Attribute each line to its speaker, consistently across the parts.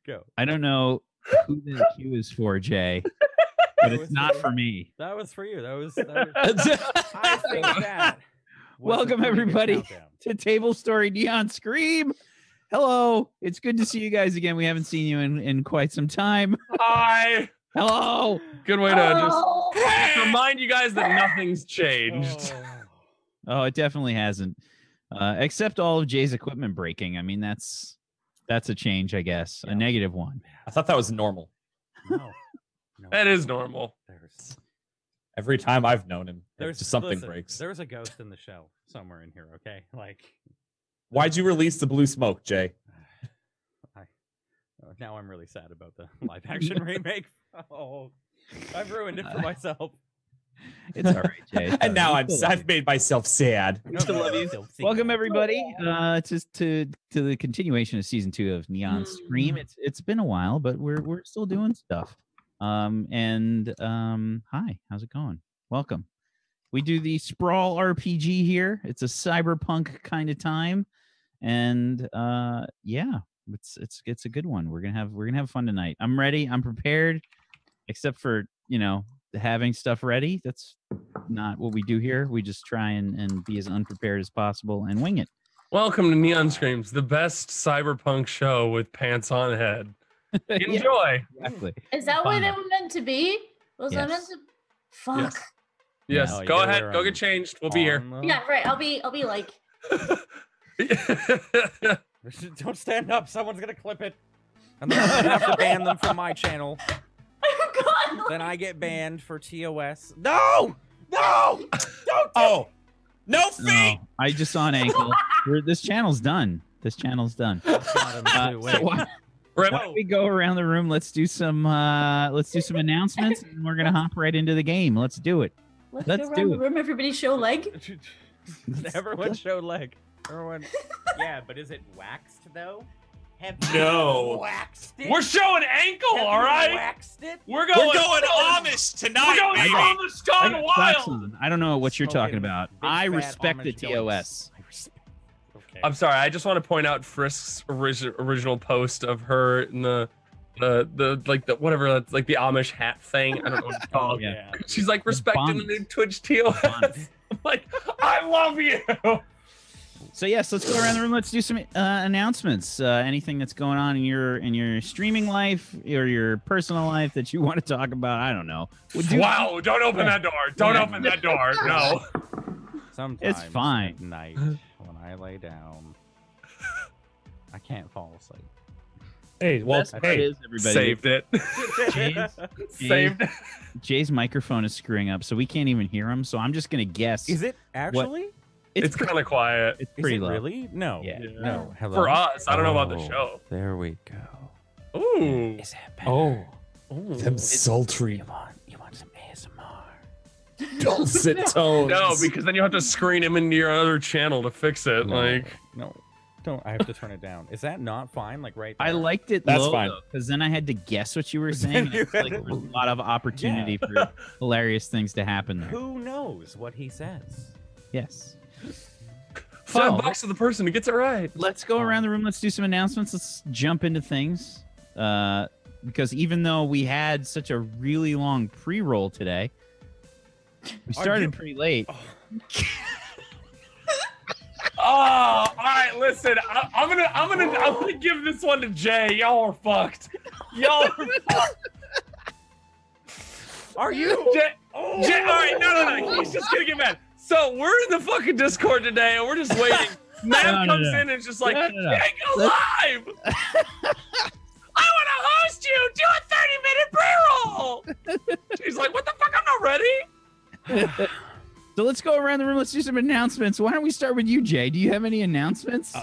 Speaker 1: Go.
Speaker 2: I don't know who the cue is for, Jay, but it's not for me.
Speaker 1: That was for you. That was I think that.
Speaker 2: Welcome, everybody, to TableStory Neon Scream. Hello. It's good to see you guys again. We haven't seen you in quite some time.
Speaker 3: Hi.
Speaker 2: Hello.
Speaker 3: Good way to just remind you guys that nothing's changed.
Speaker 2: Oh, it definitely hasn't. Except all of Jay's equipment breaking. I mean, that's a change, I guess. Yeah. A negative one.
Speaker 4: I thought that was normal.
Speaker 1: No.
Speaker 3: That is normal.
Speaker 4: Every time I've known him, just something
Speaker 1: listen,
Speaker 4: breaks.
Speaker 1: There's a ghost in the shell somewhere in here, okay? Like,
Speaker 4: why'd you release the blue smoke, Jay?
Speaker 1: Now I'm really sad about the live action remake. Oh, I've ruined it for myself.
Speaker 2: It's all right, Jay.
Speaker 4: And now I've made myself sad.
Speaker 2: We still love you. Welcome, everybody, to the continuation of season 2 of Neon Scream. It's been a while, but we're still doing stuff. Hi, how's it going? Welcome. We do the Sprawl RPG here. It's a cyberpunk kind of time, and yeah, it's a good one. We're gonna have fun tonight. I'm ready. I'm prepared, except for having stuff ready. That's not what we do here. We just try and be as unprepared as possible and wing it.
Speaker 3: Welcome to Neon Screams, the best cyberpunk show with pants on head. Enjoy.
Speaker 2: Yeah, exactly.
Speaker 5: Is that what they were meant to be? Was that meant to? Fuck.
Speaker 3: Yes.
Speaker 1: No,
Speaker 3: go ahead. Go get changed. We'll be here.
Speaker 5: Yeah, right. I'll be like.
Speaker 1: Don't stand up. Someone's gonna clip it, and then I'm gonna have to ban them from my channel.
Speaker 5: Oh God.
Speaker 1: Then I get banned for TOS. No. Don't.
Speaker 4: Oh. No fee.
Speaker 2: No, I just saw an ankle. This channel's done. Why don't we go around the room? Let's do some announcements, and we're gonna hop right into the game. Let's do it.
Speaker 5: Let's go around the room. Everybody show leg.
Speaker 1: Everyone show leg. Everyone. Yeah, but is it waxed though?
Speaker 4: No.
Speaker 1: Waxed it?
Speaker 3: We're showing ankle, all right?
Speaker 1: Waxed it?
Speaker 4: We're going Amish tonight.
Speaker 3: We're going Amish gone wild.
Speaker 2: I don't know what you're talking about. I respect the TOS.
Speaker 1: Okay.
Speaker 3: I'm sorry. I just want to point out Frisk's original post of her in the whatever, that's like the Amish hat thing. I don't know what it's called.
Speaker 2: Yeah.
Speaker 3: She's like respecting the new Twitch TOS. I'm like, I love you.
Speaker 2: So yes, let's go around the room. Let's do some announcements. Anything that's going on in your streaming life or your personal life that you want to talk about. I don't know.
Speaker 3: Wow! Don't open that door. Don't open that door. No.
Speaker 1: Sometimes
Speaker 2: it's fine.
Speaker 1: At night when I lay down, I can't fall asleep.
Speaker 4: Hey, well,
Speaker 2: everybody.
Speaker 3: Saved it. Saved it.
Speaker 2: Jay's microphone is screwing up, so we can't even hear him. So I'm just gonna guess.
Speaker 1: Is it actually?
Speaker 3: It's kind of quiet.
Speaker 2: It's pretty low.
Speaker 1: Really? No.
Speaker 2: Yeah.
Speaker 1: No. Hello?
Speaker 3: For us, I don't know about the show.
Speaker 1: There we go.
Speaker 3: Ooh.
Speaker 1: Is that better?
Speaker 4: Oh. Them sultry.
Speaker 1: You want some ASMR?
Speaker 4: Dulcet tones.
Speaker 3: No, because then you have to screen him into your other channel to fix it.
Speaker 1: No. Don't. I have to turn it down. Is that not fine? Like right there?
Speaker 2: I liked it
Speaker 4: That's
Speaker 2: low,
Speaker 4: fine.
Speaker 2: Because then I had to guess what you were saying. It's like there was a lot of opportunity for hilarious things to happen there.
Speaker 1: Who knows what he says?
Speaker 2: Yes.
Speaker 3: $5 to the person who gets it right.
Speaker 2: Let's go around the room. Let's do some announcements. Let's jump into things. Because even though we had such a really long pre-roll today, we started pretty late.
Speaker 3: Oh, all right. Listen, I'm gonna give this one to Jay. Y'all are fucked. Y'all are fucked.
Speaker 1: Are you?
Speaker 3: Jay, all right. No. He's just gonna get mad. So we're in the fucking Discord today, and we're just waiting. Matt comes in and is just like, Jay, go live. I want to host you. Do a 30-minute pre-roll. She's like, what the fuck? I'm not ready.
Speaker 2: So let's go around the room. Let's do some announcements. Why don't we start with you, Jay? Do you have any announcements?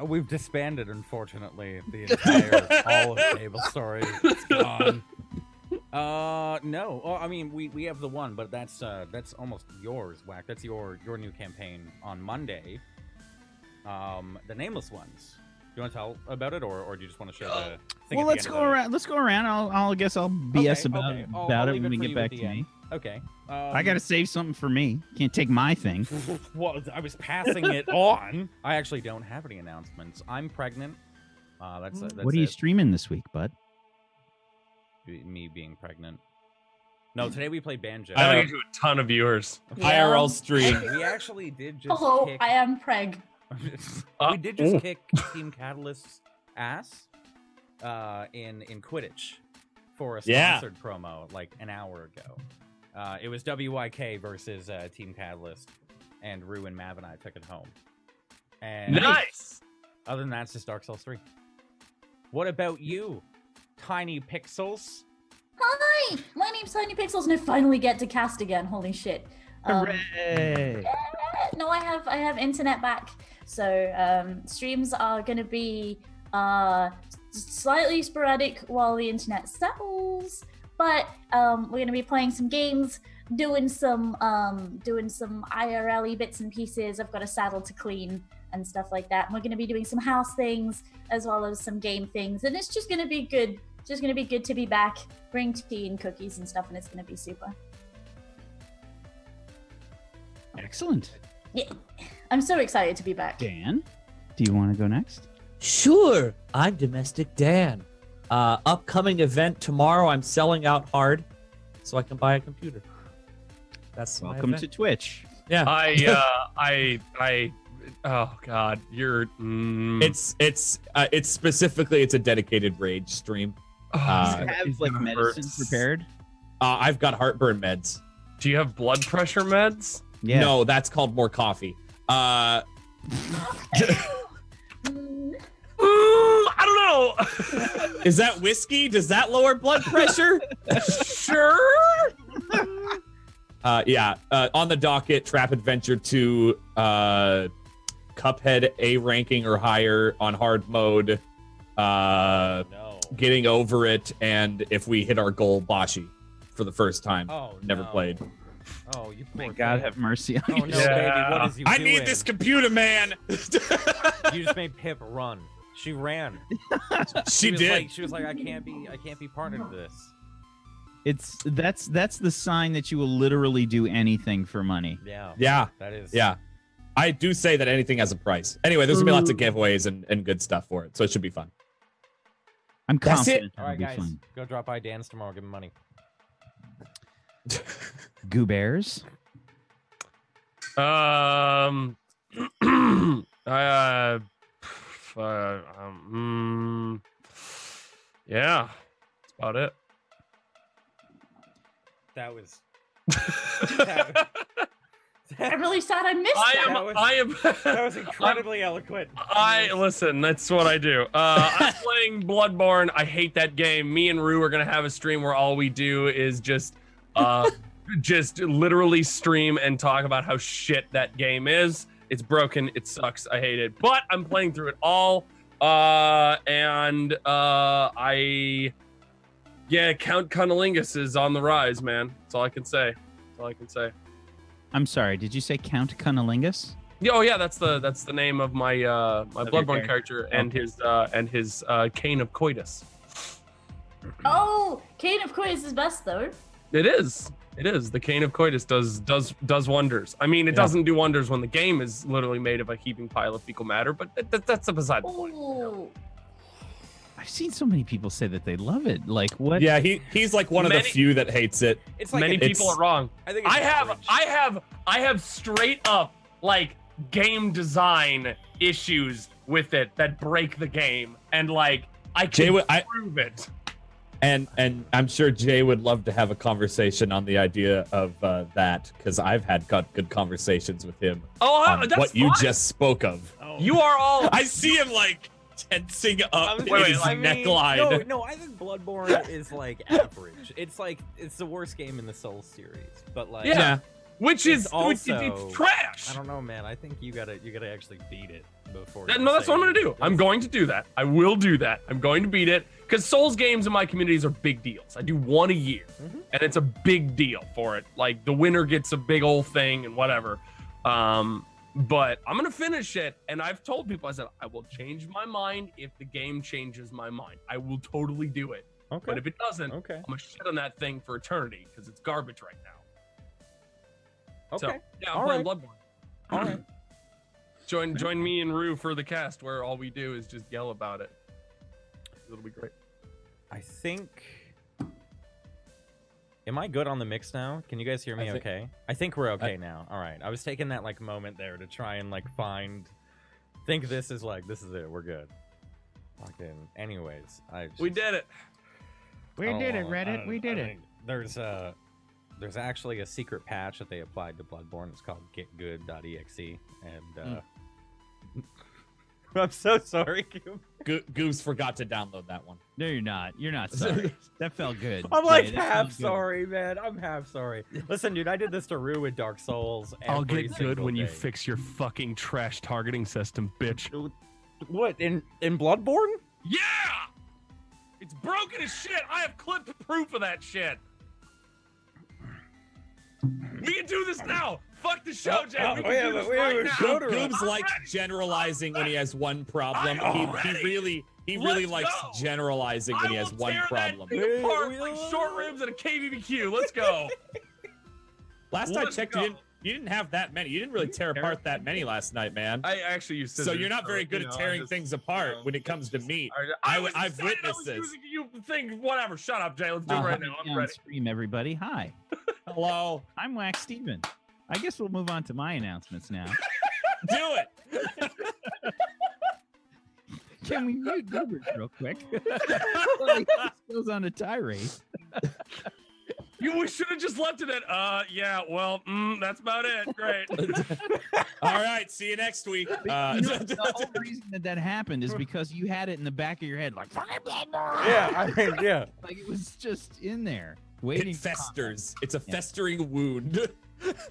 Speaker 1: We've disbanded, unfortunately, the entire all of TableStory. It's gone. No. Oh, I mean, we have the one, but that's almost yours, Wack. That's your new campaign on Monday. The Nameless Ones. Do you want to tell about it, or do you just want to show the thing?
Speaker 2: Well, let's go around. Let's go around. I'll guess I'll BS about it when we get back to me.
Speaker 1: Okay.
Speaker 2: I gotta save something for me. Can't take my thing.
Speaker 1: Well, I was passing it on. I actually don't have any announcements. I'm pregnant. That's
Speaker 2: what are you streaming this week, bud?
Speaker 1: Me being pregnant. No, today we played Banjo.
Speaker 3: I think you a ton of viewers.
Speaker 5: Yeah.
Speaker 4: IRL stream.
Speaker 1: We actually did just
Speaker 5: Hello,
Speaker 1: kick...
Speaker 5: I am Preg.
Speaker 1: we did just kick Team Catalyst's ass in Quidditch for a sponsored promo like an hour ago. It was WYK versus Team Catalyst, and Rue and Mav and I took it home. And
Speaker 3: Nice.
Speaker 1: other than that, it's just Dark Souls 3. What about you, Tiny Pixels?
Speaker 5: Hi, my name's Tiny Pixels, and I finally get to cast again. Holy shit!
Speaker 2: Hooray!
Speaker 5: No, I have internet back, so streams are gonna be slightly sporadic while the internet settles. But we're gonna be playing some games, doing some IRL-y bits and pieces. I've got a saddle to clean and stuff like that. And we're gonna be doing some house things as well as some game things, and it's just gonna be good. Just gonna be good to be back, bring tea and cookies and stuff, and it's gonna be super.
Speaker 2: Excellent.
Speaker 5: Yeah, I'm so excited to be back.
Speaker 2: Dan, do you want to go next?
Speaker 6: Sure, I'm Domestic Dan. Upcoming event tomorrow. I'm selling out hard, so I can buy a computer. That's my
Speaker 2: Welcome
Speaker 6: event.
Speaker 2: to Twitch.
Speaker 6: Yeah.
Speaker 3: Oh God, you're.
Speaker 4: It's specifically it's a dedicated rage stream.
Speaker 2: Do you have
Speaker 3: It's
Speaker 2: like
Speaker 3: gonna
Speaker 2: medicine
Speaker 3: hurt.
Speaker 2: prepared?
Speaker 4: I've got heartburn meds.
Speaker 3: Do you have blood pressure meds?
Speaker 2: Yeah.
Speaker 4: No, that's called more coffee.
Speaker 5: Mm,
Speaker 3: I don't know.
Speaker 4: Is that whiskey? Does that lower blood pressure?
Speaker 3: Sure.
Speaker 4: Yeah. On the docket, Trap Adventure 2, Cuphead A ranking or higher on hard mode.
Speaker 1: No.
Speaker 4: Getting over it, and if we hit our goal, Bashi for the first time.
Speaker 1: Oh,
Speaker 4: Never
Speaker 1: no.
Speaker 4: played.
Speaker 1: Oh, you
Speaker 2: May
Speaker 1: poor
Speaker 2: God
Speaker 1: thing.
Speaker 2: have mercy on
Speaker 1: Oh
Speaker 2: you.
Speaker 1: no,
Speaker 3: Yeah.
Speaker 1: baby! What is you
Speaker 4: I
Speaker 1: doing?
Speaker 4: need this computer, man.
Speaker 1: You just made Pip run. She ran.
Speaker 4: She
Speaker 1: was
Speaker 4: did.
Speaker 1: Like, she was like, I can't be part of this.
Speaker 2: That's the sign that you will literally do anything for money.
Speaker 1: Yeah.
Speaker 4: Yeah.
Speaker 1: That is.
Speaker 4: Yeah. I do say that anything has a price. Anyway, there's gonna be lots of giveaways and good stuff for it, so it should be fun.
Speaker 2: I'm
Speaker 4: That's
Speaker 2: confident
Speaker 1: All
Speaker 2: it'll
Speaker 1: right,
Speaker 2: be
Speaker 1: guys,
Speaker 2: fun.
Speaker 1: go drop by Dan's tomorrow. Give him money.
Speaker 2: Goo Bears.
Speaker 3: Yeah, that's about it.
Speaker 1: That was.
Speaker 5: I'm really sad I missed that.
Speaker 3: I am.
Speaker 1: That was incredibly eloquent.
Speaker 3: Listen. That's what I do. I'm playing Bloodborne. I hate that game. Me and Rue are gonna have a stream where all we do is just literally stream and talk about how shit that game is. It's broken. It sucks. I hate it. But I'm playing through it all. Count Cunnilingus is on the rise, man. That's all I can say. That's all I can say.
Speaker 2: I'm sorry. Did you say Count Cunnilingus?
Speaker 3: Oh yeah, that's the name of my my
Speaker 2: Of your
Speaker 3: Bloodborne character and his Cane of Coitus.
Speaker 5: Oh, Kane of Course is best though.
Speaker 3: It is. The Cane of Coitus does wonders. I mean, it doesn't do wonders when the game is literally made of a heaping pile of fecal matter, but that's a beside the point.
Speaker 5: Ooh.
Speaker 2: I've seen so many people say that they love it. Like what?
Speaker 4: Yeah, he's like one of the
Speaker 3: Many-
Speaker 4: few that hates it.
Speaker 1: It's like
Speaker 3: Many people are wrong.
Speaker 1: I think it's average.
Speaker 3: I have straight up like game design issues with it that break the game, and like I can prove it.
Speaker 4: And I'm sure Jay would love to have a conversation on the idea of that, because I've had good conversations with him on
Speaker 3: That's
Speaker 4: what you
Speaker 3: fine.
Speaker 4: just spoke of.
Speaker 3: You are all.
Speaker 4: I see him like tensing up in
Speaker 3: wait,
Speaker 4: his
Speaker 3: I
Speaker 4: neckline.
Speaker 1: No, I think Bloodborne is like average. It's like it's the worst game in the Souls series, but like
Speaker 3: Yeah. Which is
Speaker 1: It's also-
Speaker 3: it's trash.
Speaker 1: I don't know, man. I think you gotta actually beat it before.
Speaker 3: No,
Speaker 1: you
Speaker 3: that's
Speaker 1: say
Speaker 3: what I'm gonna do.
Speaker 1: it's-
Speaker 3: I'm going to do that. I will do that. I'm going to beat it because Souls games in my communities are big deals. I do one a year, and it's a big deal for it. Like the winner gets a big old thing and whatever. But I'm gonna finish it, and I've told people, I said I will change my mind if the game changes my mind. I will totally do it.
Speaker 1: Okay.
Speaker 3: But if it doesn't,
Speaker 1: Okay.
Speaker 3: I'm gonna shit on that thing for eternity because it's garbage right now.
Speaker 1: Okay.
Speaker 3: So yeah, I'm
Speaker 1: All
Speaker 3: playing
Speaker 1: right.
Speaker 3: Bloodborne.
Speaker 1: All right.
Speaker 3: Join me and Rue for the cast where all we do is just yell about it. It'll be great.
Speaker 1: I think. Am I good on the mix now? Can you guys hear me okay? I think we're okay now. All right. I was taking that like moment there to try and like think this is it. We're good. Fucking. Anyways,
Speaker 3: we did it.
Speaker 2: We did it, Reddit. We did it.
Speaker 1: There's actually a secret patch that they applied to Bloodborne. It's called getgood.exe, and I'm so sorry,
Speaker 4: Goose forgot to download that one.
Speaker 2: No, you're not. You're not sorry. That felt good.
Speaker 1: I'm like half sorry, man. I'm half sorry. Listen, dude, I did this to Rue with Dark Souls.
Speaker 3: I'll get good when you
Speaker 1: day.
Speaker 3: fix your fucking trash targeting system, bitch.
Speaker 1: What, in Bloodborne?
Speaker 3: Yeah! It's broken as shit. I have clipped proof of that shit. We can do this now. Fuck the show, Jay. We can do this right now.
Speaker 4: Goobs likes generalizing when he has one problem. He really likes generalizing when he has one problem.
Speaker 3: That thing apart like short ribs at a KBBQ. Let's go.
Speaker 4: Last I checked, you didn't have that many. You didn't really tear apart that many last night, man.
Speaker 3: I actually used scissors.
Speaker 4: So you're not very good at tearing things apart when it comes to meat. I've witnessed this.
Speaker 3: Whatever. Shut up, Jay. Let's do it right now. I'm ready.
Speaker 2: Stream, everybody. Hi.
Speaker 4: Hello.
Speaker 2: I'm Wacksteven. I guess we'll move on to my announcements now.
Speaker 4: Do it.
Speaker 2: Can we mute Goobers real quick? He goes on a tirade.
Speaker 3: We should have just left it at, yeah, well, that's about it. Great.
Speaker 4: All right, see you next week.
Speaker 2: The whole reason that happened is because you had it in the back of your head, like,
Speaker 1: Yeah.
Speaker 2: like it was just in there, waiting.
Speaker 4: It festers. It's a festering wound.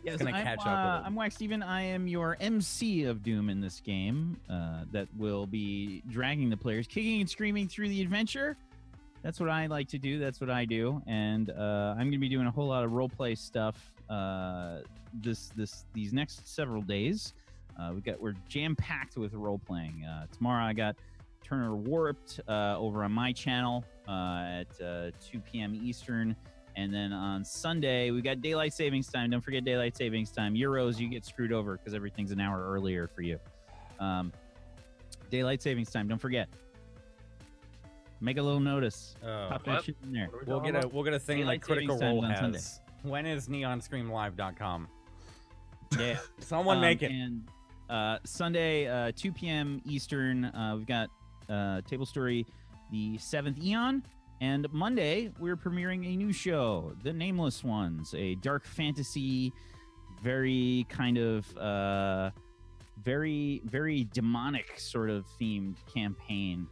Speaker 2: Yes,
Speaker 1: gonna catch up with it.
Speaker 2: I'm Wacksteven. I am your MC of Doom in this game that will be dragging the players, kicking and screaming through the adventure. That's what I like to do. That's what I do, and I'm going to be doing a whole lot of roleplay stuff these next several days. We're jam packed with role playing. Tomorrow I got Turner Warped over on my channel at 2 p.m. Eastern, and then on Sunday we got Daylight Savings Time. Don't forget Daylight Savings Time. Euros, you get screwed over because everything's an hour earlier for you. Daylight Savings Time. Don't forget. Make a little notice. Pop that shit in there.
Speaker 1: We'll get a thing like Critical Role has. When is neonscreamlive.com?
Speaker 2: Yeah.
Speaker 1: Someone make it.
Speaker 2: And Sunday, 2 p.m. Eastern, we've got TableStory, the 7th Eon. And Monday, we're premiering a new show, The Nameless Ones, a dark fantasy, very kind of very, very demonic sort of themed campaign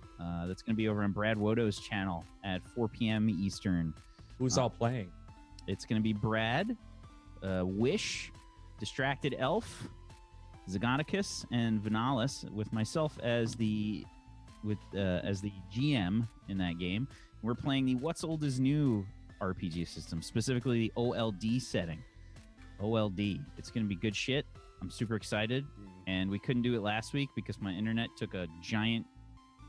Speaker 2: that's going to be over on Brad Wodo's channel at 4 p.m. Eastern.
Speaker 4: Who's all playing?
Speaker 2: It's going to be Brad, Wish, Distracted Elf, Zagonicus, and Vinalis, with myself as the GM in that game. We're playing the What's Old is New RPG system, specifically the OLD setting. OLD. It's going to be good shit. I'm super excited. And we couldn't do it last week because my internet took a giant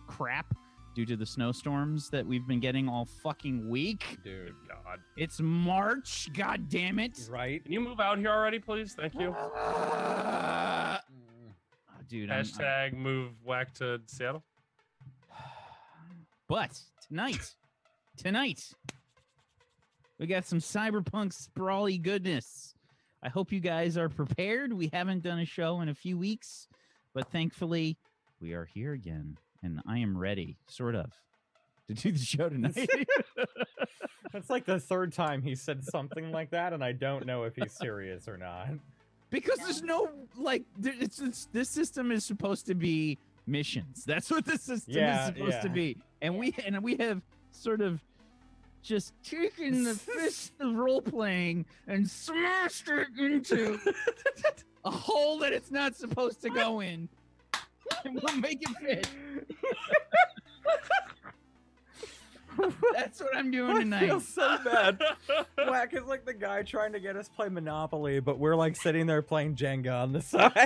Speaker 2: crap due to the snowstorms that we've been getting all fucking week.
Speaker 1: Dude,
Speaker 3: God.
Speaker 2: It's March. God damn it.
Speaker 1: Right?
Speaker 3: Can you move out here already, please? Thank you.
Speaker 2: Oh, dude.
Speaker 3: Hashtag move Whack to Seattle.
Speaker 2: But tonight, we got some Cyberpunk sprawly goodness. I hope you guys are prepared. We haven't done a show in a few weeks, but thankfully we are here again, and I am ready, sort of, to do the show tonight.
Speaker 1: That's like the third time he said something like that, and I don't know if he's serious or not.
Speaker 2: Because there's no, like, this system is supposed to be missions. That's what the system is supposed to be. And we have sort of just taken the fist of role-playing and smashed it into a hole that it's not supposed to go in. And we'll make it fit. That's what I'm doing tonight.
Speaker 1: I feel so bad. Whack is like the guy trying to get us play Monopoly, but we're like sitting there playing Jenga on the side.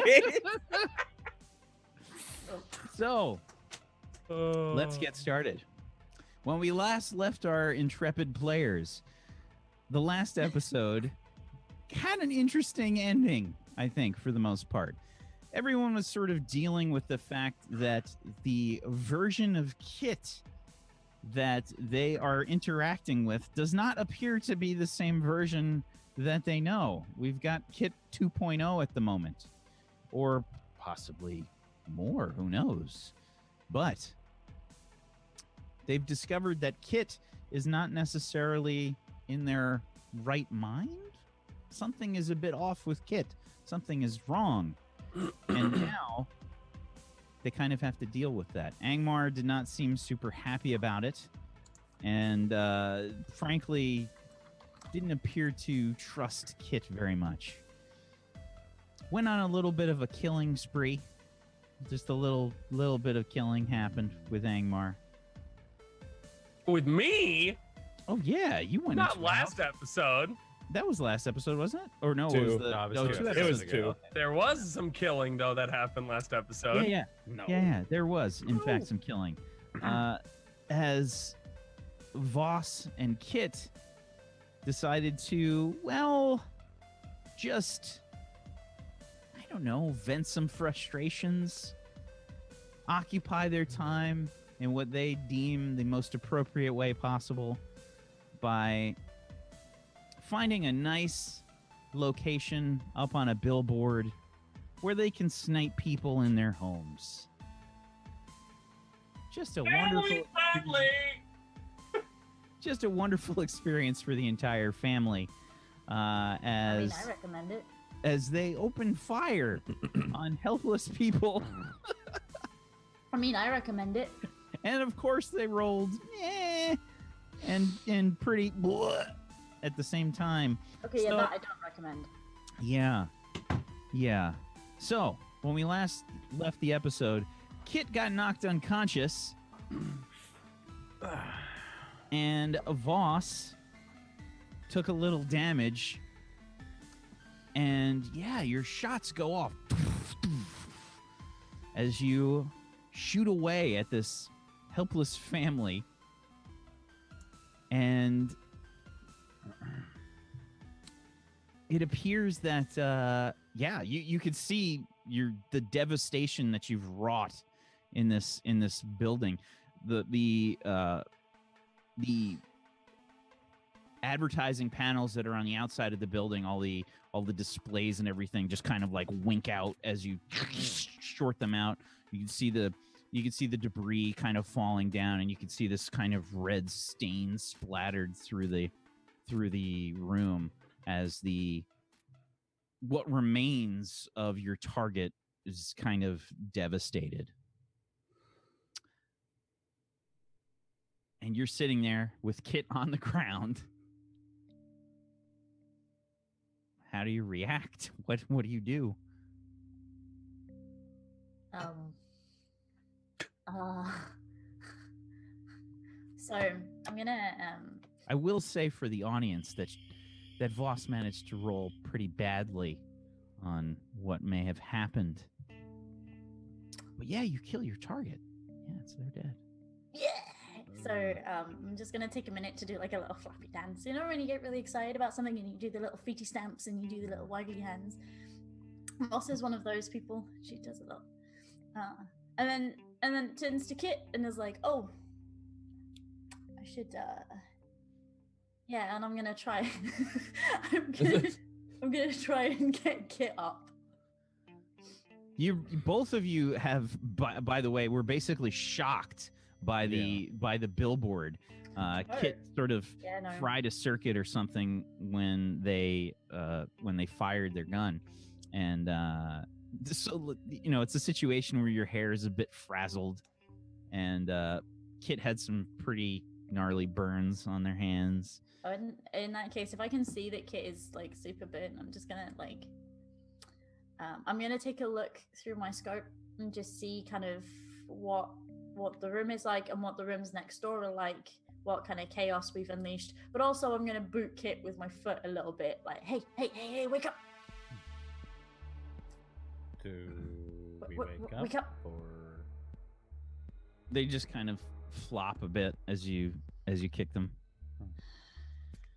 Speaker 2: So, let's get started. When we last left our intrepid players, the last episode had an interesting ending, I think, for the most part. Everyone was sort of dealing with the fact that the version of Kit that they are interacting with does not appear to be the same version that they know. We've got Kit 2.0 at the moment, or possibly more, who knows? But they've discovered that Kit is not necessarily in their right mind. Something is a bit off with Kit. Something is wrong. And now they kind of have to deal with that. Angmar did not seem super happy about it. And frankly, didn't appear to trust Kit very much. Went on a little bit of a killing spree. Just a little bit of killing happened with Angmar.
Speaker 3: With me?
Speaker 2: Oh yeah, you went.
Speaker 3: Not last episode.
Speaker 2: That was last episode, wasn't it? Or no,
Speaker 4: Two.
Speaker 2: it was the
Speaker 1: No, it was
Speaker 2: no,
Speaker 1: two.
Speaker 2: two
Speaker 1: It
Speaker 2: episodes
Speaker 4: was
Speaker 2: ago.
Speaker 4: two.
Speaker 3: There was some killing though that happened last episode.
Speaker 2: Yeah,
Speaker 1: No.
Speaker 2: yeah, there was in fact some killing. As Voss and Kit decided to, well, just, I don't know, vent some frustrations, occupy their time in what they deem the most appropriate way possible by finding a nice location up on a billboard where they can snipe people in their homes. Just a wonderful, just a wonderful experience for the entire family.
Speaker 5: I
Speaker 2: As
Speaker 5: mean, I recommend it.
Speaker 2: as they open fire on helpless people,
Speaker 5: I mean, I recommend it.
Speaker 2: and of course they rolled and pretty at the same time.
Speaker 5: Okay, yeah,
Speaker 2: So-
Speaker 5: that I don't recommend.
Speaker 2: Yeah. So, when we last left the episode, Kit got knocked unconscious, and Voss took a little damage, and yeah, your shots go off as you shoot away at this helpless family, and it appears that you could see the devastation that you've wrought in this building. The advertising panels that are on the outside of the building, all the displays and everything, just kind of like wink out as you short them out. You can see the debris kind of falling down, and you can see this kind of red stain splattered through the room as what remains of your target is kind of devastated. And you're sitting there with Kit on the ground. How do you react? What do you do?
Speaker 5: So I'm gonna
Speaker 2: I will say for the audience that Voss managed to roll pretty badly on what may have happened. But yeah, you kill your target. Yeah, so they're dead.
Speaker 5: yeah. So I'm just gonna take a minute to do like a little flappy dance. You know when you get really excited about something and you do the little feety stamps and you do the little waggly hands. Moss is one of those people. She does a lot. And then turns to Kit and is like, "Oh, I should yeah." And I'm gonna try. I'm gonna try and get Kit up.
Speaker 2: You both of you have, by the way, were basically shocked by the billboard. Kit sort of fried a circuit or something when they fired their gun, and so it's a situation where your hair is a bit frazzled, and Kit had some pretty gnarly burns on their hands.
Speaker 5: In that case, if I can see that Kit is like super burnt, I'm just gonna like I'm gonna take a look through my scope and just see kind of what the room is like and what the rooms next door are like, what kind of chaos we've unleashed. But also I'm gonna boot Kit with my foot a little bit, like, hey, wake up.
Speaker 1: Do we
Speaker 5: wake up?
Speaker 1: Or
Speaker 2: They just kind of flop a bit as you kick them.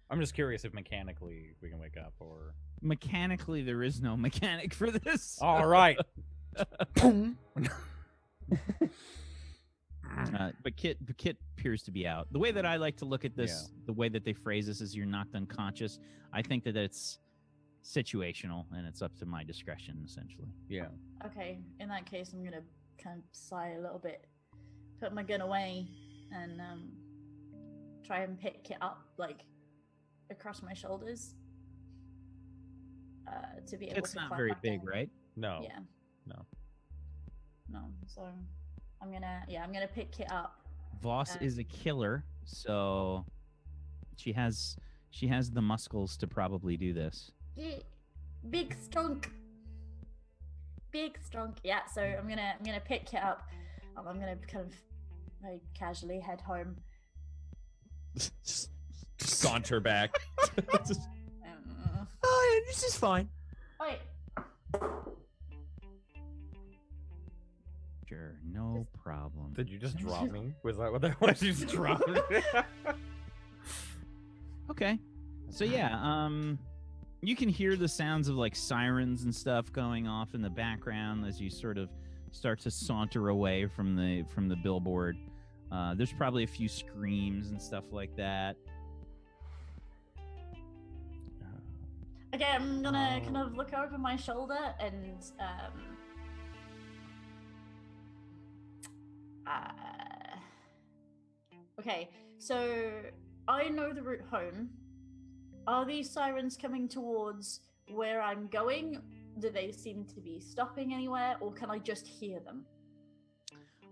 Speaker 1: I'm just curious if mechanically we can wake up, or
Speaker 2: Mechanically, there is no mechanic for this.
Speaker 1: all right.
Speaker 2: But Kit appears to be out. The way that I like to look at this, the way that they phrase this is you're knocked unconscious. I think that it's situational and it's up to my discretion, essentially.
Speaker 1: Yeah.
Speaker 5: Okay, in that case, I'm gonna kind of sigh a little bit, put my gun away, and try and pick it up like across my shoulders. To be able
Speaker 2: It's
Speaker 5: to
Speaker 2: not
Speaker 5: climb
Speaker 2: very
Speaker 5: back
Speaker 2: big,
Speaker 5: down.
Speaker 2: right?
Speaker 1: No.
Speaker 5: Yeah.
Speaker 1: No.
Speaker 5: So I'm gonna pick Kit up.
Speaker 2: Voss is a killer, so she has the muscles to probably do this.
Speaker 5: Yeah. Big strong. Yeah. So I'm gonna pick Kit up. I'm gonna kind of very casually head home.
Speaker 4: Just saunter back.
Speaker 6: Oh, yeah, this is fine.
Speaker 5: Wait.
Speaker 2: Sure, no problem.
Speaker 1: Did you just drop me? Was that what that was? You just dropped me?
Speaker 2: Okay. So yeah, you can hear the sounds of like sirens and stuff going off in the background as you sort of start to saunter away from the billboard. There's probably a few screams and stuff like that.
Speaker 5: Okay, I'm gonna kind of look over my shoulder and okay, so I know the route home. Are these sirens coming towards where I'm going? Do they seem to be stopping anywhere, or can I just hear them?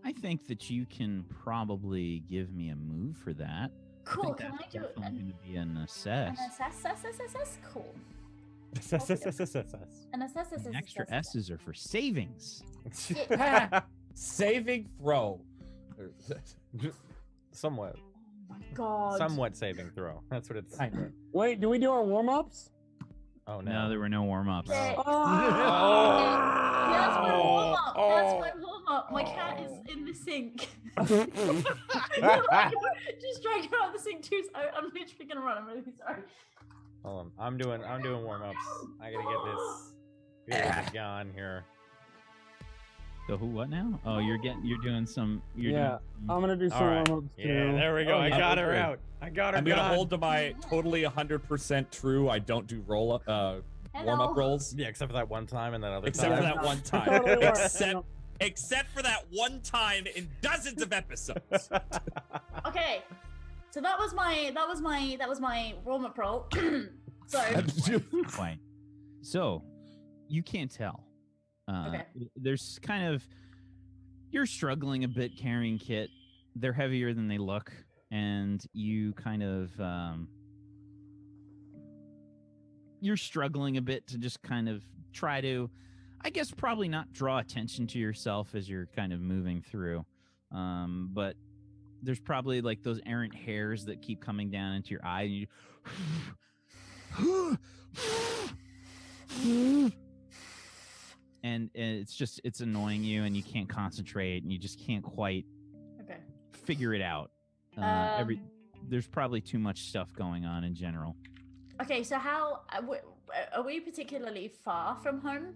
Speaker 2: I think that you can probably give me a move for that.
Speaker 5: Cool.
Speaker 2: I
Speaker 5: Can I do it?
Speaker 2: Going to be an assess.
Speaker 5: An assess? Cool. An assess.
Speaker 2: And extra S's are for savings.
Speaker 4: Saving throw.
Speaker 1: Somewhat.
Speaker 5: Oh my god.
Speaker 1: Somewhat saving throw. That's what it's.
Speaker 3: Wait, do we do our warm-ups?
Speaker 1: Oh no.
Speaker 2: No, there were no warm-ups.
Speaker 5: That's my warm-up. That's my warm-up. My cat is in the sink. Just drag her out of the sink too. So I'm literally gonna run. I'm really sorry.
Speaker 1: Hold on. I'm doing warm-ups. I gotta get this gone here.
Speaker 2: So who? What now? Oh, you're doing some.
Speaker 3: I'm gonna do some
Speaker 1: All right.
Speaker 3: warm-ups too.
Speaker 1: Yeah, there we go. I got her out. I got her.
Speaker 4: I'm gonna hold to my totally 100% true. I don't do warm-up rolls.
Speaker 1: Yeah, except for that one time and that other
Speaker 4: Except
Speaker 1: time.
Speaker 4: for that one time.
Speaker 3: Totally works.
Speaker 4: Except for that one time in dozens of episodes.
Speaker 5: Okay, so that was my warm-up roll.
Speaker 2: Fine. So you can't tell.
Speaker 5: Okay.
Speaker 2: There's kind of you're struggling a bit carrying Kit. They're heavier than they look, and you kind of you're struggling a bit to just kind of try to, I guess, probably not draw attention to yourself as you're kind of moving through. But there's probably like those errant hairs that keep coming down into your eye, and you and it's annoying you, and you can't concentrate, and you just can't quite figure it out. There's probably too much stuff going on in general.
Speaker 5: Okay, so how are we particularly far from home?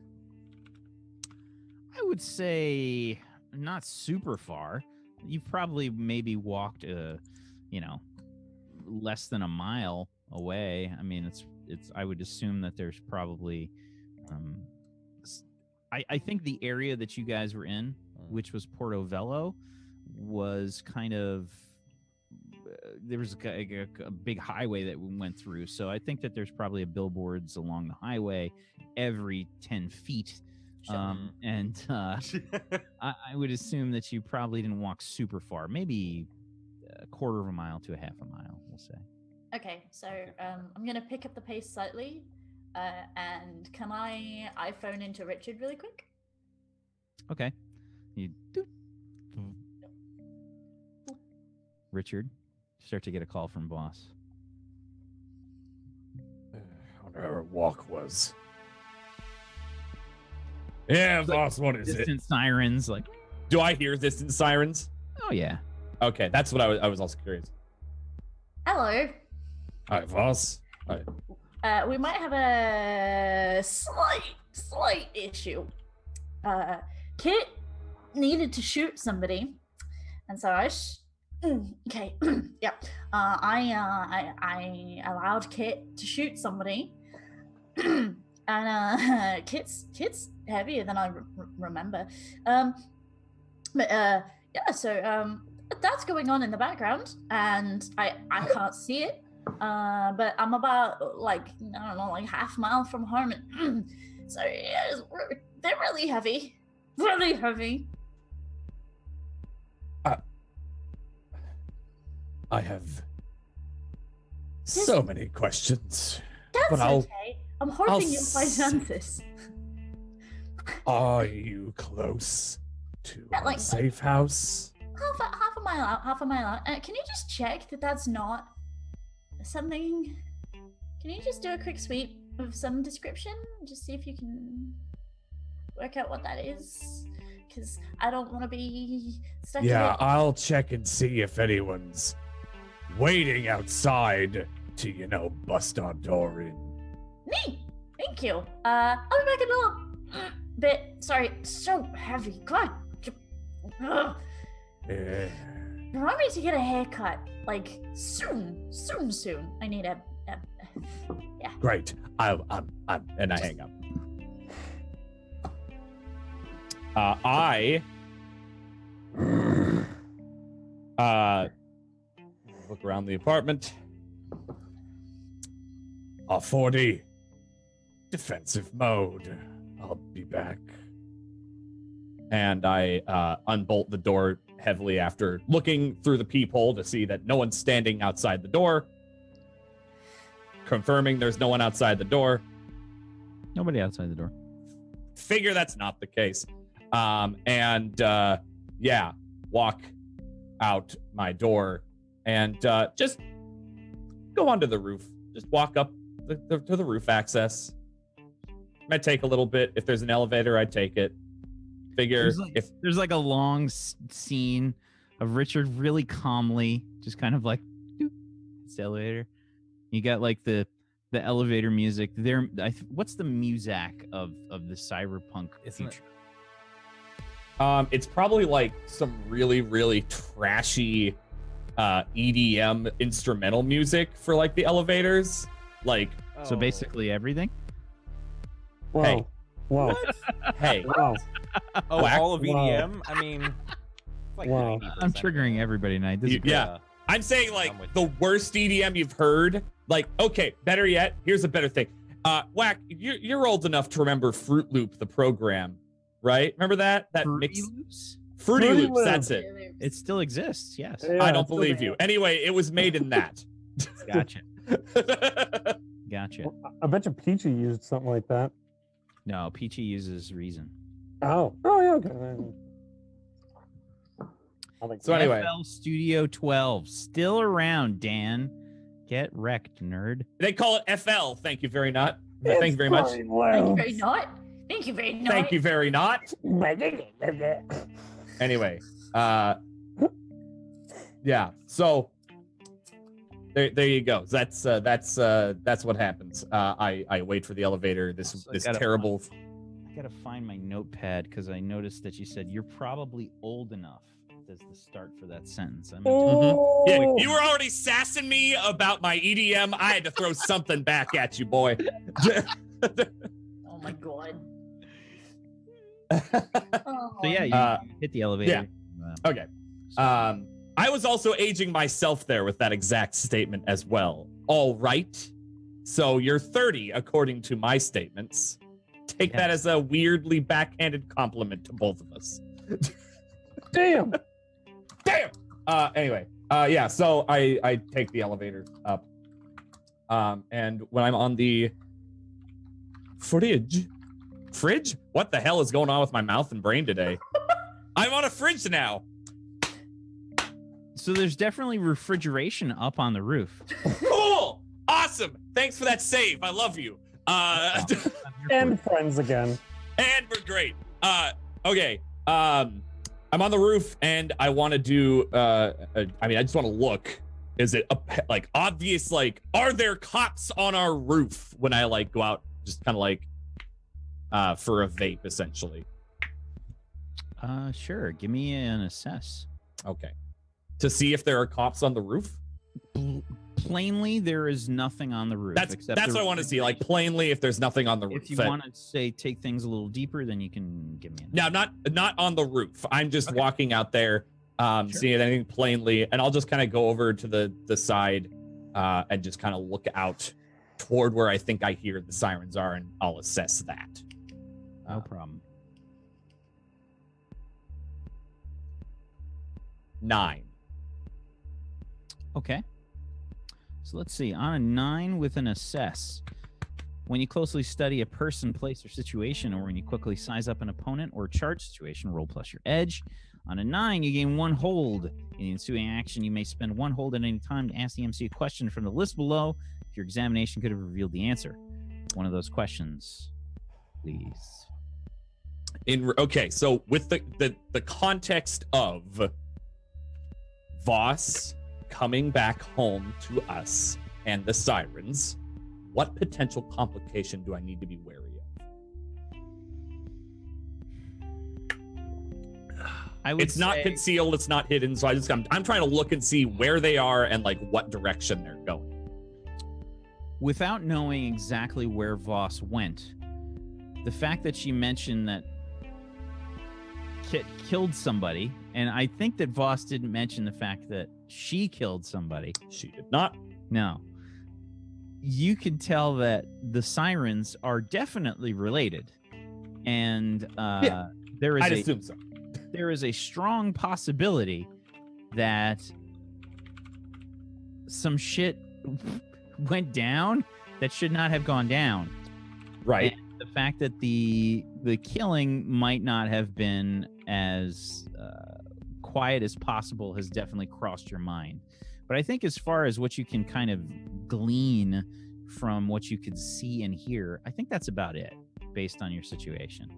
Speaker 2: I would say not super far. You've probably maybe walked less than a mile away. I mean, it's I would assume that there's probably I think the area that you guys were in, which was Portobello, was kind of there was a big highway that we went through. So I think that there's probably billboards along the highway every 10 feet. I would assume that you probably didn't walk super far, maybe a quarter of a mile to a half a mile, we'll say.
Speaker 5: Okay, so I'm gonna pick up the pace slightly, and can I phone into Richard really quick?
Speaker 2: Okay, you do. Richard, start to get a call from boss.
Speaker 4: I wonder how our walk was. Yeah, boss, what is it?
Speaker 2: Distant sirens, like.
Speaker 4: Do I hear distant sirens?
Speaker 2: Oh yeah.
Speaker 4: Okay, that's what I was also curious.
Speaker 5: Hello.
Speaker 4: Hi, boss. Hi.
Speaker 5: We might have a slight issue. Kit needed to shoot somebody, And so okay, yeah. I allowed Kit to shoot somebody, and Kit's heavier than I remember. Yeah. So that's going on in the background, and I can't see it. But I'm about like I don't know, like half a mile from home. So yeah, they're really heavy, really heavy.
Speaker 4: I have so many questions.
Speaker 5: That's
Speaker 4: but
Speaker 5: okay. I'm hoping you'll find answers.
Speaker 4: Are you close to
Speaker 5: Yeah, like-
Speaker 4: a safe house?
Speaker 5: Half a mile out. Half a mile out. Can you just check that that's not something? Can you just do a quick sweep of some description? Just see if you can work out what that is. Because I don't want to be stuck
Speaker 4: Yeah,
Speaker 5: here.
Speaker 4: I'll check and see if anyone's waiting outside to, bust our door in.
Speaker 5: Neat. Thank you. I'll be back in a little bit. Sorry, so heavy. God. Ugh. Remind me to get a haircut. Like soon. I need a yeah.
Speaker 4: Great. And I hang up. I look around the apartment. R40. Defensive mode. I'll be back. And I unbolt the door heavily after looking through the peephole to see that no one's standing outside the door. Confirming there's no one outside the door.
Speaker 2: Nobody outside the door.
Speaker 4: Figure that's not the case. Yeah, walk out my door and just go onto the roof. Just walk up to the roof access. Might take a little bit. If there's an elevator, I'd take it. Figure
Speaker 2: There's like a long scene of Richard really calmly just kind of like doop, it's the elevator. You got like the elevator music there. What's the music of the cyberpunk future?
Speaker 4: It's probably like some really, really trashy EDM instrumental music for like the elevators. Like,
Speaker 2: so basically everything.
Speaker 7: Whoa.
Speaker 4: Hey.
Speaker 7: Whoa.
Speaker 4: Hey.
Speaker 7: Wow.
Speaker 1: Oh,
Speaker 4: Whack.
Speaker 1: all of EDM? I mean, it's like
Speaker 7: Wow.
Speaker 1: 90%.
Speaker 2: I'm triggering everybody tonight. This is great.
Speaker 4: Yeah. I'm saying like
Speaker 1: I'm with
Speaker 4: the
Speaker 1: you.
Speaker 4: worst EDM you've heard. Like, okay, better yet, here's a better thing. Whack, you're old enough to remember Fruit Loop, the program, right? Remember that
Speaker 2: Fruity
Speaker 4: mix?
Speaker 2: Loops?
Speaker 4: Fruity
Speaker 7: Fruity
Speaker 4: Loops, that's
Speaker 7: Loops.
Speaker 4: it.
Speaker 2: It still exists. Yes.
Speaker 7: Yeah,
Speaker 4: I don't
Speaker 7: it's still
Speaker 4: believe
Speaker 7: there.
Speaker 4: you. Anyway, it was made in that.
Speaker 2: Gotcha. Gotcha.
Speaker 7: I bet you Peachy used something like that.
Speaker 2: No, Peachy uses Reason.
Speaker 7: Oh. Oh, yeah, okay. I think
Speaker 4: So anyway.
Speaker 2: FL Studio 12 still around. Dan, get wrecked, nerd.
Speaker 4: They call it FL. Thank you very much.
Speaker 7: It's
Speaker 4: Thank you very much.
Speaker 7: fine,
Speaker 5: Thank
Speaker 7: well.
Speaker 5: you very not. Thank you very not.
Speaker 4: Thank you very not. Anyway, yeah. So there you go. That's what happens. I wait for the elevator. This
Speaker 2: So I
Speaker 4: this
Speaker 2: gotta
Speaker 4: terrible.
Speaker 2: I gotta find my notepad because I noticed that you said you're probably old enough as the start for that sentence. I mean,
Speaker 7: Oh.
Speaker 4: Yeah, you were already sassing me about my EDM. I had to throw something back at you, boy.
Speaker 5: Oh my god.
Speaker 2: so yeah, you hit the elevator.
Speaker 4: Okay. I was also aging myself there with that exact statement as well. All right. So you're 30, according to my statements. Take that as a weirdly backhanded compliment to both of us.
Speaker 7: Damn.
Speaker 4: Damn. Anyway. Yeah. So I take the elevator up. And when I'm on the fridge. What the hell is going on with my mouth and brain today? I'm on a fridge now.
Speaker 2: So there's definitely refrigeration up on the roof.
Speaker 4: Cool. Awesome. Thanks for that save. I love you.
Speaker 7: And friends again.
Speaker 4: And we're great. Okay. I'm on the roof and I want to do I just want to look. Is it like obvious, like, are there cops on our roof when I like go out just kind of like for a vape essentially?
Speaker 2: Sure. Give me an assess.
Speaker 4: Okay. To see if there are cops on the roof?
Speaker 2: Plainly, there is nothing on the roof.
Speaker 4: That's what I want to see. Like, plainly, if there's nothing on the roof.
Speaker 2: If you want to say take things a little deeper, then you can give me.
Speaker 4: No, not on the roof. I'm just walking out there, seeing anything plainly, and I'll just kind of go over to the side, and just kind of look out toward where I think I hear the sirens are, and I'll assess that.
Speaker 2: No problem.
Speaker 4: 9.
Speaker 2: Okay. So let's see. On a 9 with an assess, when you closely study a person, place, or situation, or when you quickly size up an opponent or charge situation, roll plus your edge. On a 9, you gain 1 hold. In the ensuing action, you may spend 1 hold at any time to ask the MC a question from the list below. If your examination could have revealed the answer. One of those questions, please.
Speaker 4: Okay, so with the context of Voss coming back home to us and the sirens, what potential complication do I need to be wary of? It's not concealed, it's not hidden, so I'm trying to look and see where they are and like what direction they're going.
Speaker 2: Without knowing exactly where Voss went, the fact that she mentioned that Kit killed somebody, and I think that Voss didn't mention the fact that she killed somebody.
Speaker 4: She did not.
Speaker 2: No. You can tell that the sirens are definitely related. And
Speaker 4: I'd assume so.
Speaker 2: There is a strong possibility that some shit went down that should not have gone down.
Speaker 4: Right.
Speaker 2: And the fact that the killing might not have been as quiet as possible has definitely crossed your mind. But I think as far as what you can kind of glean from what you could see and hear, I think that's about it based on your situation.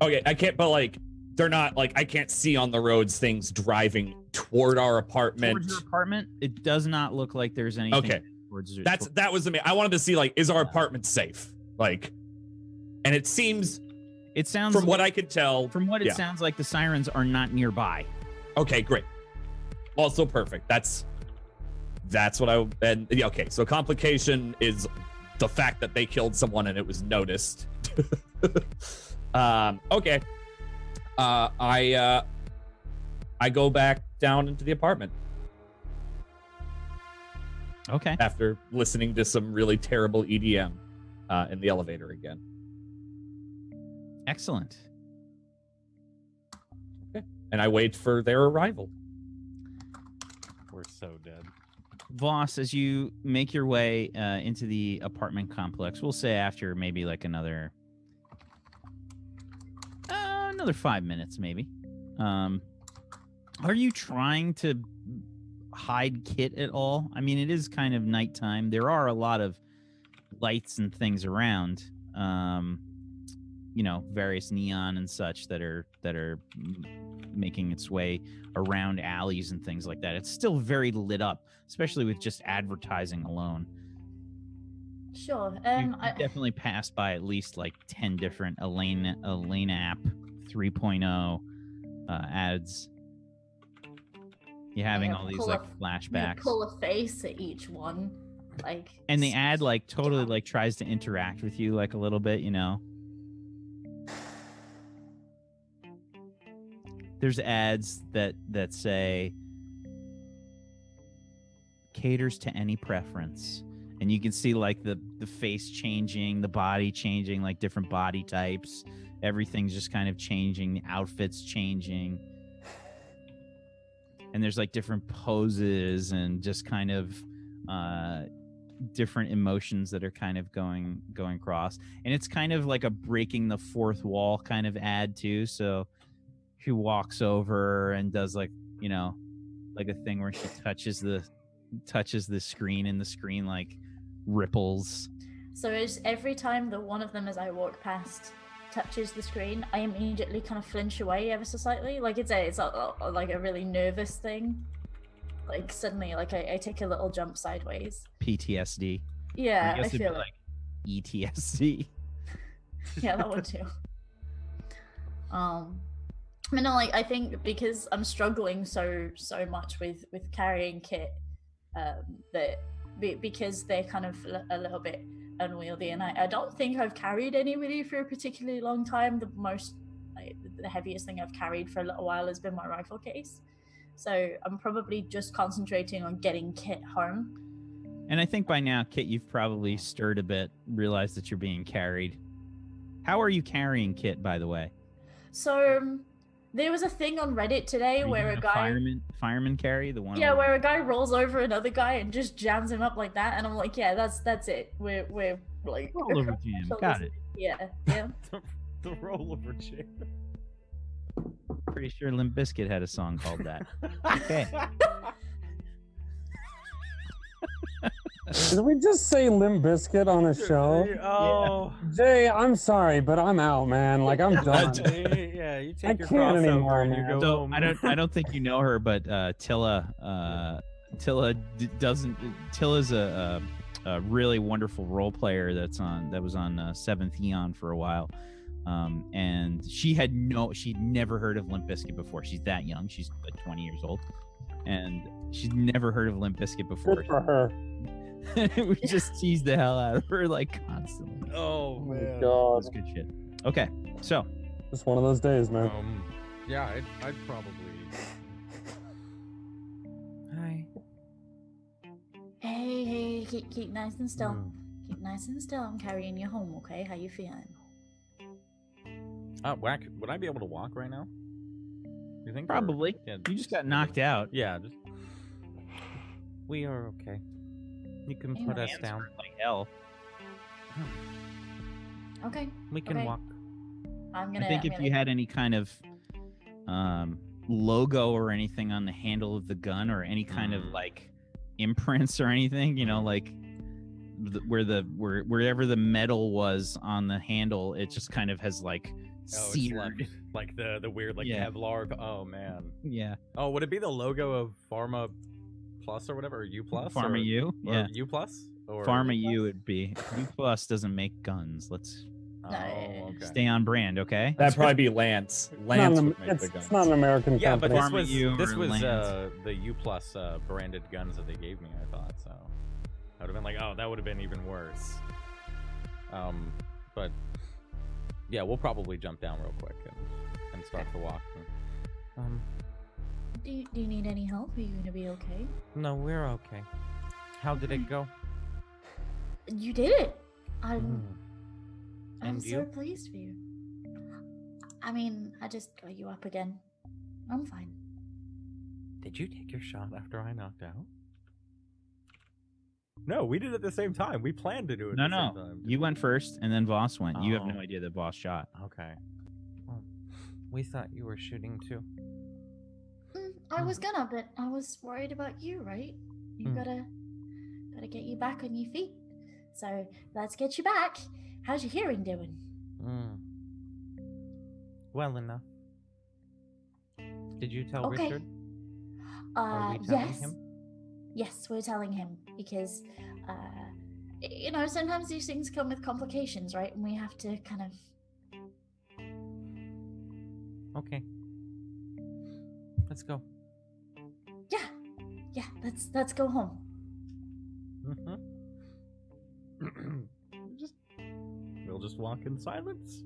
Speaker 4: Okay, I can't, but like, they're not like, I can't see on the roads things driving toward our apartment.
Speaker 2: Towards your apartment, it does not look like there's anything.
Speaker 4: Okay, that was the I wanted to see, like, is our apartment safe? Like, and it sounds from
Speaker 2: like,
Speaker 4: what I could tell,
Speaker 2: from what it sounds like, the sirens are not nearby.
Speaker 4: Okay, great. Also perfect. That's what okay, so complication is the fact that they killed someone and it was noticed. Okay. I go back down into the apartment.
Speaker 2: Okay.
Speaker 4: After listening to some really terrible EDM in the elevator again.
Speaker 2: Excellent.
Speaker 4: Okay. And I wait for their arrival.
Speaker 1: We're so dead.
Speaker 2: Voss, as you make your way into the apartment complex, we'll say after maybe like another 5 minutes, maybe. Are you trying to hide Kit at all? I mean, it is kind of nighttime. There are a lot of lights and things around. Various neon and such that are making its way around alleys and things like that. It's still very lit up, especially with just advertising alone.
Speaker 5: Sure.
Speaker 2: You definitely passed by at least like 10 different Elena app 3.0 ads. You're having all these like flashbacks.
Speaker 5: Pull a face at each one, like.
Speaker 2: And the ad like totally like tries to interact with you like a little bit, There's ads that say caters to any preference. And you can see like the face changing, the body changing, like different body types. Everything's just kind of changing, the outfits changing. And there's like different poses and just kind of different emotions that are kind of going across. And it's kind of like a breaking the fourth wall kind of ad too. So she walks over and does like a thing where she touches the screen and the screen like ripples.
Speaker 5: So it's every time the one of them as I walk past touches the screen, I immediately kind of flinch away ever so slightly. Like it's like a really nervous thing. Like suddenly, like I take a little jump sideways.
Speaker 2: PTSD.
Speaker 5: Yeah,
Speaker 2: I
Speaker 5: feel
Speaker 2: it'd be like ETSD.
Speaker 5: Yeah, that one too. I know, like I think because I'm struggling so much with carrying Kit, because they're kind of a little bit unwieldy, and I don't think I've carried anybody for a particularly long time. The heaviest thing I've carried for a little while has been my rifle case. So I'm probably just concentrating on getting Kit home.
Speaker 2: And I think by now, Kit, you've probably stirred a bit, realized that you're being carried. How are you carrying Kit, by the way?
Speaker 5: So there was a thing on Reddit today where a guy
Speaker 2: fireman carry the one.
Speaker 5: Yeah, where a guy rolls over another guy and just jams him up like that, and I'm like, yeah, that's it. We're like
Speaker 2: roll over jam. Got it.
Speaker 5: Yeah.
Speaker 1: The rollover jam.
Speaker 2: Pretty sure Limp Bizkit had a song called that. Okay.
Speaker 7: Did we just say Limp Bizkit on a show?
Speaker 1: Oh,
Speaker 7: Jay, I'm sorry, but I'm out, man. Like I'm done.
Speaker 1: yeah, you
Speaker 7: I
Speaker 1: take your
Speaker 7: can't
Speaker 1: crossover
Speaker 7: anymore,
Speaker 1: and you
Speaker 7: man.
Speaker 1: go
Speaker 2: So
Speaker 1: home.
Speaker 2: I don't think you know her, but Tilla's a really wonderful role player that was on Seventh Eon for a while, and she'd never heard of Limp Bizkit before. She's that young. She's like 20 years old, and she's never heard of Limp Bizkit before.
Speaker 7: Good for her.
Speaker 2: We just tease the hell out of her like constantly.
Speaker 1: Oh
Speaker 7: Oh my
Speaker 1: man.
Speaker 7: God.
Speaker 2: That's good shit. Okay, so
Speaker 7: Just one of those days, man.
Speaker 1: Yeah, I'd probably. Hi.
Speaker 5: Hey, keep nice and still. Keep nice and still. I'm carrying you home, okay? How you feeling?
Speaker 1: Whack. Would I be able to walk right now? You think?
Speaker 2: probably
Speaker 1: Yeah,
Speaker 2: you just got knocked out.
Speaker 1: Yeah. We are okay. You can
Speaker 5: Hey,
Speaker 1: put
Speaker 5: my
Speaker 1: us
Speaker 2: Hands
Speaker 1: down.
Speaker 2: hurt like hell.
Speaker 5: Okay.
Speaker 1: We can
Speaker 5: Okay.
Speaker 1: walk.
Speaker 5: I'm gonna.
Speaker 2: I think
Speaker 5: I'm
Speaker 2: if
Speaker 5: gonna-
Speaker 2: you had any kind of logo or anything on the handle of the gun or any kind of like imprints or anything, like wherever the metal was on the handle, it just kind of has like
Speaker 1: Oh,
Speaker 2: seared.
Speaker 1: it's like the weird
Speaker 2: Yeah.
Speaker 1: Kevlar. Oh man.
Speaker 2: Yeah,
Speaker 1: Oh, would it be the logo of Pharma Plus or whatever, or U Plus?
Speaker 2: Pharma U.
Speaker 1: Or
Speaker 2: Yeah,
Speaker 1: U Plus? Or
Speaker 2: Pharma U would be. U Plus doesn't make guns. Let's
Speaker 1: Oh,
Speaker 5: No,
Speaker 1: okay.
Speaker 2: stay on brand, okay?
Speaker 4: That'd probably be Lance.
Speaker 7: It's
Speaker 4: Lance
Speaker 7: not an-
Speaker 4: would make the
Speaker 7: it's
Speaker 4: guns.
Speaker 7: not an American
Speaker 1: Yeah, but
Speaker 7: company.
Speaker 1: this
Speaker 2: Pharma
Speaker 1: was
Speaker 2: U or
Speaker 1: the U Plus branded guns that they gave me. I thought so. I would have been like, oh, that would have been even worse. But yeah, we'll probably jump down real quick and start to walk.
Speaker 5: Do you need any help? Are you gonna be okay?
Speaker 1: No, we're okay. How did it go?
Speaker 5: You did it. I'm
Speaker 1: And
Speaker 5: so
Speaker 1: you?
Speaker 5: pleased for you. I mean, I just got you up again. I'm fine.
Speaker 1: Did you take your shot after I knocked out? No, we did it at the same time. We planned to do it.
Speaker 2: No,
Speaker 1: at the
Speaker 2: no.
Speaker 1: same time.
Speaker 2: You went first, and then Voss went. You have no
Speaker 1: Oh.
Speaker 2: idea that Voss shot.
Speaker 1: Okay. Well, we thought you were shooting too.
Speaker 5: I was gonna, but I was worried about you, right? You gotta get you back on your feet. So let's get you back. How's your hearing doing?
Speaker 1: Well enough. Did you tell
Speaker 5: Okay.
Speaker 1: Richard? Are we telling
Speaker 5: Yes.
Speaker 1: him?
Speaker 5: Yes, we're telling him because, sometimes these things come with complications, right? And we have to kind of.
Speaker 1: Okay. Let's go.
Speaker 5: Yeah. Let's go home.
Speaker 1: We'll just walk in silence.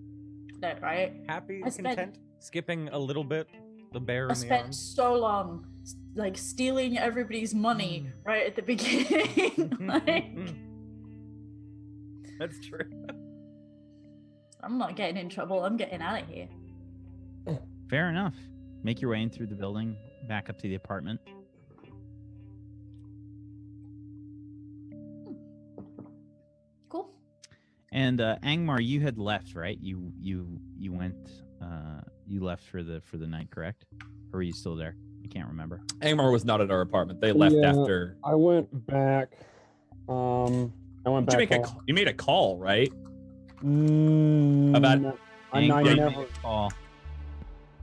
Speaker 5: No, right?
Speaker 1: Happy,
Speaker 5: I spent-
Speaker 1: content, skipping a little bit the bear
Speaker 5: I
Speaker 1: in the
Speaker 5: spent
Speaker 1: arms.
Speaker 5: so long, like stealing everybody's money right at the beginning. Like,
Speaker 1: That's true.
Speaker 5: I'm not getting in trouble. I'm getting out of here.
Speaker 2: Fair enough. Make your way in through the building, back up to the apartment.
Speaker 5: Cool.
Speaker 2: And Angmar, you had left, right? You went. You left for the night, correct? Or were you still there? I can't remember.
Speaker 4: Angmar was not at our apartment. They left
Speaker 7: Yeah.
Speaker 4: after.
Speaker 7: I went back. I went
Speaker 4: Did you
Speaker 7: back.
Speaker 4: make you made a call, right?
Speaker 7: About
Speaker 4: About-
Speaker 7: I
Speaker 2: Ang,
Speaker 7: never.
Speaker 2: you made a call.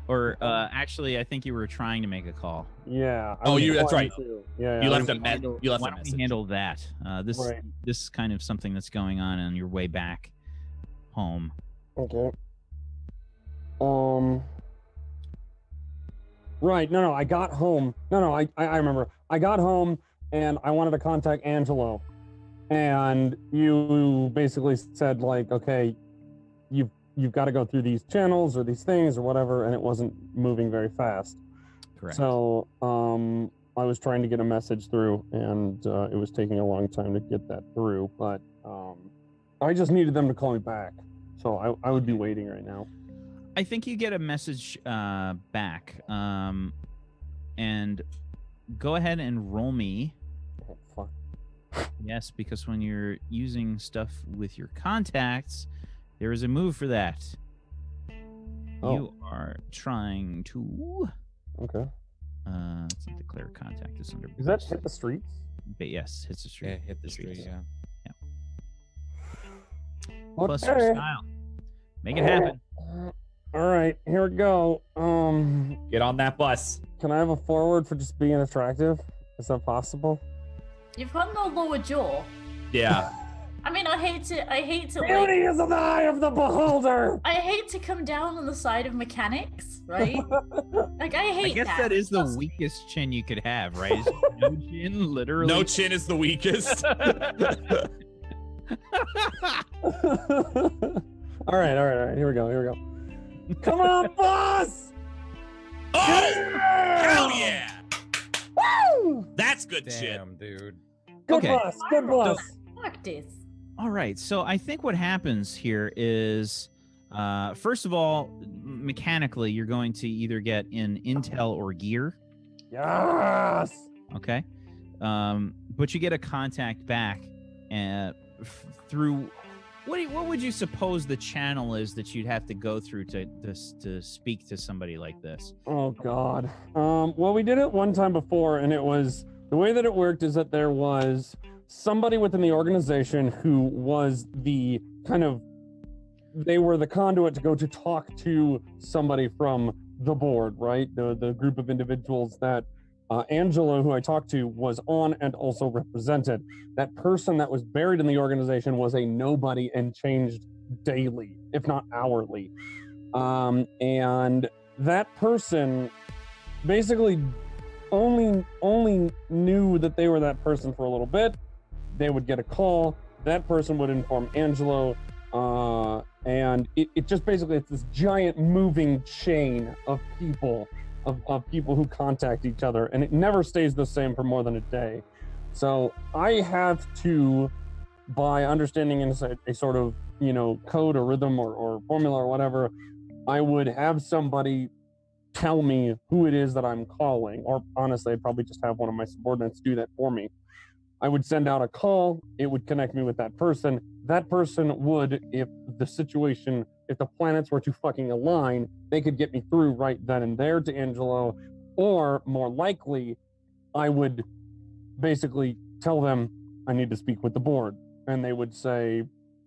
Speaker 2: Or actually, I think you were trying to make a call.
Speaker 7: Yeah. I
Speaker 4: Oh,
Speaker 7: was
Speaker 4: that's
Speaker 7: trying
Speaker 4: right.
Speaker 7: to. Yeah.
Speaker 4: You
Speaker 7: I
Speaker 4: left
Speaker 7: was
Speaker 4: a
Speaker 7: trying to-
Speaker 4: you left
Speaker 2: Why
Speaker 4: a
Speaker 2: don't we
Speaker 4: message.
Speaker 2: handle that? This
Speaker 7: Right.
Speaker 2: this is kind of something that's going on your way back home.
Speaker 7: Okay. Right. No, I got home. No, I remember. I got home and I wanted to contact Angelo. And you basically said like, okay, you've got to go through these channels or these things or whatever, and it wasn't moving very fast.
Speaker 2: Correct.
Speaker 7: So I was trying to get a message through, and it was taking a long time to get that through, but I just needed them to call me back. So I would be waiting right now.
Speaker 2: I think you get a message back. And go ahead and roll me.
Speaker 7: Oh, fuck.
Speaker 2: Yes, because when you're using stuff with your contacts, there is a move for that.
Speaker 7: Oh.
Speaker 2: You are trying to...
Speaker 7: Okay.
Speaker 2: It's not declare contact. It's under...
Speaker 7: Is that hit the streets?
Speaker 2: But yes, hits the street.
Speaker 4: Yeah, hit the street. Yeah.
Speaker 2: Plus your style. Make it happen.
Speaker 7: All right, here we go.
Speaker 4: Get on that bus.
Speaker 7: Can I have a forward for just being attractive? Is that possible?
Speaker 5: You've got no lower jaw.
Speaker 4: Yeah.
Speaker 5: I mean, I hate to
Speaker 7: Beauty is in the eye of the beholder.
Speaker 5: I hate to come down on the side of mechanics, right? Like, I hate
Speaker 2: I guess that is the weakest chin you could have, right? Is no chin, literally.
Speaker 4: No chin is the weakest.
Speaker 7: All right. Here we go. Come on, boss!
Speaker 4: Oh, hell yeah!
Speaker 7: Woo!
Speaker 4: That's good shit.
Speaker 1: Damn, dude.
Speaker 7: Good
Speaker 2: Okay.
Speaker 7: boss.
Speaker 5: Fuck this.
Speaker 2: All right, so I think what happens here is, first of all, mechanically, you're going to either get an intel or gear,
Speaker 7: Yes.
Speaker 2: okay? But you get a contact back through. What would you suppose the channel is that you'd have to go through to speak to somebody like this?
Speaker 7: Oh God. Well, we did it one time before, and it was the way that it worked is that there was somebody within the organization who was the they were the conduit to go to talk to somebody from the board, right? The group of individuals that Angelo, who I talked to, was on and also represented. That person that was buried in the organization was a nobody and changed daily, if not hourly. And that person basically only knew that they were that person for a little bit. They would get a call. That person would inform Angelo. And it just basically, it's this giant moving chain of people. Of people who contact each other, and it never stays the same for more than a day. So I have to, by understanding inside a sort of, code or rhythm or formula or whatever, I would have somebody tell me who it is that I'm calling, or honestly, I'd probably just have one of my subordinates do that for me. I would send out a call, it would connect me with that person. That person would, if the planets were to fucking align, they could get me through right then and there to Angelo, or more likely, I would basically tell them I need to speak with the board, and they would say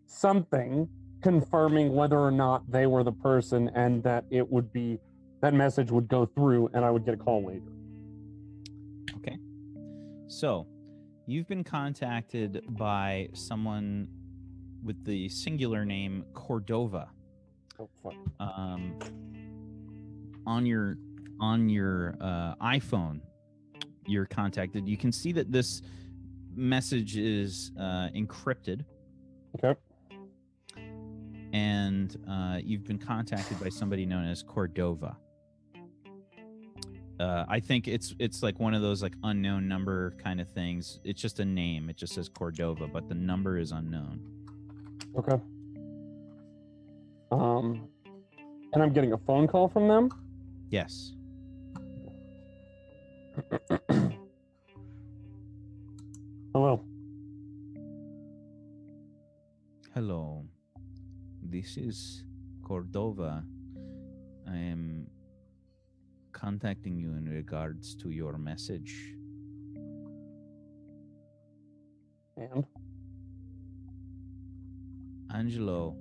Speaker 7: something confirming whether or not they were the person, and that that message would go through, and I would get a call later.
Speaker 2: Okay. So, you've been contacted by someone with the singular name Cordova.
Speaker 7: Oh fuck.
Speaker 2: On your iPhone, you're contacted. You can see that this message is encrypted.
Speaker 7: Okay.
Speaker 2: And you've been contacted by somebody known as Cordova. I think it's like one of those like unknown number kind of things. It's just a name. It just says Cordova, but the number is unknown.
Speaker 7: Okay. And I'm getting a phone call from them?
Speaker 2: Yes.
Speaker 7: Hello.
Speaker 2: Hello. This is Cordova. I am contacting you in regards to your message.
Speaker 7: And?
Speaker 2: Angelo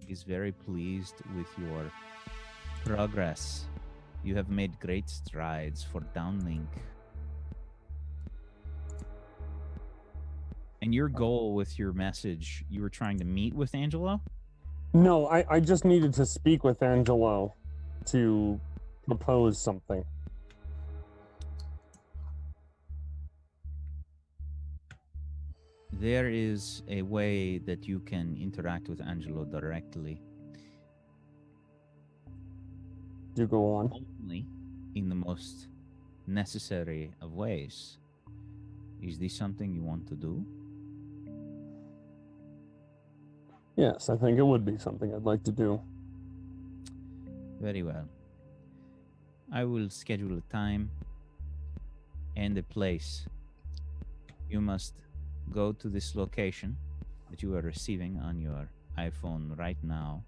Speaker 2: is very pleased with your progress. You have made great strides for downlink. And your goal with your message, you were trying to meet with Angelo?
Speaker 7: No, I just needed to speak with Angelo to propose something.
Speaker 2: there is a way that you can interact with Angelo directly,
Speaker 7: Do go on.
Speaker 2: only in the most necessary of ways. Is this something you want to do?
Speaker 7: Yes, I think it would be something I'd like to do.
Speaker 2: Very well. I will schedule a time and a place. You must go to this location that you are receiving on your iPhone right now.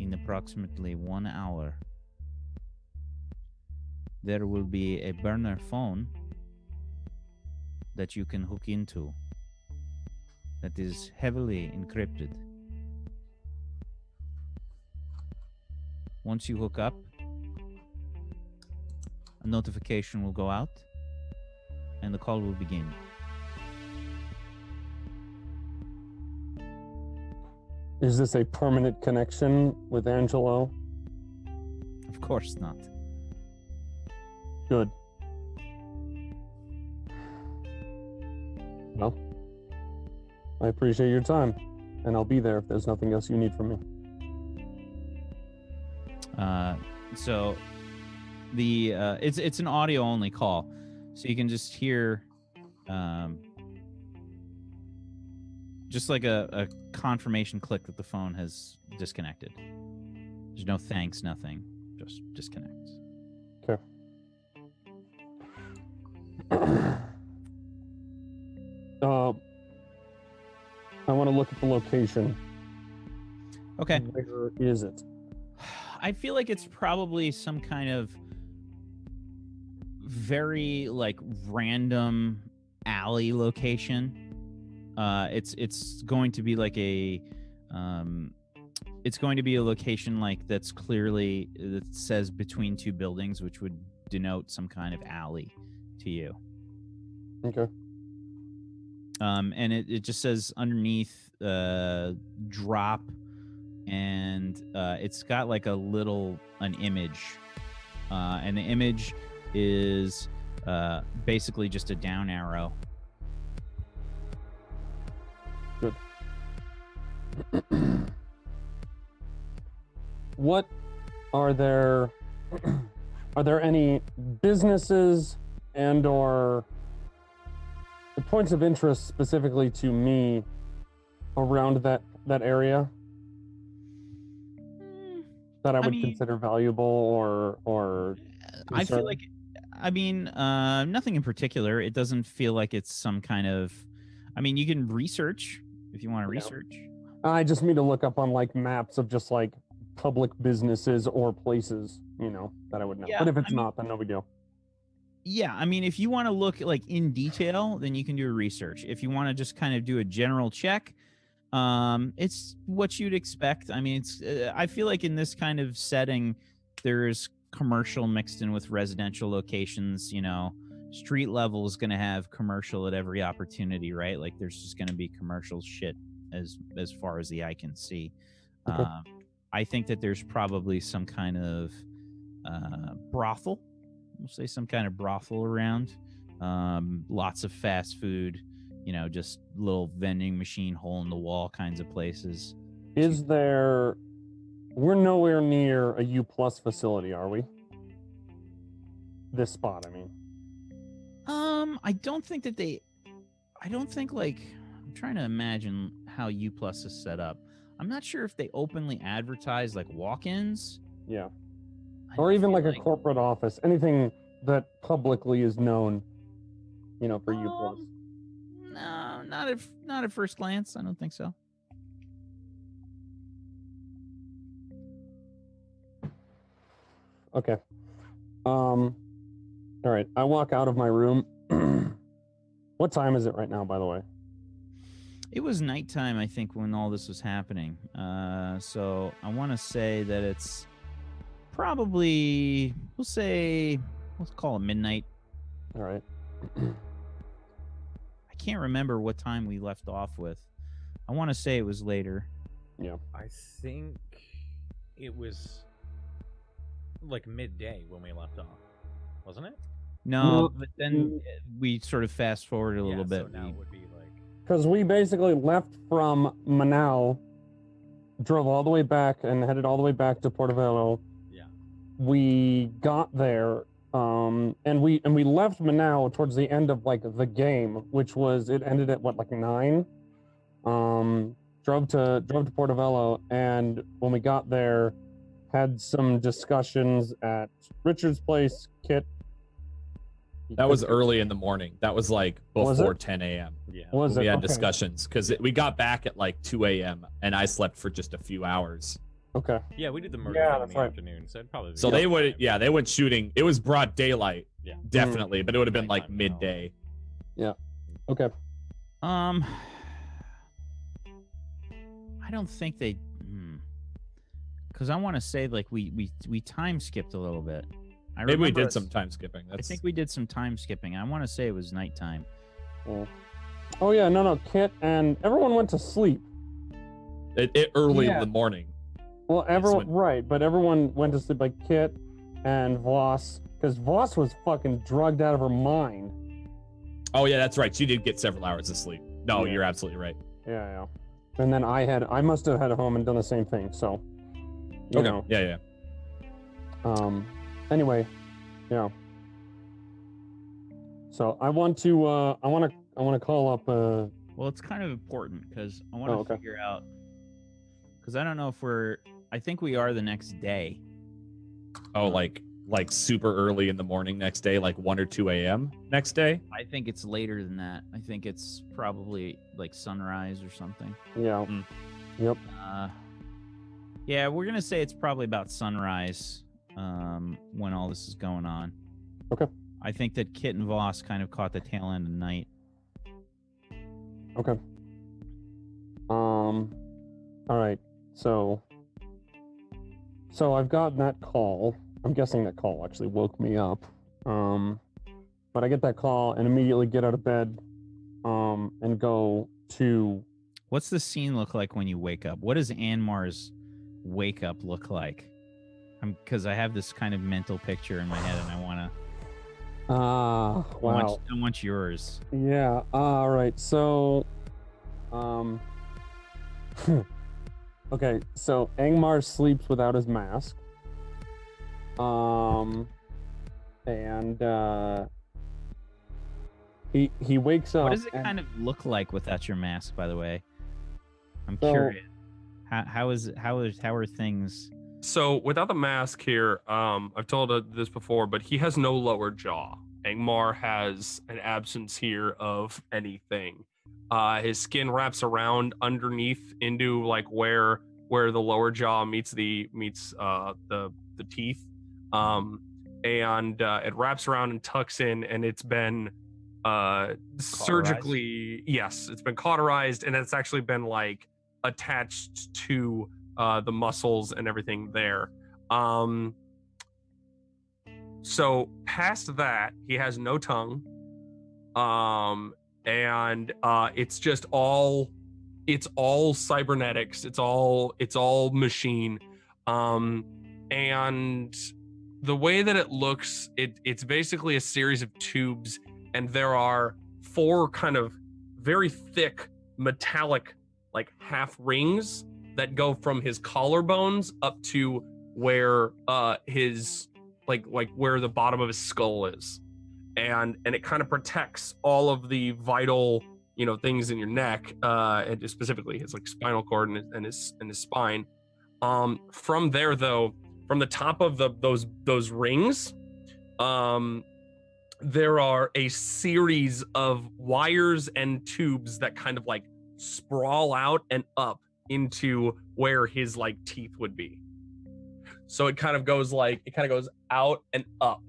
Speaker 2: In approximately 1 hour, there will be a burner phone that you can hook into that is heavily encrypted. Once you hook up, a notification will go out and the call will begin.
Speaker 7: Is this a permanent connection with Angelo?
Speaker 2: Of course not.
Speaker 7: Good. Well, I appreciate your time, and I'll be there if there's nothing else you need from me.
Speaker 2: So the it's an audio only call, so you can just hear just like a confirmation click that the phone has disconnected. There's no thanks, nothing, just disconnects.
Speaker 7: Okay. I want to look at the location.
Speaker 2: Okay.
Speaker 7: Where is it?
Speaker 2: I feel like it's probably some kind of very like random alley location. It's going to be like a it's going to be a location like that's clearly that says between two buildings, which would denote some kind of alley to you.
Speaker 7: Okay.
Speaker 2: And it just says underneath drop, and it's got like an image, and the image is basically just a down arrow.
Speaker 7: Good. What are there any businesses and or the points of interest specifically to me around that area that I would consider valuable or
Speaker 2: I feel like, I mean, nothing in particular. It doesn't feel like it's some kind of, I mean, you can research if you want to research.
Speaker 7: I just need to look up on like maps of just like public businesses or places, that I would know.
Speaker 2: Yeah,
Speaker 7: but if it's not, then no big deal.
Speaker 2: Yeah, I mean, if you want to look like in detail, then you can do a research. If you want to just kind of do a general check, it's what you'd expect. I mean, it's I feel like in this kind of setting, there's commercial mixed in with residential locations. Street level is going to have commercial at every opportunity, right? Like there's just going to be commercial shit as far as the eye can see.
Speaker 7: Okay.
Speaker 2: I think that there's probably some kind of brothel. We'll say some kind of brothel around. Lots of fast food, just little vending machine, hole in the wall kinds of places.
Speaker 7: We're nowhere near a U+ facility, are we? This spot, I mean.
Speaker 2: I don't think like, I'm trying to imagine how U+ is set up. I'm not sure if they openly advertise like walk-ins.
Speaker 7: Yeah. Or even like a corporate office, anything that publicly is known, for U+.
Speaker 2: No, not at first glance. I don't think so.
Speaker 7: Okay. All right. I walk out of my room. What time is it right now, by the way?
Speaker 2: It was nighttime, I think, when all this was happening. So I want to say that it's probably, let's call it midnight.
Speaker 7: All right.
Speaker 2: I can't remember what time we left off with. I want to say it was later.
Speaker 7: Yeah.
Speaker 1: I think it was like midday when we left off, wasn't it?
Speaker 2: No, but then we sort of fast forward a little bit.
Speaker 1: So now it would be like
Speaker 7: Because we basically left from Manau, drove all the way back and headed all the way back to Portobello.
Speaker 1: Yeah.
Speaker 7: We got there, and we left Manau towards the end of like the game, which was it ended at what, like 9. Drove to Portobello, and when we got there, had some discussions at Richard's place. Kit.
Speaker 4: That was early in the morning. That was like
Speaker 7: Was
Speaker 4: before
Speaker 7: it?
Speaker 4: 10 a.m.
Speaker 1: yeah.
Speaker 7: Was
Speaker 4: We
Speaker 7: it?
Speaker 4: had
Speaker 7: Okay.
Speaker 4: discussions because we got back at like 2 a.m. and I slept for just a few hours.
Speaker 7: Okay.
Speaker 1: Yeah, we did the murder
Speaker 7: Yeah,
Speaker 1: thing in
Speaker 7: that's
Speaker 1: the
Speaker 7: right.
Speaker 1: afternoon, so it'd probably be
Speaker 4: So
Speaker 1: the
Speaker 4: they
Speaker 1: same
Speaker 4: would,
Speaker 1: time.
Speaker 4: yeah, they went shooting. It was broad daylight,
Speaker 1: Yeah.
Speaker 4: definitely, but it would have been like
Speaker 1: Nighttime now.
Speaker 4: midday.
Speaker 7: Okay.
Speaker 2: I don't think they, because I want to say like we time skipped a little bit. I
Speaker 4: Maybe we
Speaker 2: remember
Speaker 4: did
Speaker 2: us-
Speaker 4: some time skipping.
Speaker 2: I
Speaker 4: That's,
Speaker 2: think we did some time skipping. I want to say it was nighttime.
Speaker 7: Oh yeah, no, Kit and everyone went to sleep.
Speaker 4: it early
Speaker 7: Yeah.
Speaker 4: in the morning.
Speaker 7: Well, everyone,
Speaker 4: when-
Speaker 7: right, but everyone went to sleep, like Kit and Voss, because Voss was fucking drugged out of her mind.
Speaker 4: Oh yeah, that's right. She did get several hours of sleep. No,
Speaker 7: Yeah.
Speaker 4: you're absolutely right.
Speaker 7: Yeah. And then I must have had home and done the same thing. So, you know.
Speaker 4: Yeah.
Speaker 7: Anyway, yeah. So I want to call up.
Speaker 2: Well, it's kind of important because I want to
Speaker 7: okay.
Speaker 2: figure out, because I don't know if I think we are the next day.
Speaker 4: Oh, like super early in the morning next day, like 1 or 2 a.m. next day.
Speaker 2: I think it's later than that. I think it's probably like sunrise or something.
Speaker 7: Yeah. Yep.
Speaker 2: Yeah, we're gonna say it's probably about sunrise when all this is going on.
Speaker 7: Okay.
Speaker 2: I think that Kit and Voss kind of caught the tail end of night.
Speaker 7: Okay. All right. So I've gotten that call. I'm guessing that call actually woke me up. But I get that call and immediately get out of bed, and go to.
Speaker 2: What's the scene look like when you wake up? What does Anmar's wake up look like? Because I have this kind of mental picture in my head, and I want to.
Speaker 7: Wow.
Speaker 2: I want yours.
Speaker 7: Yeah. All right. So, okay. So Angmar sleeps without his mask. And he wakes up.
Speaker 2: What does it
Speaker 7: and-
Speaker 2: kind of look like without your mask? By the way, I'm
Speaker 7: So-
Speaker 2: curious. How are things?
Speaker 3: So without the mask here, I've told this before, but he has no lower jaw. Angmar has an absence here of anything. His skin wraps around underneath into like where the lower jaw meets the teeth, and it wraps around and tucks in, and it's been surgically, yes, it's been cauterized, and it's actually been like attached to the muscles and everything there. So past that, he has no tongue, and it's just all cybernetics. It's all machine, and the way that it looks, it's basically a series of tubes, and there are 4 kind of very thick metallic like half rings that go from his collarbones up to where his like where the bottom of his skull is, and it kind of protects all of the vital things in your neck, and specifically his like spinal cord and his spine. From there though, from the top of those rings, there are a series of wires and tubes that kind of like sprawl out and up into where his like teeth would be. So it kind of goes out and up,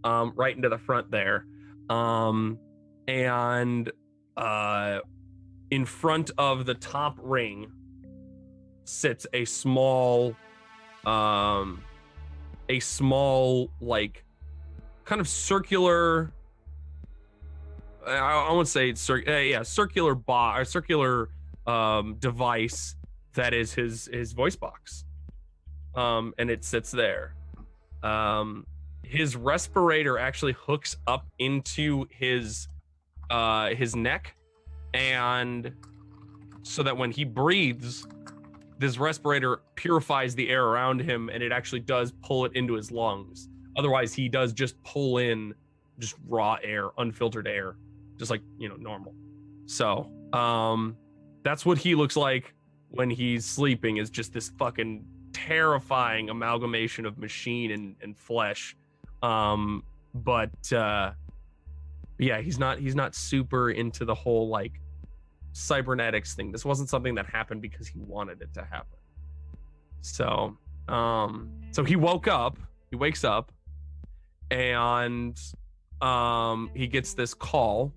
Speaker 3: right into the front there, and in front of the top ring sits a small like kind of circular. I won't say it's circular device that is his voice box, and it sits there, his respirator actually hooks up into his neck, and so that when he breathes, this respirator purifies the air around him, and it actually does pull it into his lungs. Otherwise, he does just pull in just raw air, unfiltered air, just like, normal. So, that's what he looks like when he's sleeping, is just this fucking terrifying amalgamation of machine and flesh. But yeah, he's not super into the whole like cybernetics thing. This wasn't something that happened because he wanted it to happen. So he wakes up and he gets this call,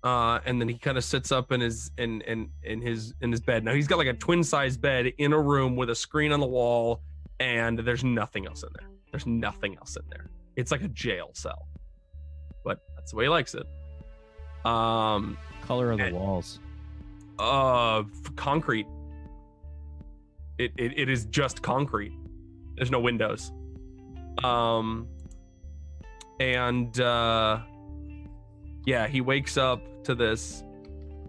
Speaker 3: and then he kind of sits up in his bed. Now he's got like a twin size bed in a room with a screen on the wall, and there's nothing else in there. It's like a jail cell, but that's the way he likes it.
Speaker 2: Color of the walls?
Speaker 3: Concrete. It is just concrete. There's no windows. Yeah, he wakes up to this,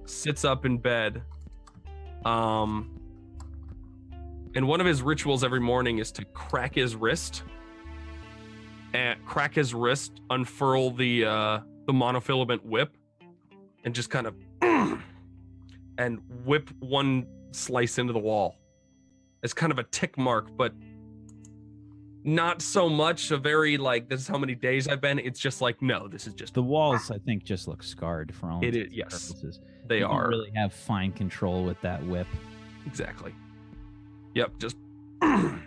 Speaker 3: sits up in bed, and one of his rituals every morning is to crack his wrist, unfurl the monofilament whip, and just kind of and whip one slice into the wall. It's kind of a tick mark, but not so much a very like, this is how many days I've been. It's just like, no, this is just
Speaker 2: the walls. I think just look scarred for all intents and purposes.
Speaker 3: They are.
Speaker 2: You really have fine control with that whip.
Speaker 3: Exactly. Yep. Just. And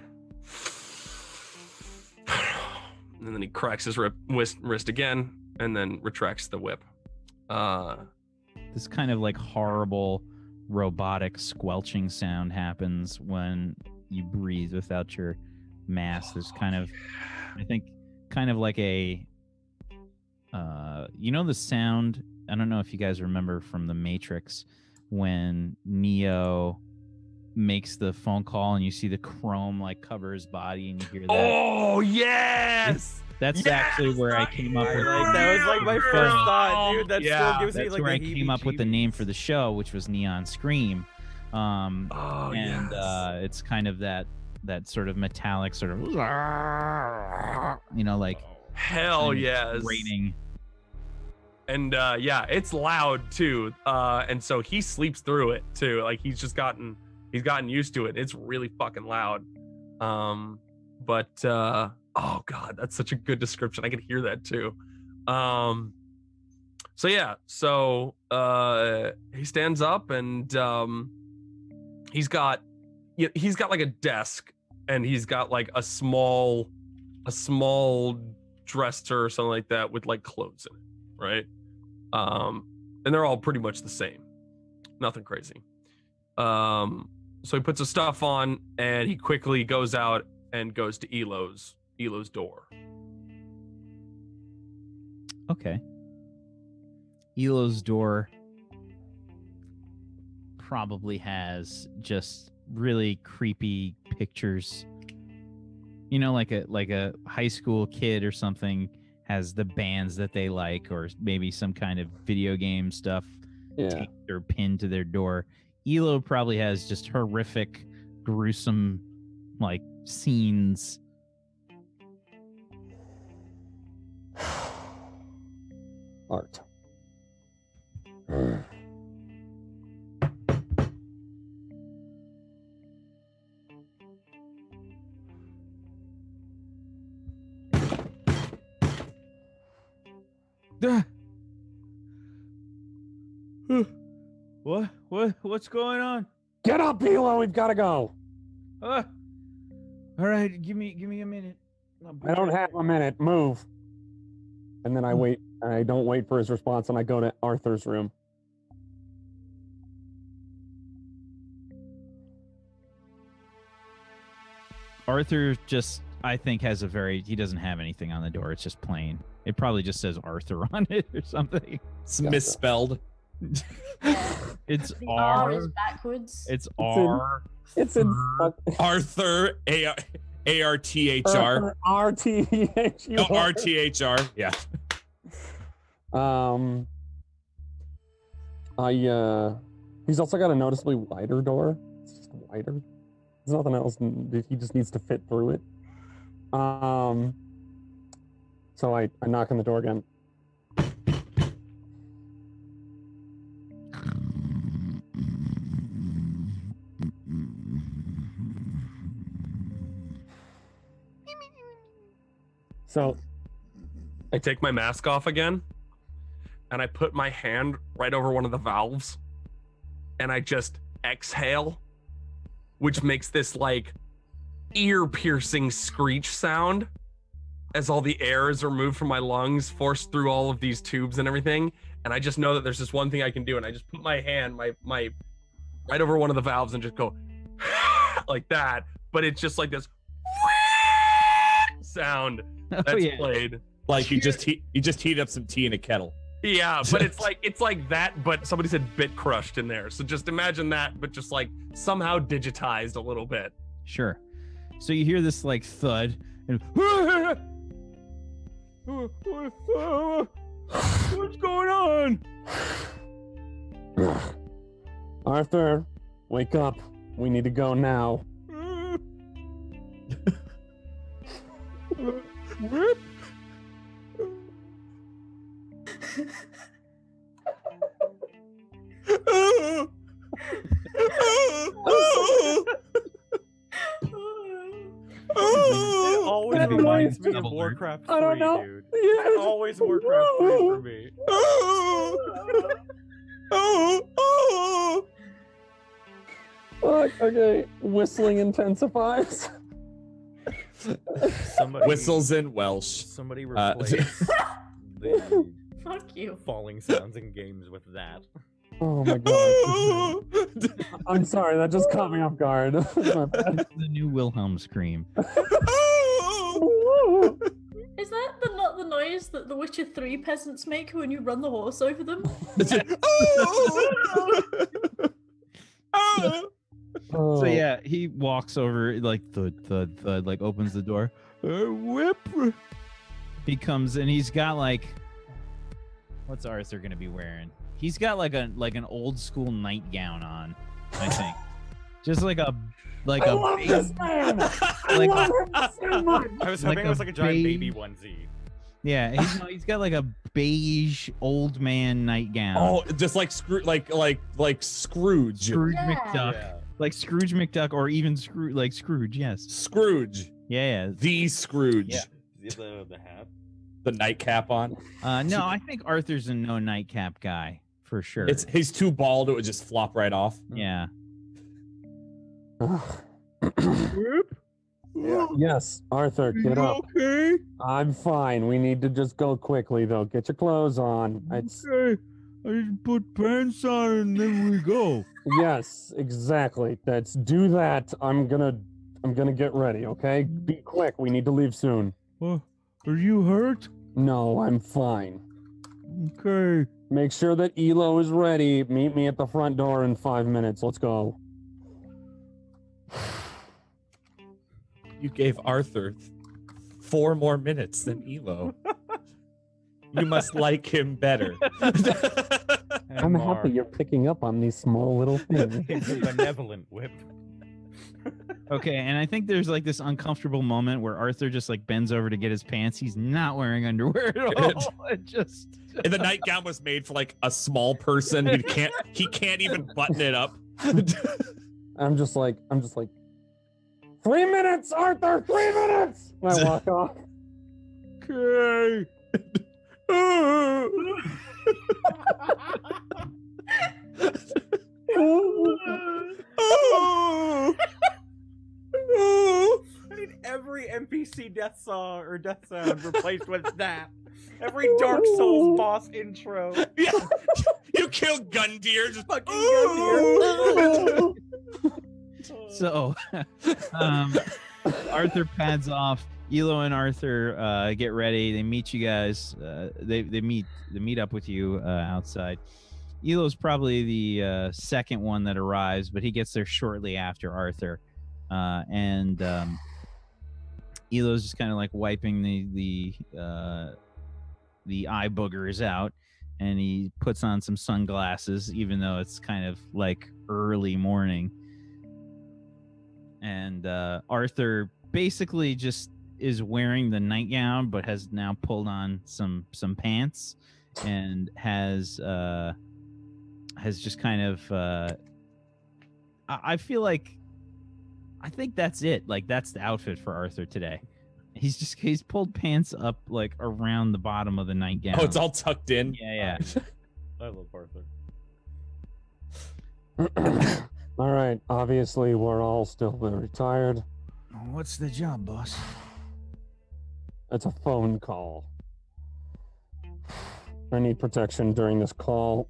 Speaker 3: then he cracks his wrist again, and then retracts the whip.
Speaker 2: This kind of like horrible robotic squelching sound happens when you breathe without your mask. There's kind of, I think, kind of like a, the sound. I don't know if you guys remember from The Matrix when Neo makes the phone call and you see the chrome like cover his body and you hear that.
Speaker 3: Oh yes,
Speaker 2: that's actually where I came up with.
Speaker 1: That was like my first thought, dude. That still gives me
Speaker 2: that's
Speaker 1: like
Speaker 2: where I
Speaker 1: the
Speaker 2: came up with the name for the show, which was Neon Scream.
Speaker 3: Yes.
Speaker 2: It's kind of that sort of metallic sort of, like
Speaker 3: hell yes
Speaker 2: grating.
Speaker 3: And yeah, it's loud too. And so he sleeps through it too. Like he's gotten used to it. It's really fucking loud. But oh god, that's such a good description. I could hear that too. So yeah, he stands up and he's got like a desk, and he's got like a small dresser or something like that with like clothes in it, right? And they're all pretty much the same, nothing crazy. So he puts his stuff on and he quickly goes out and goes to Elo's door.
Speaker 2: Okay. Elo's door probably has just really creepy pictures. Like a high school kid or something has the bands that they like, or maybe some kind of video game stuff taped or pinned to their door. Elo probably has just horrific, gruesome, like scenes.
Speaker 7: Art.
Speaker 2: What's going on?
Speaker 7: Get up, Elo. We've got to go.
Speaker 2: All right, give me a minute.
Speaker 7: I don't have a minute. Move. And then I wait. I don't wait for his response, and I go to Arthur's room.
Speaker 2: Arthur just, I think, he doesn't have anything on the door. It's just plain. It probably just says Arthur on it or something.
Speaker 4: It's misspelled.
Speaker 2: It's
Speaker 5: The
Speaker 2: R.
Speaker 5: R is backwards.
Speaker 2: It's R.
Speaker 7: It's in
Speaker 4: Arthur ARTHR.
Speaker 7: RTHR.
Speaker 4: Oh, RTHR. Yeah.
Speaker 7: He's also got a noticeably wider door. It's just wider. There's nothing else. He just needs to fit through it. So I knock on the door again. So
Speaker 3: I take my mask off again, and I put my hand right over one of the valves, and I just exhale, which makes this like ear-piercing screech sound as all the air is removed from my lungs, forced through all of these tubes and everything. And I just know that there's just one thing I can do, and I just put my hand, my right over one of the valves, and just go like that. But it's just like this sound that's played.
Speaker 4: Like you just heat up some tea in a kettle.
Speaker 3: Yeah, but it's like that, but somebody said bit crushed in there. So just imagine that, but just like somehow digitized a little bit.
Speaker 2: Sure. So you hear this like thud and what's going on?
Speaker 7: Arthur, wake up. We need to go now.
Speaker 2: Whip.
Speaker 1: It always reminds me of Warcraft 3, dude. It's always Warcraft 3 for me.
Speaker 7: Okay, whistling intensifies.
Speaker 1: Somebody,
Speaker 4: Whistles in Welsh.
Speaker 1: Somebody replace the
Speaker 5: Fuck you.
Speaker 1: falling sounds in games with that.
Speaker 7: Oh my god. I'm sorry, that just caught me off guard. My bad.
Speaker 2: The new Wilhelm scream.
Speaker 5: Is that not the noise that the Witcher 3 peasants make when you run the horse over them?
Speaker 2: So yeah, he walks over like the like opens the door. Whip. He comes and he's got like, what's Arthur gonna be wearing? He's got like an old school nightgown on, I think. Just like a
Speaker 7: I love this man. I love him so much.
Speaker 1: I was hoping it was like a giant baby onesie.
Speaker 2: Yeah, he's got like a beige old man nightgown.
Speaker 4: Oh, just like Scrooge.
Speaker 2: Scrooge
Speaker 5: Yeah.
Speaker 2: McDuck.
Speaker 1: Yeah.
Speaker 2: Like Scrooge McDuck, or even Scrooge, yes.
Speaker 4: Scrooge.
Speaker 2: Yeah.
Speaker 4: The Scrooge.
Speaker 1: Yeah. The hat.
Speaker 4: The nightcap on.
Speaker 2: No, I think Arthur's a no nightcap guy for sure.
Speaker 4: He's too bald; it would just flop right off.
Speaker 2: Yeah.
Speaker 7: Yes, Arthur, get up.
Speaker 2: Okay.
Speaker 7: I'm fine. We need to just go quickly, though. Get your clothes on.
Speaker 2: Okay. I just put pants on and then we go.
Speaker 7: Yes, exactly. Do that. I'm gonna get ready. Okay, be quick. We need to leave soon.
Speaker 2: Are you hurt?
Speaker 7: No, I'm fine.
Speaker 2: Okay.
Speaker 7: Make sure that Elo is ready. Meet me at the front door in 5 minutes. Let's go.
Speaker 4: You gave Arthur 4 more minutes than Elo. You must like him better.
Speaker 7: I'm happy you're picking up on these small little things.
Speaker 1: It's a benevolent whip.
Speaker 2: Okay, and I think there's like this uncomfortable moment where Arthur just like bends over to get his pants. He's not wearing underwear at all.
Speaker 4: And the nightgown was made for like a small person who he can't even button it up.
Speaker 7: I'm just like 3 minutes, Arthur, 3 minutes. And I walk off.
Speaker 2: Okay.
Speaker 1: I need every NPC death sound replaced with that. Every Dark Souls boss intro.
Speaker 4: Yeah, you killed Gundyr. Just
Speaker 1: Fucking Gundyr.
Speaker 2: So, Arthur pads off. Elo and Arthur get ready. They meet you guys. They meet up with you outside. Elo's probably the second one that arrives, but he gets there shortly after Arthur. And Elo's just kind of like wiping the eye boogers out, and he puts on some sunglasses, even though it's kind of like early morning. And Arthur basically just is wearing the nightgown, but has now pulled on some pants, and has just kind of I feel like I think that's it. Like that's the outfit for Arthur today. He's pulled pants up like around the bottom of the nightgown.
Speaker 4: Oh, it's all tucked in.
Speaker 2: Yeah.
Speaker 1: I love Arthur.
Speaker 7: All right. Obviously, we're all still very tired.
Speaker 2: What's the job, boss?
Speaker 7: It's a phone call. I need protection during this call.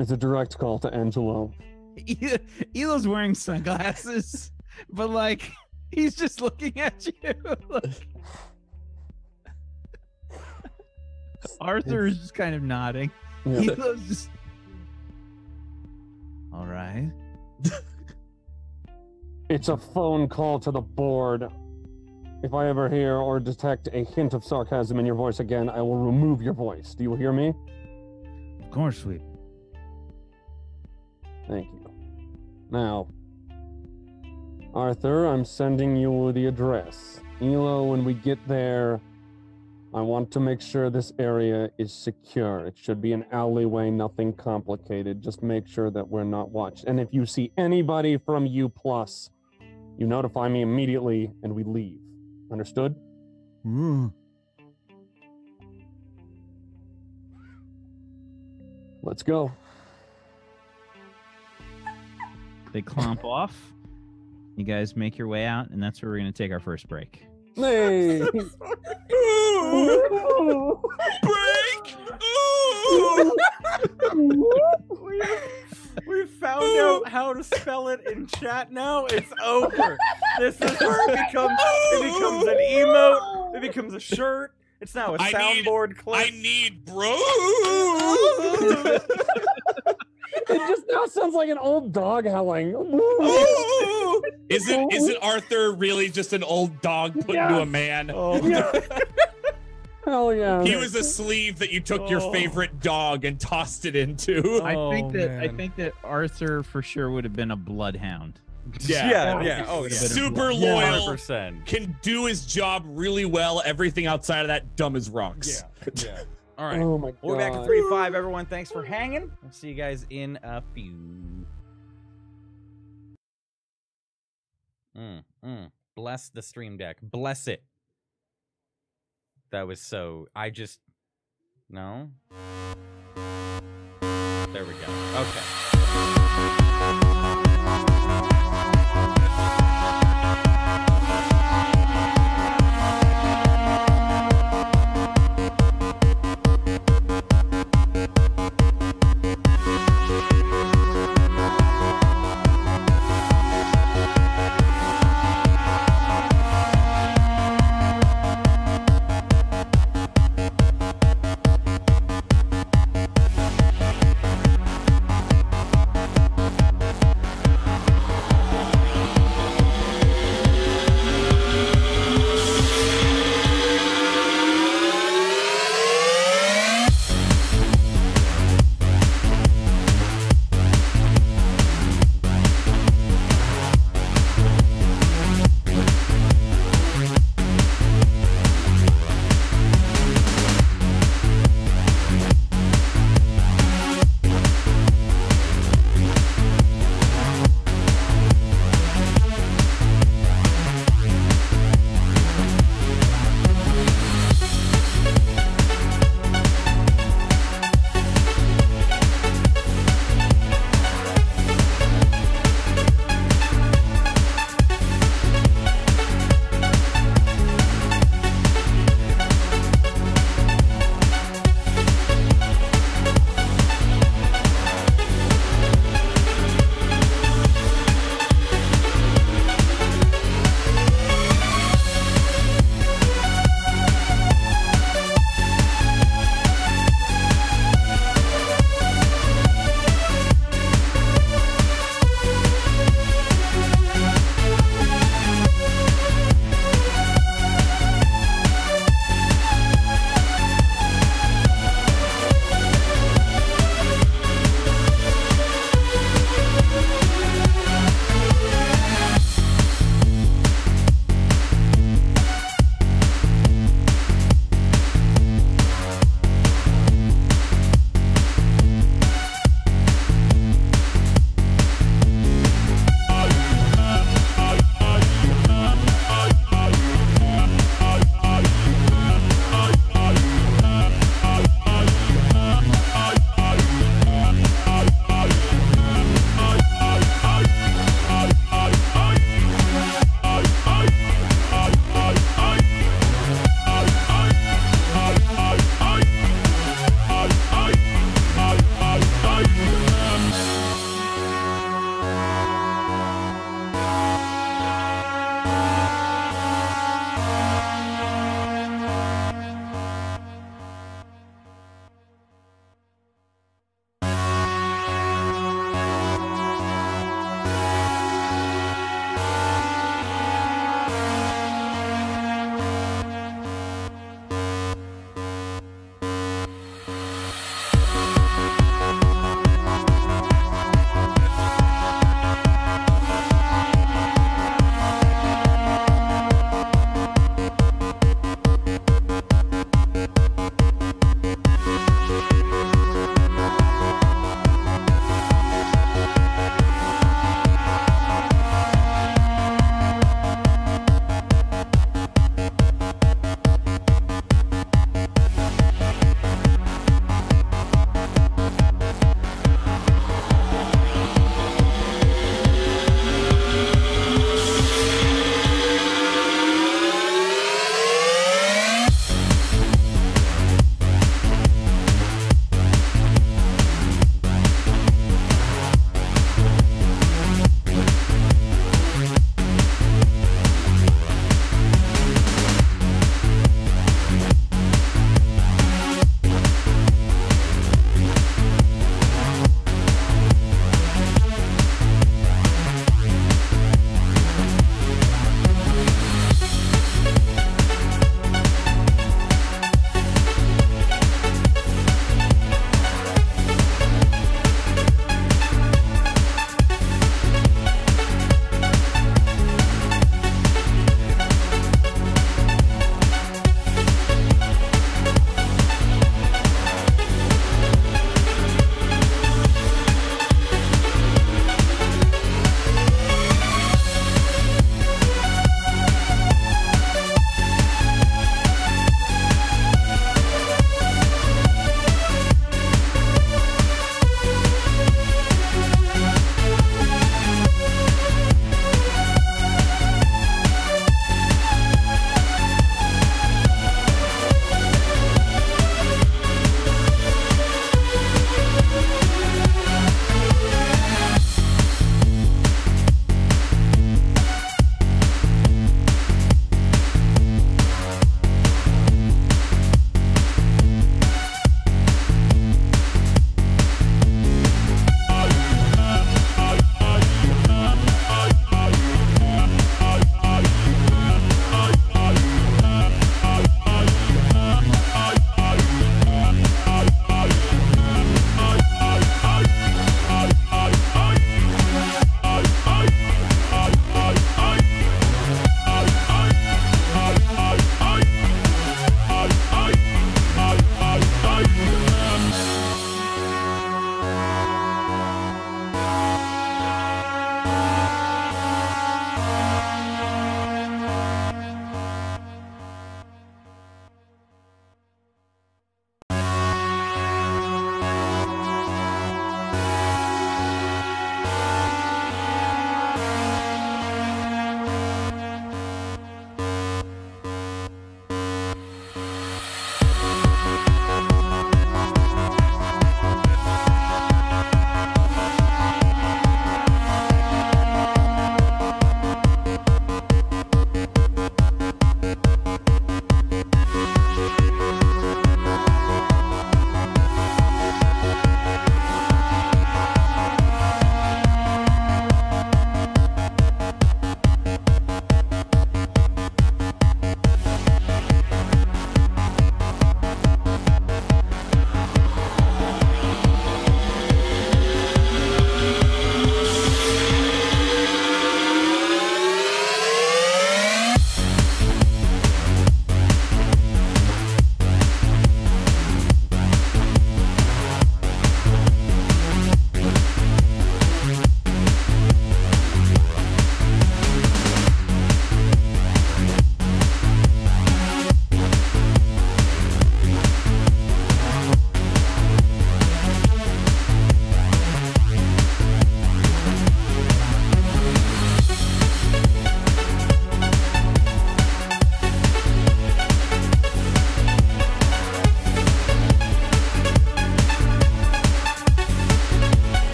Speaker 7: It's a direct call to Angelo.
Speaker 2: Elo's wearing sunglasses, but like he's just looking at you. Arthur is just kind of nodding.
Speaker 7: Yeah.
Speaker 2: Elo's just all right.
Speaker 7: It's a phone call to the board. If I ever hear or detect a hint of sarcasm in your voice again, I will remove your voice. Do you hear me?
Speaker 2: Of course, sweet.
Speaker 7: Thank you. Now, Arthur, I'm sending you the address. Elo, when we get there, I want to make sure this area is secure. It should be an alleyway, nothing complicated. Just make sure that we're not watched. And if you see anybody from U+, you notify me immediately and we leave. Understood? Let's go.
Speaker 2: They clomp off. You guys make your way out, and that's where we're going to take our first break.
Speaker 7: Hey!
Speaker 3: Break!
Speaker 1: We found out how to spell it in chat now. It's over. This is where it becomes an emote. It becomes a shirt. It's now a soundboard clip.
Speaker 3: I need bro.
Speaker 7: It just now sounds like an old dog howling.
Speaker 3: Isn't Arthur really just an old dog put into a man?
Speaker 1: Oh.
Speaker 7: Yeah. Hell yeah.
Speaker 3: He was a sleeve that you took your favorite dog and tossed it into.
Speaker 2: I think
Speaker 1: man.
Speaker 2: that Arthur for sure would have been a bloodhound.
Speaker 1: Yeah. Oh, yeah.
Speaker 3: Super loyal.
Speaker 1: 100%.
Speaker 3: Can do his job really well. Everything outside of that, dumb as rocks.
Speaker 1: Yeah. All right.
Speaker 7: Oh my god.
Speaker 1: We'll be back at 3 to 5, everyone. Thanks for hanging. I'll see you guys in a few. Bless the stream deck. Bless it. That was so... No? There we go. Okay.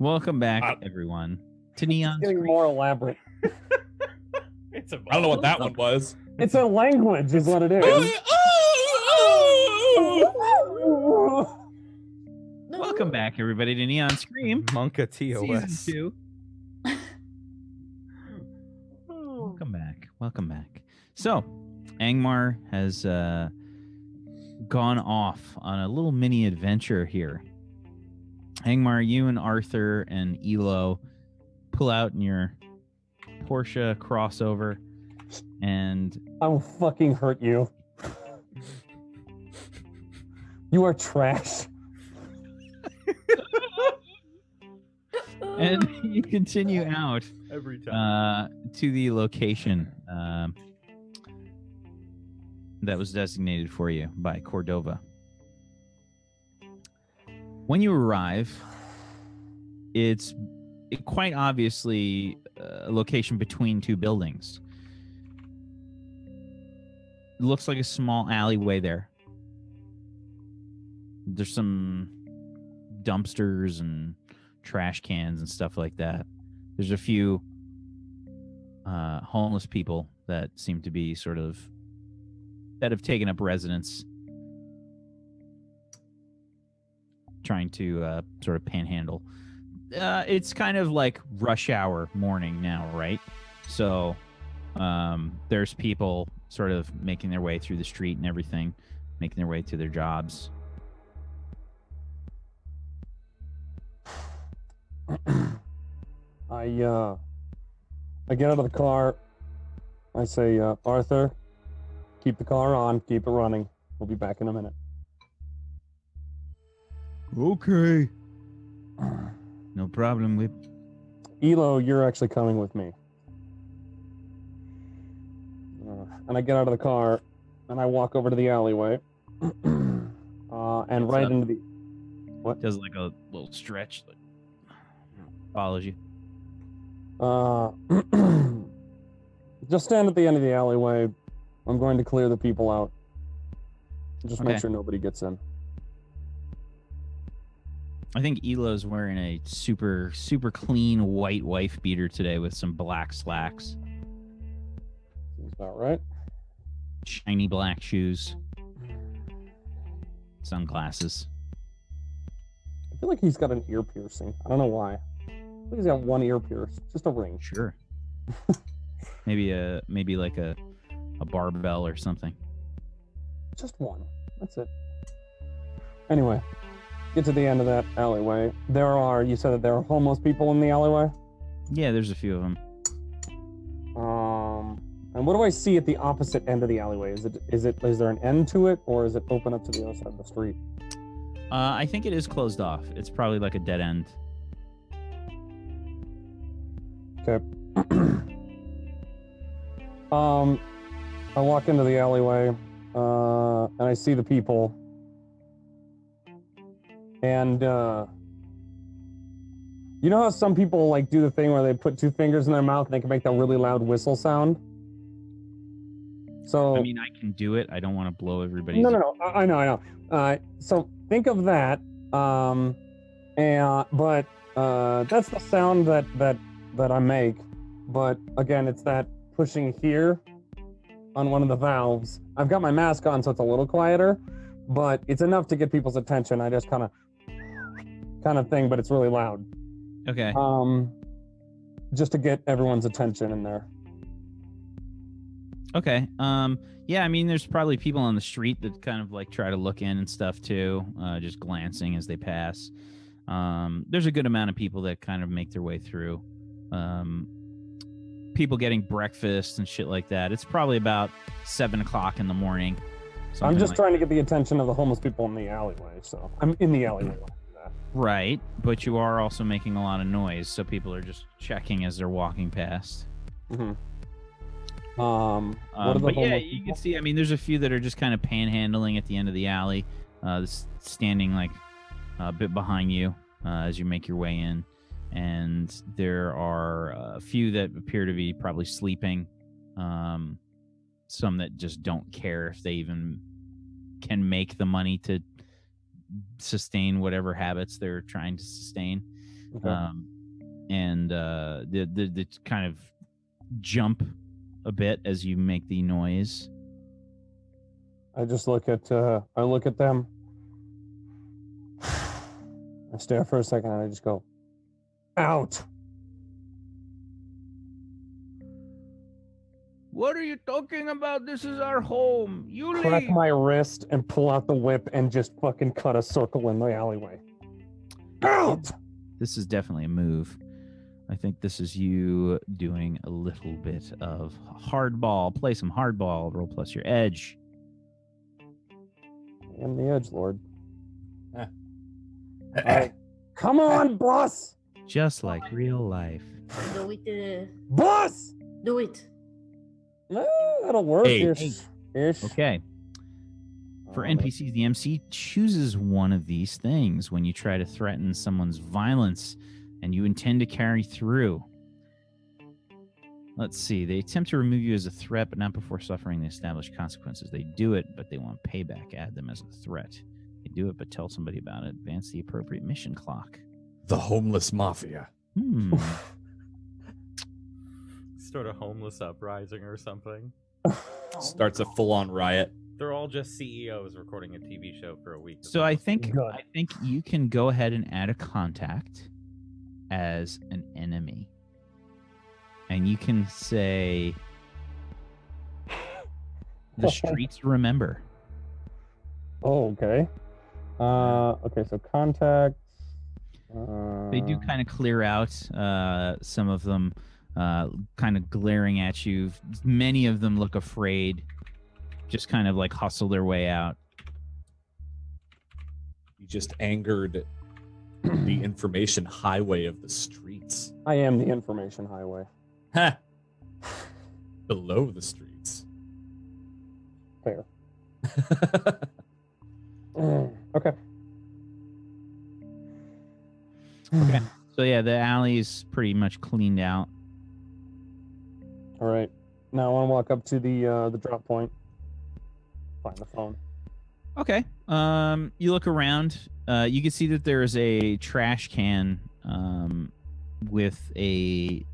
Speaker 2: Welcome back, everyone, to Neon
Speaker 7: It's getting
Speaker 2: Scream.
Speaker 7: more elaborate.
Speaker 1: It's a
Speaker 4: I don't know what that one was.
Speaker 7: It's a language, is what it is.
Speaker 2: Welcome back, everybody, to Neon Scream
Speaker 1: Monka
Speaker 2: Season
Speaker 1: TOS.
Speaker 2: 2. Welcome back. So, Angmar has gone off on a little mini adventure here. Angmar, you and Arthur and Elo pull out in your Porsche crossover, and
Speaker 7: I will fucking hurt you. You are trash.
Speaker 2: and you continue out
Speaker 1: Every time.
Speaker 2: to the location that was designated for you by Cordova. When you arrive, it's quite obviously a location between two buildings. It looks like a small alleyway there. There's some dumpsters and trash cans and stuff like that. There's a few homeless people that seem to be that have taken up residence, trying to sort of panhandle. It's kind of like rush hour morning now, right? So there's people sort of making their way through the street and everything, making their way to their jobs.
Speaker 7: I get out of the car. I say, Arthur, keep the car on, keep it running. We'll be back in a minute.
Speaker 2: Okay. No problem, Whip.
Speaker 7: Elo, you're actually coming with me. And I get out of the car, and I walk over to the alleyway, and right into the... What?
Speaker 2: Does like a little stretch. Like, follows you.
Speaker 7: Just stand at the end of the alleyway. I'm going to clear the people out. Just make
Speaker 2: Okay.
Speaker 7: sure nobody gets in.
Speaker 2: I think Elo's wearing a super clean white wife beater today with some black slacks,
Speaker 7: Seems about right.
Speaker 2: shiny black shoes, sunglasses.
Speaker 7: I feel like he's got an ear piercing. I don't know why. I think he's got one ear pierced. Just a ring.
Speaker 2: Sure. maybe like a barbell or something.
Speaker 7: Just one. That's it. Anyway, get to the end of that alleyway. You said that there are homeless people in the alleyway?
Speaker 2: Yeah, there's a few of them.
Speaker 7: And what do I see at the opposite end of the alleyway? Is there an end to it, or is it open up to the other side of the street?
Speaker 2: I think it is closed off. It's probably like a dead end.
Speaker 7: Okay. I walk into the alleyway, and I see the people. And you know how some people like do the thing where they put two fingers in their mouth and they can make that really loud whistle sound? So
Speaker 2: I mean, I can do it. I don't want to blow everybody's.
Speaker 7: No. I know. So think of that. But that's the sound that I make. But again, it's that pushing here on one of the valves. I've got my mask on, so it's a little quieter, but it's enough to get people's attention. I just kind of thing, but it's really loud.
Speaker 2: Okay.
Speaker 7: Just to get everyone's attention in there.
Speaker 2: Okay. Yeah, I mean, there's probably people on the street that kind of like try to look in and stuff too, just glancing as they pass. There's a good amount of people that kind of make their way through. People getting breakfast and shit like that. It's probably about 7 o'clock in the morning.
Speaker 7: I'm just trying to get the attention of the homeless people in the alleyway, so I'm in the alleyway.
Speaker 2: Right, but you are also making a lot of noise, so people are just checking as they're walking past.
Speaker 7: Mm-hmm. What are the
Speaker 2: but yeah,
Speaker 7: homeless
Speaker 2: you
Speaker 7: people?
Speaker 2: can see. I mean, there's a few that are just kind of panhandling at the end of the alley, standing like a bit behind you as you make your way in, and there are a few that appear to be probably sleeping. Some that just don't care if they even can make the money to sustain whatever habits they're trying to sustain.
Speaker 7: Okay.
Speaker 2: And the kind of jump a bit as you make the noise.
Speaker 7: I just look at them. I stare for a second and I just go, out.
Speaker 2: What are you talking about? This is our home. You
Speaker 7: Crack my wrist and pull out the whip and just fucking cut a circle in the alleyway. Out!
Speaker 2: This is definitely a move. I think this is you doing a little bit of hardball. Play some hardball. Roll plus your edge.
Speaker 7: I am the edge lord.
Speaker 4: Eh.
Speaker 7: All right. Come on, boss!
Speaker 2: Just like real life.
Speaker 5: Do it.
Speaker 7: Boss!
Speaker 5: Do it.
Speaker 7: That'll work.
Speaker 4: Hey.
Speaker 7: Ish.
Speaker 2: Okay. For NPCs, the MC chooses one of these things when you try to threaten someone's violence and you intend to carry through. Let's see. They attempt to remove you as a threat, but not before suffering the established consequences. They do it, but they want payback. Add them as a threat. They do it, but tell somebody about it. Advance the appropriate mission clock.
Speaker 4: The homeless mafia.
Speaker 1: Sort of homeless uprising or something.
Speaker 4: Starts a full-on riot.
Speaker 1: They're all just CEOs recording a TV show for a week.
Speaker 2: So I think
Speaker 7: Good.
Speaker 2: you can go ahead and add a contact as an enemy. And you can say the streets remember.
Speaker 7: Oh, okay. Okay, so contacts.
Speaker 2: They do kind of clear out some of them kind of glaring at you. Many of them look afraid, just kind of like hustle their way out.
Speaker 4: You just angered the information highway of the streets.
Speaker 7: I am the information highway.
Speaker 4: Ha! Below the streets.
Speaker 7: Fair. Okay.
Speaker 2: Okay. So yeah, the alley is pretty much cleaned out.
Speaker 7: All right. Now I want to walk up to the drop point. Find the phone.
Speaker 2: Okay. You look around. You can see that there is a trash can with a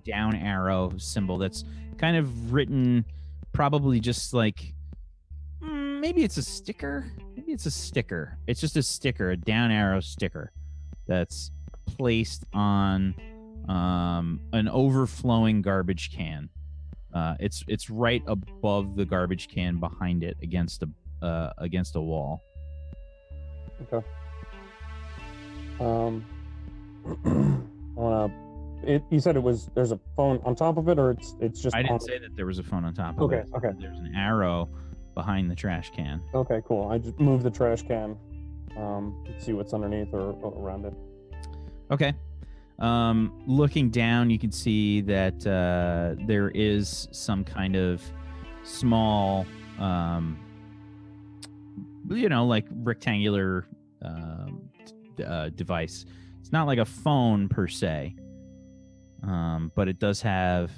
Speaker 2: down arrow symbol that's kind of written, probably just like maybe it's a sticker. Maybe it's a sticker. It's just a sticker, a down arrow sticker that's placed on an overflowing garbage can. It's right above the garbage can, behind it, against a wall.
Speaker 7: Okay. You said there's a phone on top of it, or it's just.
Speaker 2: I didn't say that there was a phone on top of
Speaker 7: Okay.
Speaker 2: it.
Speaker 7: Okay.
Speaker 2: There's an arrow behind the trash can.
Speaker 7: Okay. Cool. I just moved the trash can. See what's underneath or around it.
Speaker 2: Okay. Looking down, you can see that there is some kind of small, like rectangular device. It's not like a phone per se, but it does have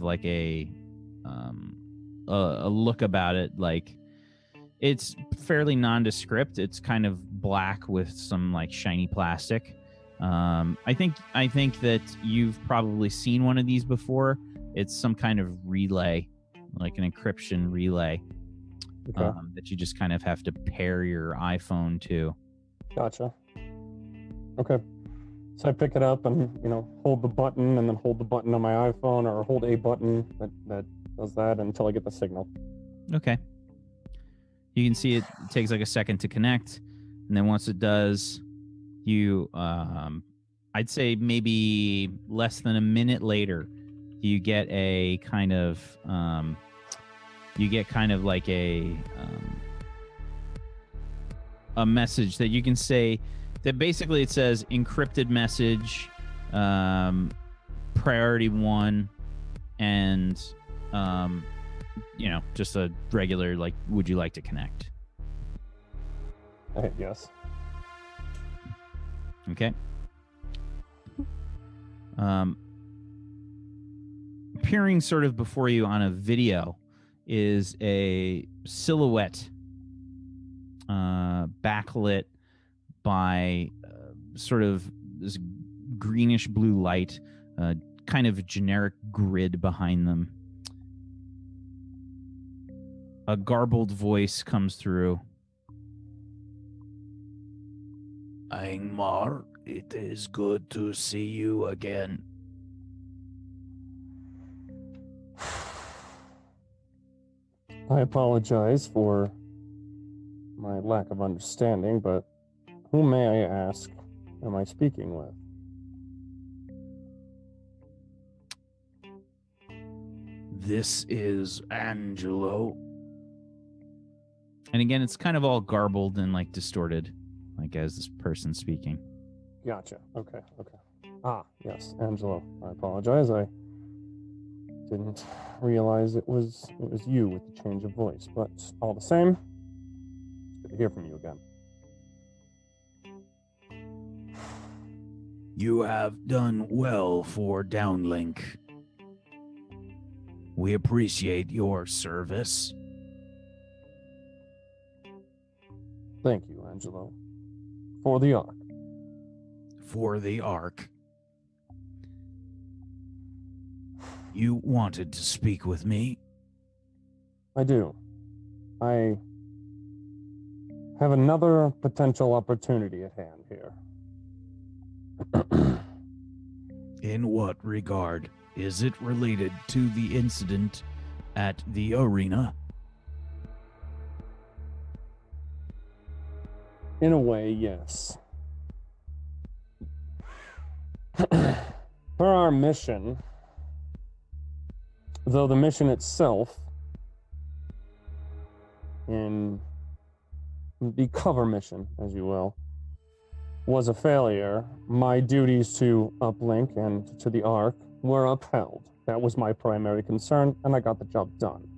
Speaker 2: like a look about it. Like it's fairly nondescript. It's kind of black with some like shiny plastic. I think that you've probably seen one of these before. It's some kind of relay, like an encryption relay,
Speaker 7: Okay.
Speaker 2: that you just kind of have to pair your iPhone to.
Speaker 7: Gotcha. Okay. So I pick it up and hold the button, and then hold the button on my iPhone, or hold a button that does that until I get the signal.
Speaker 2: Okay. You can see it takes like a second to connect, and then once it does, you I'd say maybe less than a minute later, you get a kind of like a message that you can say that basically it says encrypted message, priority 1, and just a regular like, would you like to connect?
Speaker 7: I hit yes.
Speaker 2: Okay. Appearing sort of before you on a video is a silhouette backlit by sort of this greenish blue light, kind of a generic grid behind them. A garbled voice comes through. Ingmar, it is good to see you again.
Speaker 7: I apologize for my lack of understanding, but who, may I ask, am I speaking with?
Speaker 2: This is Angelo. And again, it's kind of all garbled and like distorted, like as this person speaking.
Speaker 7: Gotcha. Okay. Ah, yes, Angelo. I apologize. I didn't realize it was you with the change of voice, but all the same, it's good to hear from you again.
Speaker 2: You have done well for Downlink. We appreciate your service.
Speaker 7: Thank you, Angelo. For the Ark.
Speaker 2: For the Ark. You wanted to speak with me?
Speaker 7: I do. I have another potential opportunity at hand here.
Speaker 2: In what regard? Is it related to the incident at the arena?
Speaker 7: In a way, yes. Per our mission, though the mission itself, in the cover mission, as you will, was a failure, my duties to uplink and to the Ark were upheld. That was my primary concern, and I got the job done.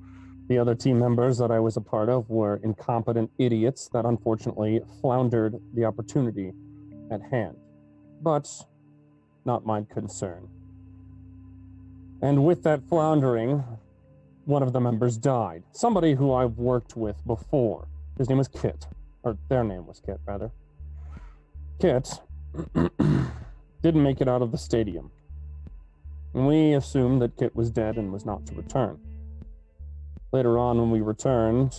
Speaker 7: The other team members that I was a part of were incompetent idiots that unfortunately floundered the opportunity at hand. But not my concern. And with that floundering, one of the members died. Somebody who I've worked with before. His name was Kit. Or their name was Kit, rather. Kit didn't make it out of the stadium. And we assumed that Kit was dead and was not to return. Later on, when we returned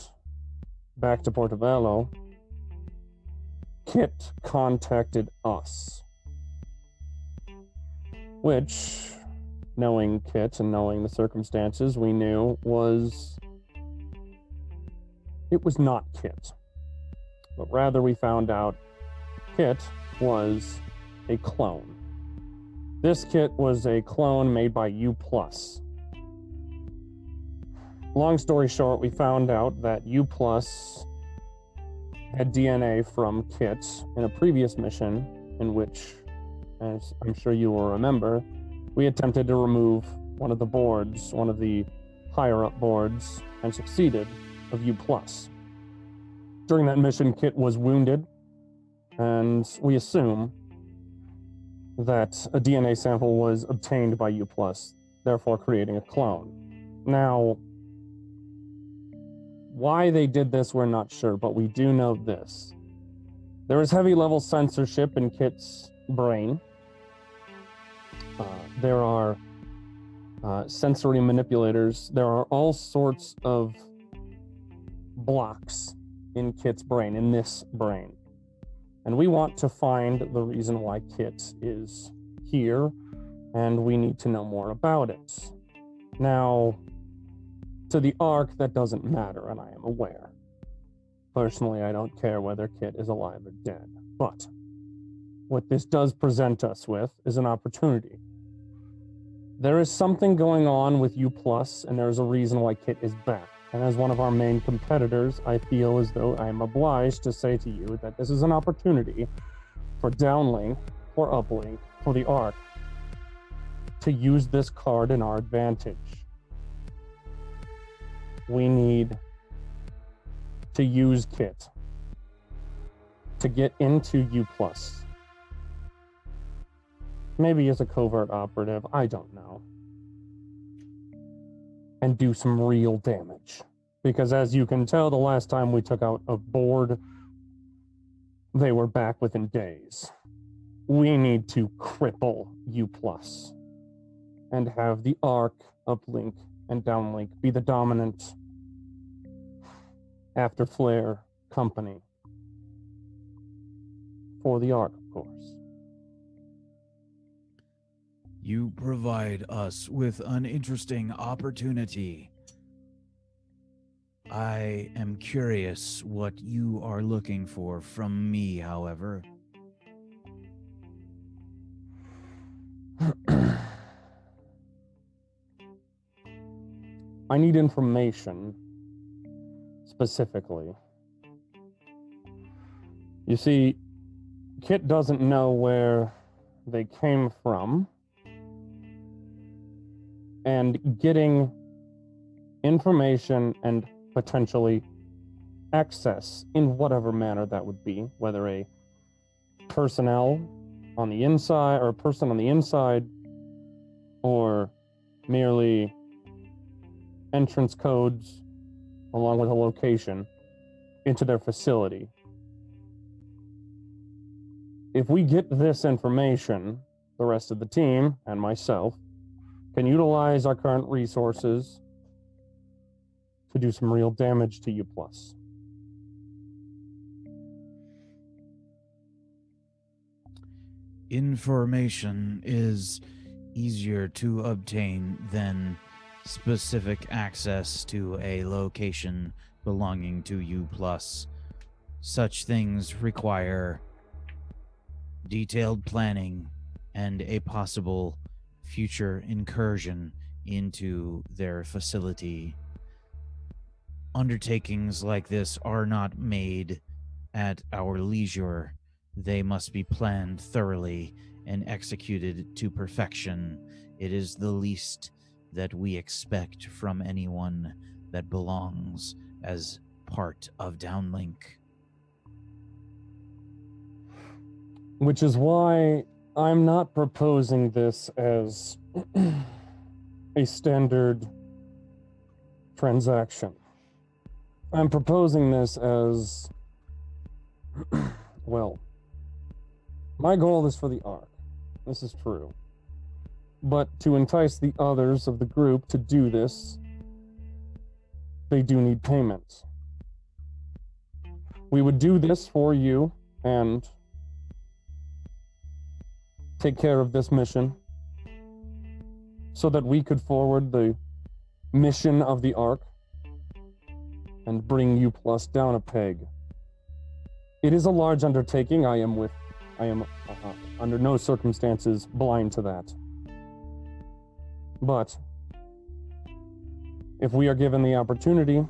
Speaker 7: back to Portobello, Kit contacted us. Which, knowing Kit and knowing the circumstances, we knew it was not Kit. But rather we found out Kit was a clone. This Kit was a clone made by U+. Long story short, we found out that U+ had DNA from Kit in a previous mission in which, as I'm sure you will remember, we attempted to remove one of the boards, one of the higher-up boards, and succeeded of U+. During that mission, Kit was wounded, and we assume that a DNA sample was obtained by U+, therefore creating a clone. Now, why they did this, we're not sure, but we do know this. There is heavy-level censorship in Kit's brain. There are sensory manipulators. There are all sorts of blocks in Kit's brain, in this brain. And we want to find the reason why Kit is here, and we need to know more about it. Now, to the Ark, that doesn't matter, and I am aware. Personally, I don't care whether Kit is alive or dead. But what this does present us with is an opportunity. There is something going on with U+, and there's a reason why Kit is back. And as one of our main competitors, I feel as though I am obliged to say to you that this is an opportunity for Downlink, for Uplink, for the Ark, to use this card in our advantage. We need to use Kit to get into U+. Maybe as a covert operative, I don't know. And do some real damage. Because as you can tell, the last time we took out a board, they were back within days. we need to cripple U+, and have the Arc uplink and downlink be the dominant after Flare company for the Arc, of course.
Speaker 2: You provide us with an interesting opportunity. I am curious what you are looking for from me, however.
Speaker 7: I need information, specifically. You see, Kit doesn't know where they came from, and getting information and potentially access in whatever manner that would be, whether a personnel on the inside or a person on the inside, or merely entrance codes along with a location into their facility. If we get this information, the rest of the team and myself can utilize our current resources to do some real damage to U+.
Speaker 2: Information is easier to obtain than specific access to a location belonging to U+. Such things require detailed planning and a possible future incursion into their facility. Undertakings like this are not made at our leisure. They must be planned thoroughly and executed to perfection. It is the least that we expect from anyone that belongs as part of Downlink.
Speaker 7: Which is why I'm not proposing this as a standard transaction. I'm proposing this as, well, my goal is for the Ark. This is true. But to entice the others of the group to do this, they do need payment. We would do this for you and take care of this mission so that we could forward the mission of the Ark and bring U+ down a peg. It is a large undertaking. I am under no circumstances blind to that. But if we are given the opportunity,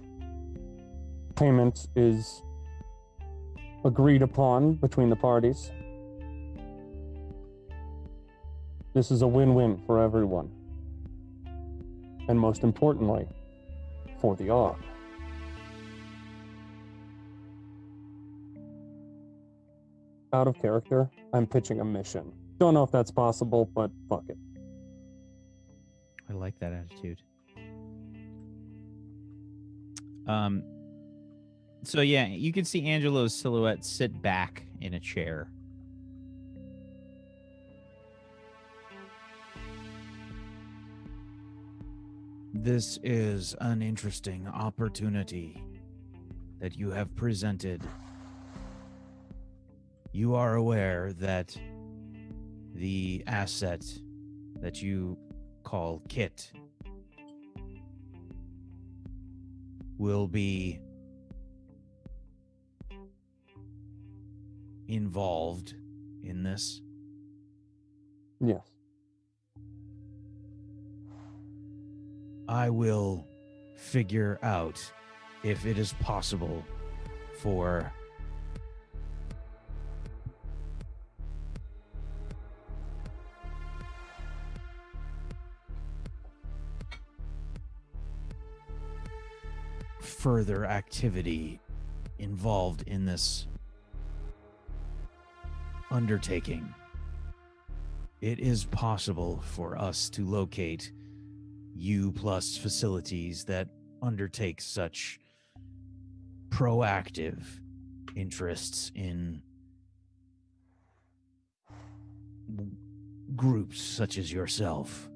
Speaker 7: payment is agreed upon between the parties. This is a win-win for everyone. And most importantly, for the Ark. Out of character, I'm pitching a mission. Don't know if that's possible, but fuck it.
Speaker 2: I like that attitude. So yeah, you can see Angelo's silhouette sit back in a chair. This is an interesting opportunity that you have presented. You are aware that the asset that you call Kit will be involved in this?
Speaker 7: Yes.
Speaker 2: I will figure out if it is possible for further activity involved in this undertaking. It is possible for us to locate U+ facilities that undertake such proactive interests in groups such as yourself.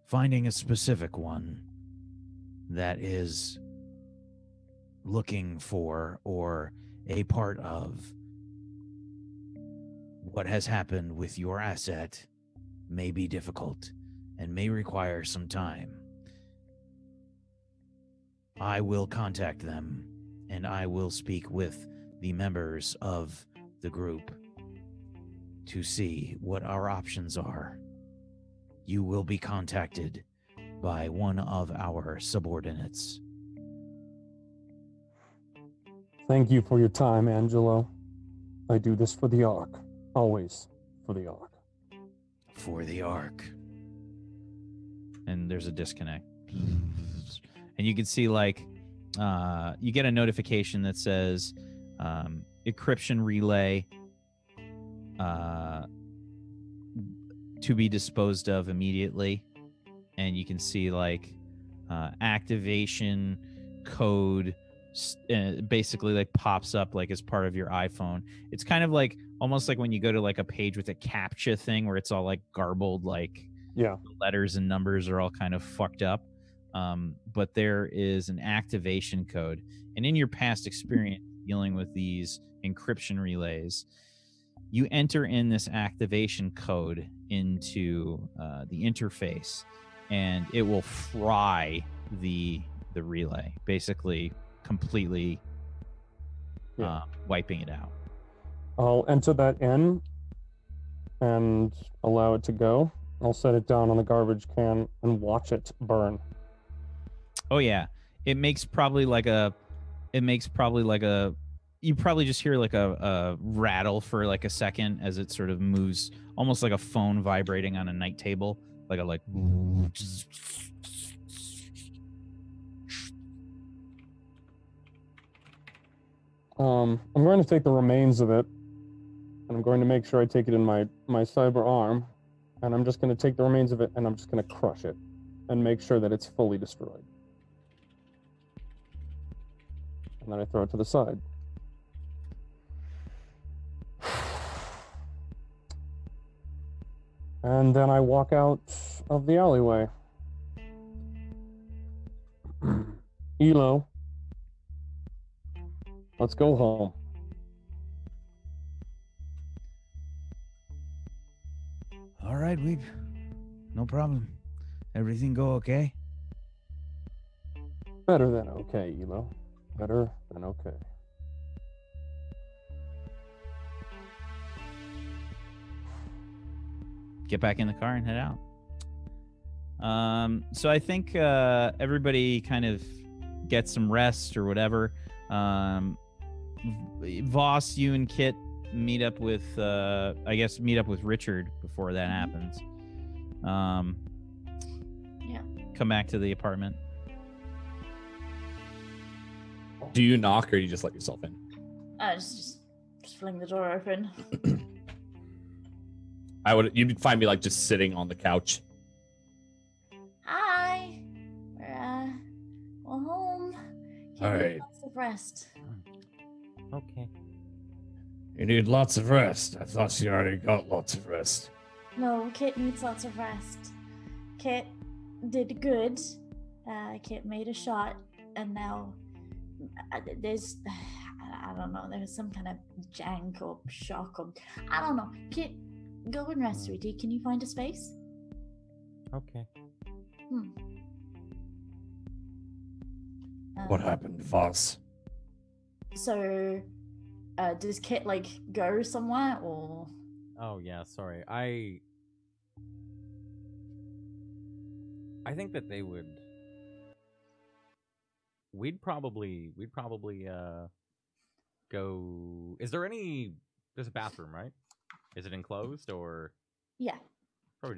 Speaker 2: Finding a specific one that is looking for or a part of what has happened with your asset may be difficult and may require some time. I will contact them and I will speak with the members of the group to see what our options are. You will be contacted by one of our subordinates.
Speaker 7: Thank you for your time, Angelo. I do this for the Ark. Always for the Ark.
Speaker 2: For the Ark. And there's a disconnect. And you can see, like, you get a notification that says encryption relay to be disposed of immediately. And you can see, like, activation code basically like pops up like as part of your iPhone. It's kind of like almost like when you go to like a page with a CAPTCHA thing where it's all like garbled, like the letters and numbers are all kind of fucked up. But there is an activation code. And in your past experience dealing with these encryption relays, you enter in this activation code into the interface, and it will fry the relay, basically completely wiping it out.
Speaker 7: I'll enter that in and allow it to go. I'll set it down on the garbage can and watch it burn.
Speaker 2: Oh yeah, it makes probably like a you probably just hear like a rattle for like a second as it sort of moves, almost like a phone vibrating on a night table, like a like.
Speaker 7: I'm going to take the remains of it, and I'm going to make sure I take it in my cyber arm, and I'm just going to take the remains of it, and I'm just going to crush it, and make sure that it's fully destroyed. And then I throw it to the side. And then I walk out of the alleyway. Elo. Let's go home.
Speaker 2: All right, Weeb. No problem. Everything go okay?
Speaker 7: Better than okay, Elo. Better than okay.
Speaker 2: Get back in the car and head out. So I think everybody kind of gets some rest or whatever. Voss, you and Kit meet up with Richard before that happens. Come back to the apartment.
Speaker 4: Do you knock or do you just let yourself in?
Speaker 5: Just fling the door open.
Speaker 4: You'd find me like just sitting on the couch.
Speaker 5: Hi. We're home.
Speaker 8: All right.
Speaker 5: Lots of rest.
Speaker 1: Okay.
Speaker 8: You need lots of rest. I thought you already got lots of rest.
Speaker 5: No, Kit needs lots of rest. Kit did good. Kit made a shot, and now there's, I don't know, there's some kind of jank or shock or, I don't know. Kit, go and rest, sweetie. Can you find a space?
Speaker 1: Okay.
Speaker 8: What happened, Voss?
Speaker 5: So, does Kit like go somewhere or?
Speaker 1: Oh yeah, sorry. I think that they would. We'd probably go. Is there any? There's a bathroom, right? Is it enclosed or?
Speaker 5: Yeah.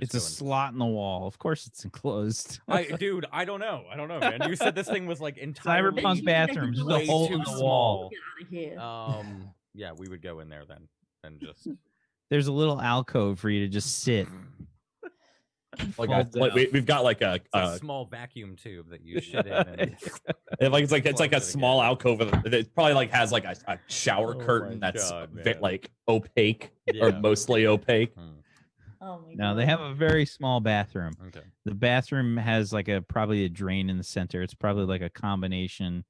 Speaker 2: It's a slot in the wall. Of course, it's enclosed.
Speaker 1: Dude, I don't know, man. You said this thing was like entirely
Speaker 2: Cyberpunk bathroom, just a
Speaker 1: way
Speaker 2: hole
Speaker 1: too
Speaker 2: in the
Speaker 1: small.
Speaker 5: Get out of here.
Speaker 1: Yeah, we would go in there then, and just.
Speaker 2: There's a little alcove for you to just sit.
Speaker 4: we've got like
Speaker 1: It's a small vacuum tube that you shit in. And
Speaker 4: it's like a
Speaker 1: Close it
Speaker 4: small
Speaker 1: again.
Speaker 4: alcove it probably like has like a shower
Speaker 1: Oh
Speaker 4: curtain
Speaker 1: my
Speaker 4: that's
Speaker 1: God,
Speaker 4: bit
Speaker 1: man.
Speaker 4: like opaque or
Speaker 1: Yeah.
Speaker 4: mostly opaque.
Speaker 5: Oh my
Speaker 2: No,
Speaker 5: god.
Speaker 2: they have a very small bathroom.
Speaker 1: Okay.
Speaker 2: The bathroom has like probably a drain in the center. It's probably like a combination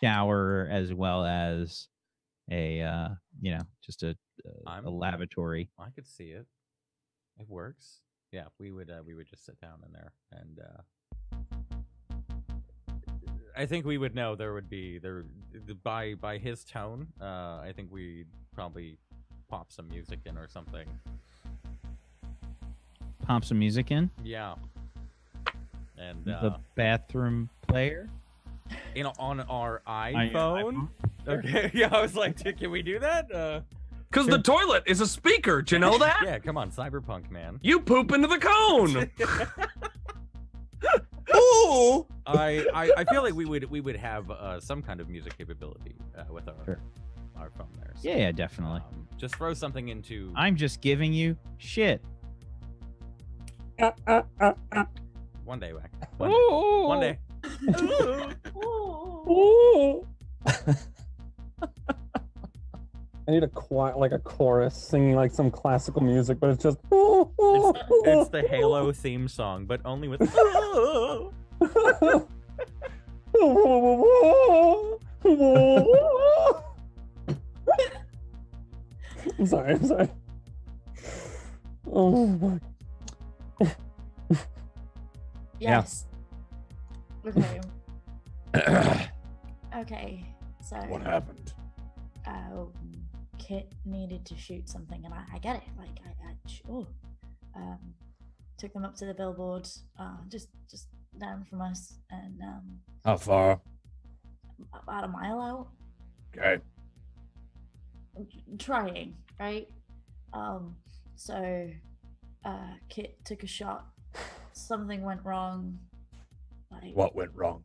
Speaker 2: shower as well as a just a lavatory.
Speaker 1: I could see it. It works. Yeah, we would just sit down in there, and I think we would know there by his tone. I think we'd probably pop some music in or something.
Speaker 2: Pop some music in.
Speaker 1: Yeah. And
Speaker 2: The bathroom player.
Speaker 1: on our
Speaker 2: On your
Speaker 1: iPhone. Okay. Yeah, I was like, can we do that?
Speaker 3: Because the toilet is a speaker. Do you know that?
Speaker 1: Yeah, come on, Cyberpunk, man.
Speaker 3: You poop into the cone.
Speaker 4: Ooh!
Speaker 1: I feel like we would have some kind of music capability with our phone there. So,
Speaker 2: Yeah, definitely.
Speaker 1: just throw something into.
Speaker 2: I'm just giving you shit.
Speaker 1: One day, Wack. One day.
Speaker 5: Ooh.
Speaker 7: I need a chorus singing like some classical music, but it's just.
Speaker 1: It's the Halo theme song, but only with.
Speaker 7: I'm sorry. Oh my.
Speaker 5: Yes. Okay. Okay. So.
Speaker 8: What happened?
Speaker 5: Kit needed to shoot something, and I get it. Like sure. Took them up to the billboard, just down from us, and
Speaker 8: How far?
Speaker 5: about a mile out.
Speaker 8: Okay.
Speaker 5: Trying, right? So Kit took a shot. Something went wrong. Like
Speaker 8: What went wrong?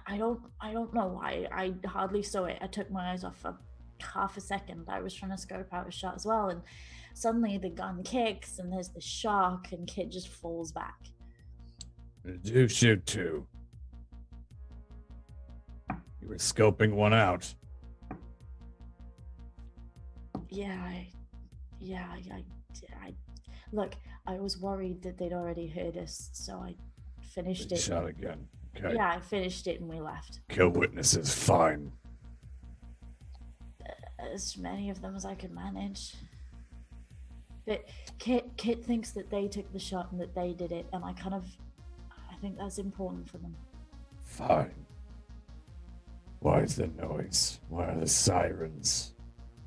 Speaker 5: I don't know. I hardly saw it. I took my eyes off for half a second. I was trying to scope out a shot as well, and suddenly the gun kicks and there's the shock, and Kit just falls back.
Speaker 8: Did you shoot two? You were scoping one out.
Speaker 5: I look. I was worried that they'd already heard us, so I finished
Speaker 8: Then
Speaker 5: it.
Speaker 8: shot again. Okay.
Speaker 5: Yeah, I finished it and we left.
Speaker 8: Kill witnesses. Fine.
Speaker 5: As many of them as I could manage. But Kit thinks that they took the shot and that they did it, and I think that's important for them.
Speaker 8: Fine. Why is there noise? Why are the sirens?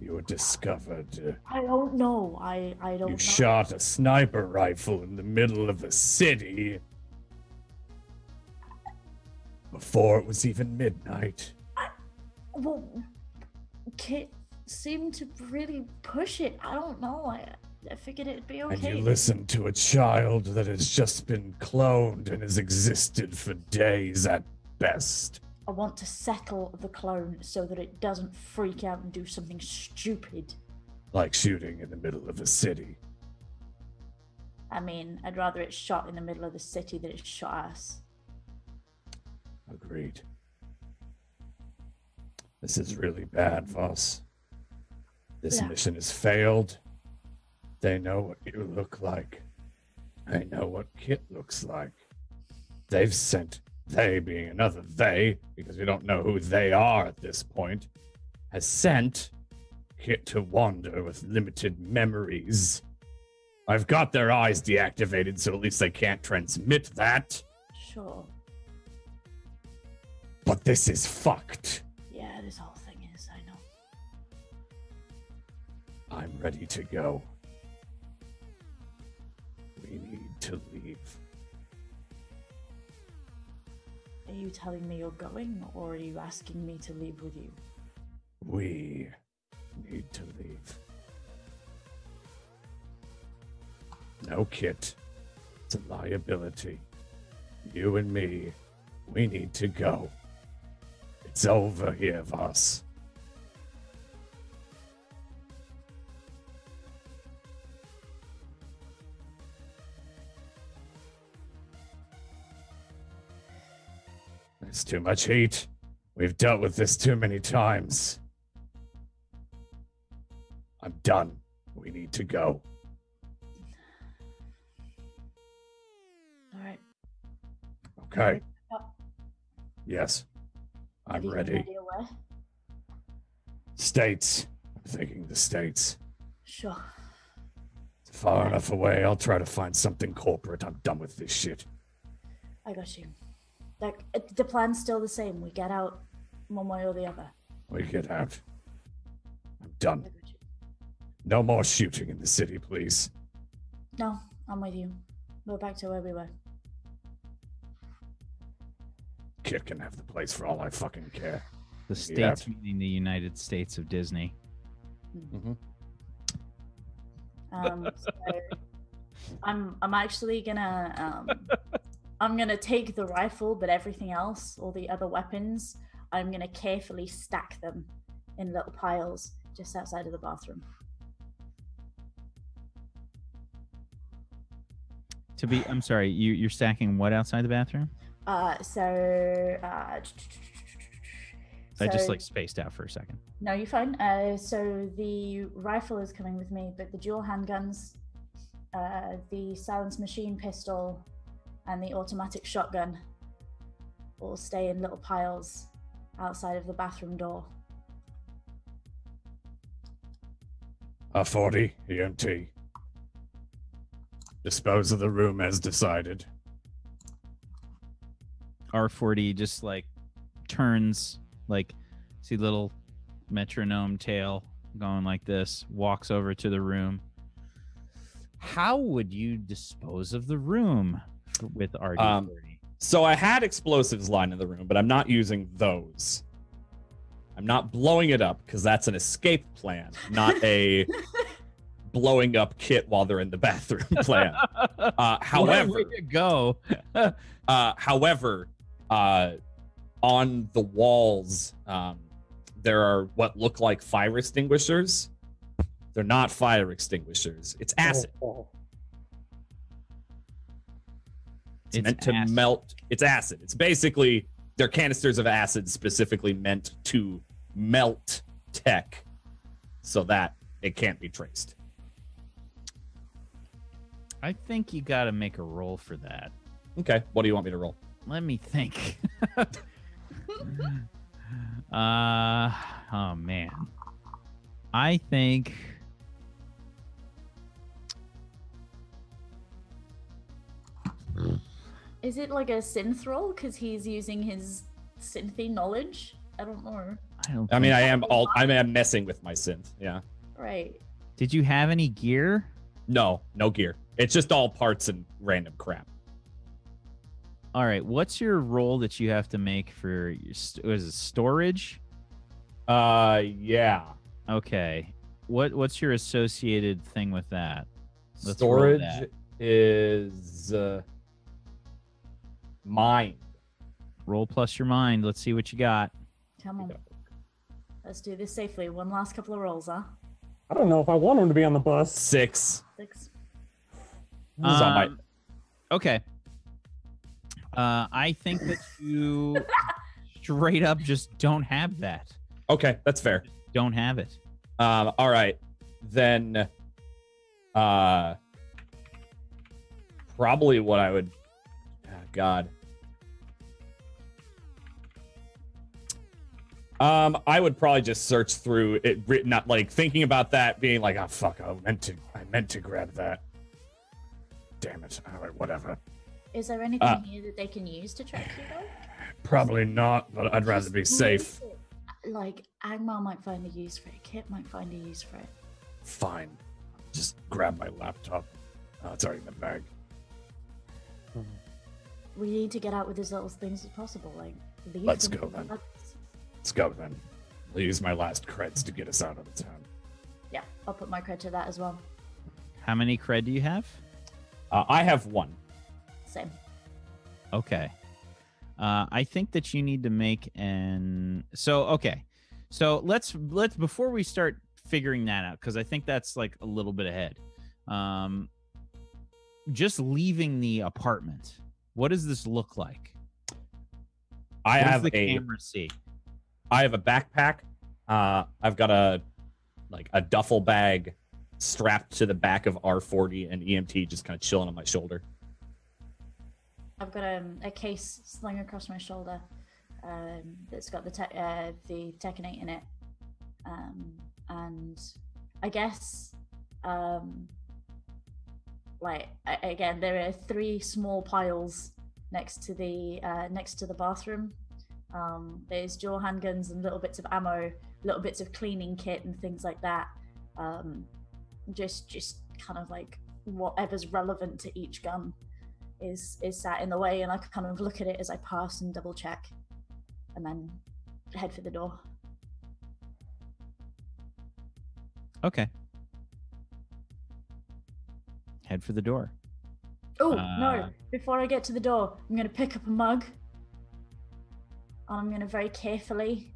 Speaker 8: You were discovered.
Speaker 5: I don't know. I don't know.
Speaker 8: You shot a sniper rifle in the middle of the city. Before it was even midnight.
Speaker 5: Well, Kit seemed to really push it. I don't know. I figured it'd be okay.
Speaker 8: And you listened to a child that has just been cloned and has existed for days at best.
Speaker 5: I want to settle the clone so that it doesn't freak out and do something stupid.
Speaker 8: Like shooting in the middle of a city.
Speaker 5: I mean, I'd rather it shot in the middle of the city than it shot us.
Speaker 8: Agreed. This is really bad, Voss. This
Speaker 5: Yeah.
Speaker 8: mission has failed. They know what you look like. I know what Kit looks like. They've sent, they being another they, because we don't know who they are at this point, has sent Kit to wander with limited memories. I've got their eyes deactivated, so at least they can't transmit that.
Speaker 5: Sure.
Speaker 8: But this is fucked.
Speaker 5: Yeah, this whole thing is, I know.
Speaker 8: I'm ready to go. We need to leave.
Speaker 5: Are you telling me you're going, or are you asking me to leave with you?
Speaker 8: We need to leave. No Kit. It's a liability. You and me, we need to go. It's over here, Voss. There's too much heat. We've dealt with this too many times. I'm done. We need to go.
Speaker 5: All right.
Speaker 8: Okay.
Speaker 5: Up.
Speaker 8: Yes. I'm
Speaker 5: Have you got an
Speaker 8: ready.
Speaker 5: idea where?
Speaker 8: States. I'm thinking the States.
Speaker 5: Sure.
Speaker 8: Far enough away, I'll try to find something corporate. I'm done with this shit.
Speaker 5: I got you. Like the plan's still the same. We get out one way or the other.
Speaker 8: We get out. I'm
Speaker 5: I
Speaker 8: done.
Speaker 5: got you.
Speaker 8: No more shooting in the city, please.
Speaker 5: No, I'm with you. We're back to where we were.
Speaker 8: Kid can have the place for all I fucking care.
Speaker 2: The
Speaker 8: Yeah.
Speaker 2: states meaning the United States of Disney.
Speaker 8: Mm-hmm.
Speaker 5: So I'm actually gonna I'm gonna take the rifle, but everything else, all the other weapons, I'm gonna carefully stack them in little piles just outside of the bathroom.
Speaker 2: I'm sorry, you're stacking what outside the bathroom?
Speaker 5: I
Speaker 2: just like spaced out for a second.
Speaker 5: No, you're fine. So the rifle is coming with me, but the dual handguns, the silenced machine pistol, and the automatic shotgun will stay in little piles outside of the bathroom door.
Speaker 8: 40 EMT. Dispose of the room as decided.
Speaker 2: R40 just like turns, like see little metronome tail going like this, walks over to the room. How would you dispose of the room with RD40?
Speaker 4: So I had explosives lying in the room, but I'm not using those. I'm not blowing it up because that's an escape plan, not a blowing up kit while they're in the bathroom plan. However,
Speaker 2: way to go.
Speaker 4: However, on the walls, there are what look like fire extinguishers. They're not fire extinguishers. It's acid. It's meant to
Speaker 2: acid.
Speaker 4: melt. It's acid. It's basically, they're canisters of acid specifically meant to melt tech so that it can't be traced.
Speaker 2: I think you got to make a roll for that.
Speaker 4: Okay, what do you want me to roll?
Speaker 2: Let me think. Oh man. I think
Speaker 5: Is it like a synth roll because he's using his synthy knowledge? I don't know.
Speaker 2: I
Speaker 4: I mean,
Speaker 2: think-
Speaker 4: I am messing with my synth. Yeah.
Speaker 5: Right.
Speaker 2: Did you have any gear?
Speaker 4: No gear. It's just all parts and random crap.
Speaker 2: All right, what's your roll that you have to make for your is it storage?
Speaker 4: Yeah.
Speaker 2: Okay. What's your associated thing with that? Let's roll
Speaker 4: Storage
Speaker 2: that.
Speaker 4: is mine.
Speaker 2: Roll plus your mind. Let's see what you got.
Speaker 5: Come on. Let's do this safely. One last couple of rolls, huh?
Speaker 7: I don't know if I want him to be on the bus.
Speaker 4: 6.
Speaker 5: 6.
Speaker 4: This is on my.
Speaker 2: Okay. I think that you straight up just don't have that.
Speaker 4: Okay, that's fair.
Speaker 2: Don't have it.
Speaker 4: All right, then. Probably what I would. Oh, God. I would probably just search through it, written up, like thinking about that, being like, "Oh fuck, I meant to grab that. Damn it! All right, whatever."
Speaker 5: Is there anything here that they can use to track you, though?
Speaker 8: Probably not, but I'd rather be safe.
Speaker 5: Like, Agmar might find a use for it. Kit might find a use for it.
Speaker 8: Fine. Just grab my laptop. It's already in the bag.
Speaker 5: We need to get out with as little things as possible. Like, leave
Speaker 8: Let's
Speaker 5: them
Speaker 8: go,
Speaker 5: in the
Speaker 8: then.
Speaker 5: bugs.
Speaker 8: Let's go then. I'll use my last creds to get us out of the town.
Speaker 5: Yeah, I'll put my cred to that as well.
Speaker 2: How many cred do you have?
Speaker 4: I have 1.
Speaker 5: Same.
Speaker 2: Okay. I think that you need to make okay. So let's before we start figuring that out, because I think that's like a little bit ahead. Just leaving the apartment. What does this look like?
Speaker 4: I
Speaker 2: What does
Speaker 4: have
Speaker 2: the
Speaker 4: a
Speaker 2: camera see?
Speaker 4: I have a backpack. I've got a duffel bag strapped to the back of R40 and EMT just kind of chilling on my shoulder.
Speaker 5: I've got a case slung across my shoulder that's got the Tekanate in it. And I guess, again, there are 3 small piles next to the bathroom. There's dual handguns and little bits of ammo, little bits of cleaning kit and things like that. Just kind of like whatever's relevant to each gun is sat in the way, and I kind of look at it as I pass and double check, and then head for the door.
Speaker 2: Okay. Head for the door.
Speaker 5: Oh, no. Before I get to the door, I'm going to pick up a mug. And I'm going to very carefully,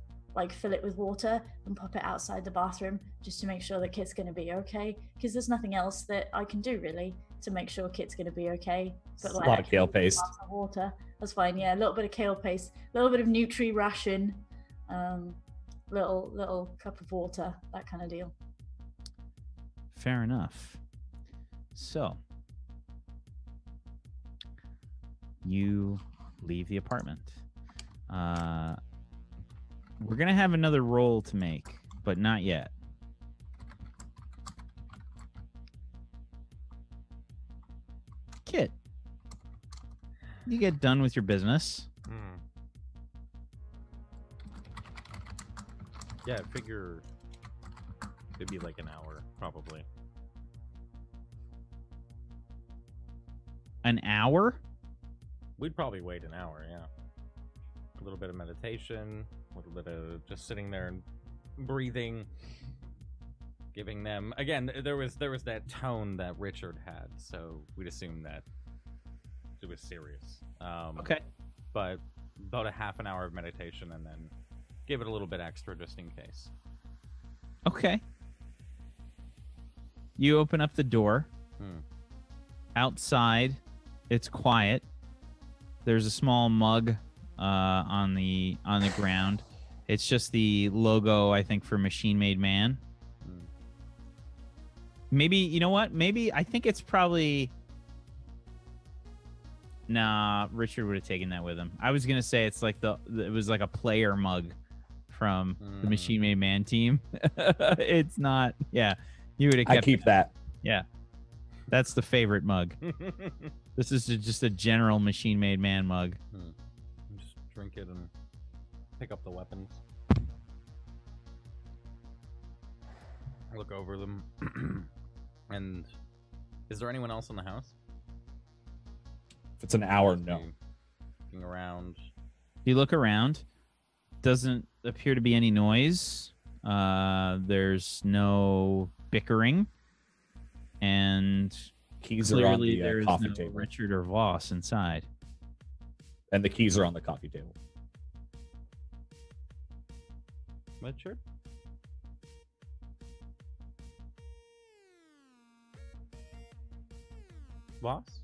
Speaker 5: fill it with water and pop it outside the bathroom just to make sure that Kit's going to be okay. Because there's nothing else that I can do, really, to make sure Kit's going to be okay. But,
Speaker 4: a lot of kale paste.
Speaker 5: Water. That's fine, yeah. A little bit of kale paste. A little bit of Nutri ration. Little cup of water. That kind of deal.
Speaker 2: Fair enough. So, you leave the apartment. We're going to have another roll to make, but not yet. Kit, you get done with your business.
Speaker 1: Yeah, I figure it'd be like an hour, probably.
Speaker 2: An hour?
Speaker 1: We'd probably wait an hour, yeah. A little bit of meditation, a little bit of just sitting there and breathing, giving them... Again, there was that tone that Richard had, so we'd assume that it was serious.
Speaker 2: Okay.
Speaker 1: But about a half an hour of meditation and then give it a little bit extra just in case.
Speaker 2: Okay. You open up the door. Outside, it's quiet. There's a small mug on the ground. It's just the logo, I think, for Machine Made Man. Maybe, you know what? Maybe, I think it's probably... Nah, Richard would have taken that with him. I was going to say it's like it was like a player mug from the Machine Made Man team. It's not. Yeah. You would have kept
Speaker 4: I keep that.
Speaker 2: Yeah. That's the favorite mug. This is just a general Machine Made Man mug.
Speaker 1: Just drink it and pick up the weapons. Look over them. And is there anyone else in the house?
Speaker 4: If it's an hour, no.
Speaker 1: Looking around.
Speaker 2: You look around. Doesn't appear to be any noise. There's no bickering. And
Speaker 4: keys are on the
Speaker 2: there's
Speaker 4: coffee
Speaker 2: no
Speaker 4: table.
Speaker 2: Richard or Voss inside.
Speaker 4: And the keys are on the coffee table.
Speaker 1: Richard? Voss?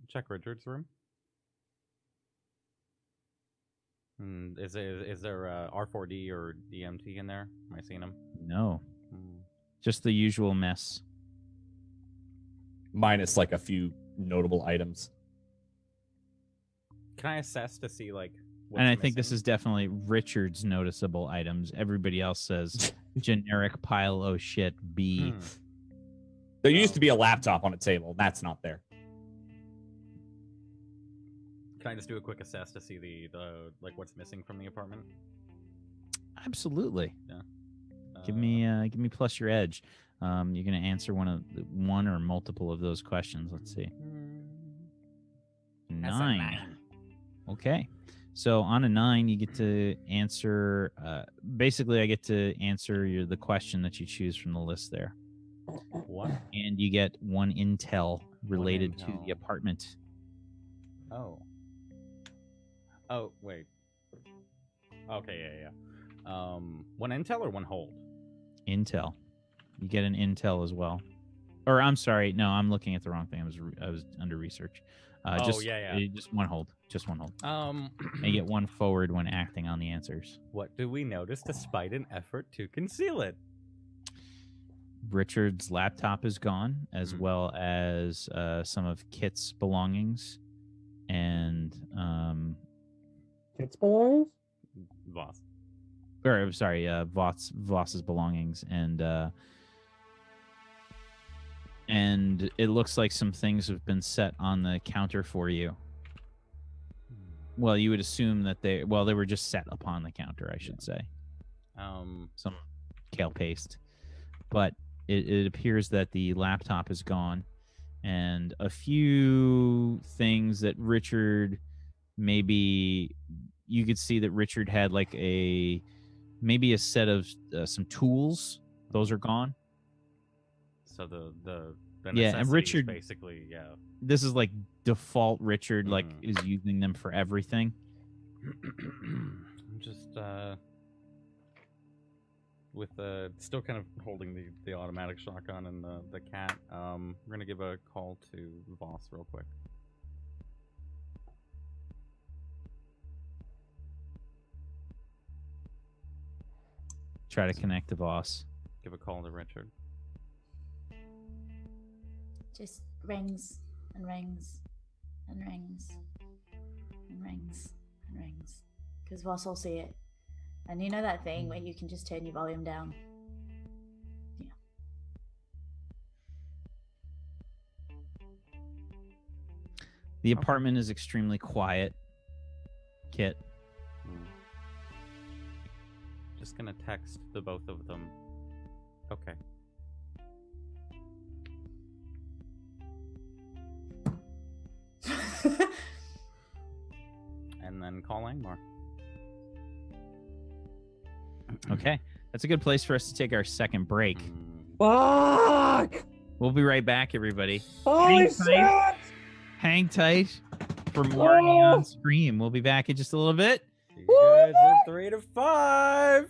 Speaker 1: Check Richard's room. Is there R4D or DMT in there? Am I seeing him?
Speaker 2: No. Just the usual mess.
Speaker 4: Minus like a few notable items.
Speaker 1: Can I assess to see like
Speaker 2: and I think this is definitely Richard's noticeable items. Everybody else says generic pile of shit B.
Speaker 4: There used to be a laptop on a table. That's not there.
Speaker 1: Can I just do a quick assess to see the like what's missing from the apartment?
Speaker 2: Absolutely.
Speaker 1: Yeah.
Speaker 2: Give me plus your edge. You're gonna answer one or multiple of those questions. Let's see. 9. Okay. So on a 9, you get to answer. Basically, I get to answer the question that you choose from the list there.
Speaker 1: What?
Speaker 2: And you get 1 intel related to the apartment.
Speaker 1: Oh. Oh, wait. Okay, yeah. 1 intel or 1 hold?
Speaker 2: Intel. You get an intel as well. Or I'm sorry, no, I'm looking at the wrong thing. I was under research. Just one hold. Just one hold. And you get one forward when acting on the answers.
Speaker 1: What do we notice despite an effort to conceal it?
Speaker 2: Richard's laptop is gone, as well as some of Kit's belongings, and
Speaker 7: Kit's belongings?
Speaker 1: Voss.
Speaker 2: Or I'm sorry, Voss's belongings, and it looks like some things have been set on the counter for you. Well, you would assume that they were just set upon the counter, I should say. Some kale paste, but it appears that the laptop is gone, and a few things that Richard, maybe you could see that Richard had like maybe a set of some tools. Those are gone.
Speaker 1: So the
Speaker 2: and Richard
Speaker 1: basically,
Speaker 2: this is like default Richard, like is using them for everything.
Speaker 1: I'm just with still kind of holding the automatic shotgun and the cat. We're gonna give a call to Voss real quick.
Speaker 2: Try to connect to Voss.
Speaker 1: Give a call to Richard.
Speaker 5: Just rings and rings and rings and rings and rings. Because Voss will see it. And you know that thing where you can just turn your volume down? Yeah.
Speaker 2: The apartment is extremely quiet. Kit.
Speaker 1: Just gonna text the both of them. Okay. And then call Angmar.
Speaker 2: Okay. That's a good place for us to take our second break.
Speaker 7: Fuck!
Speaker 2: We'll be right back, everybody.
Speaker 7: Holy shit!
Speaker 2: Hang tight for more Neon Scream. We'll be back in just a little bit.
Speaker 1: See you guys in 3 to 5.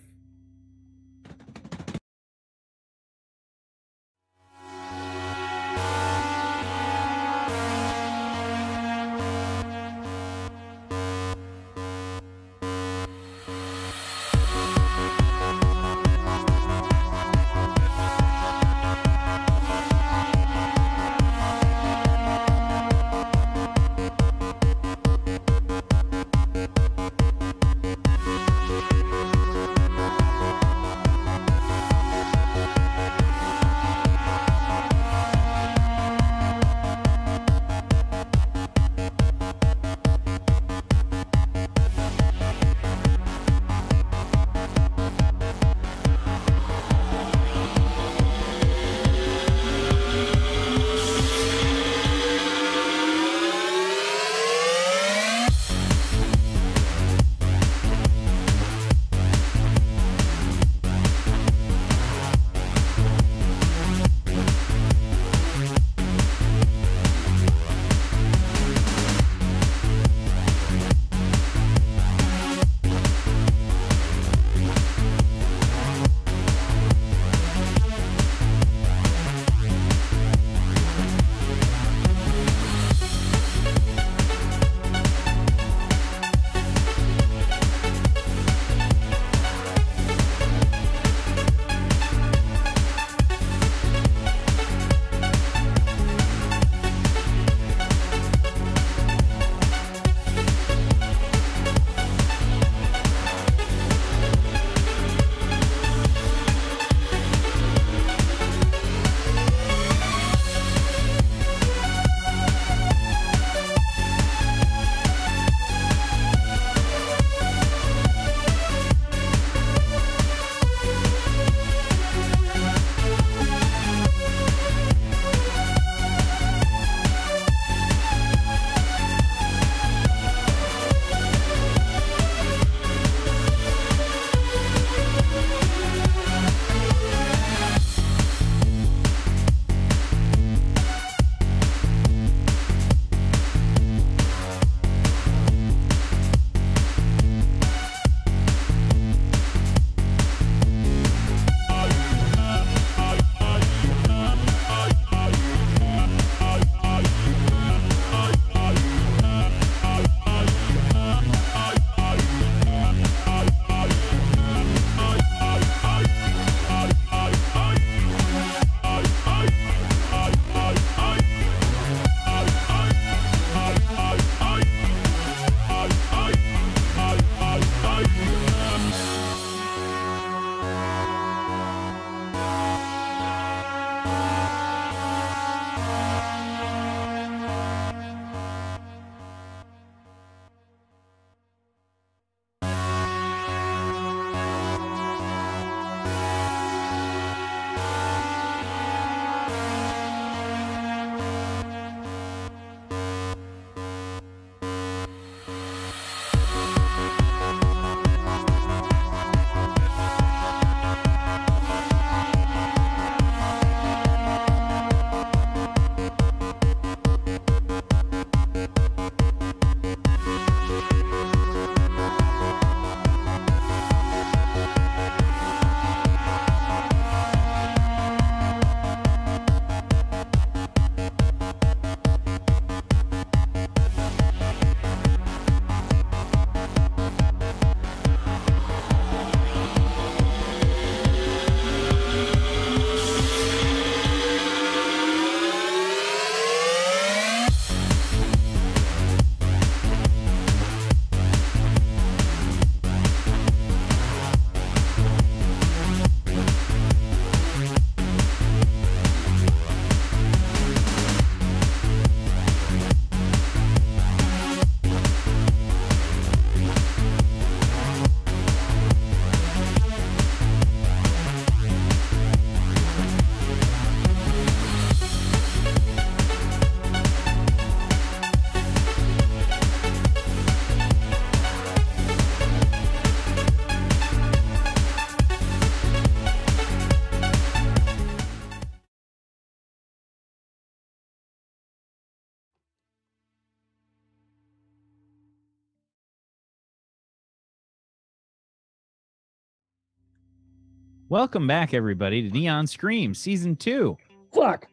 Speaker 2: Welcome back, everybody, to Neon Scream Season 2.
Speaker 7: Fuck.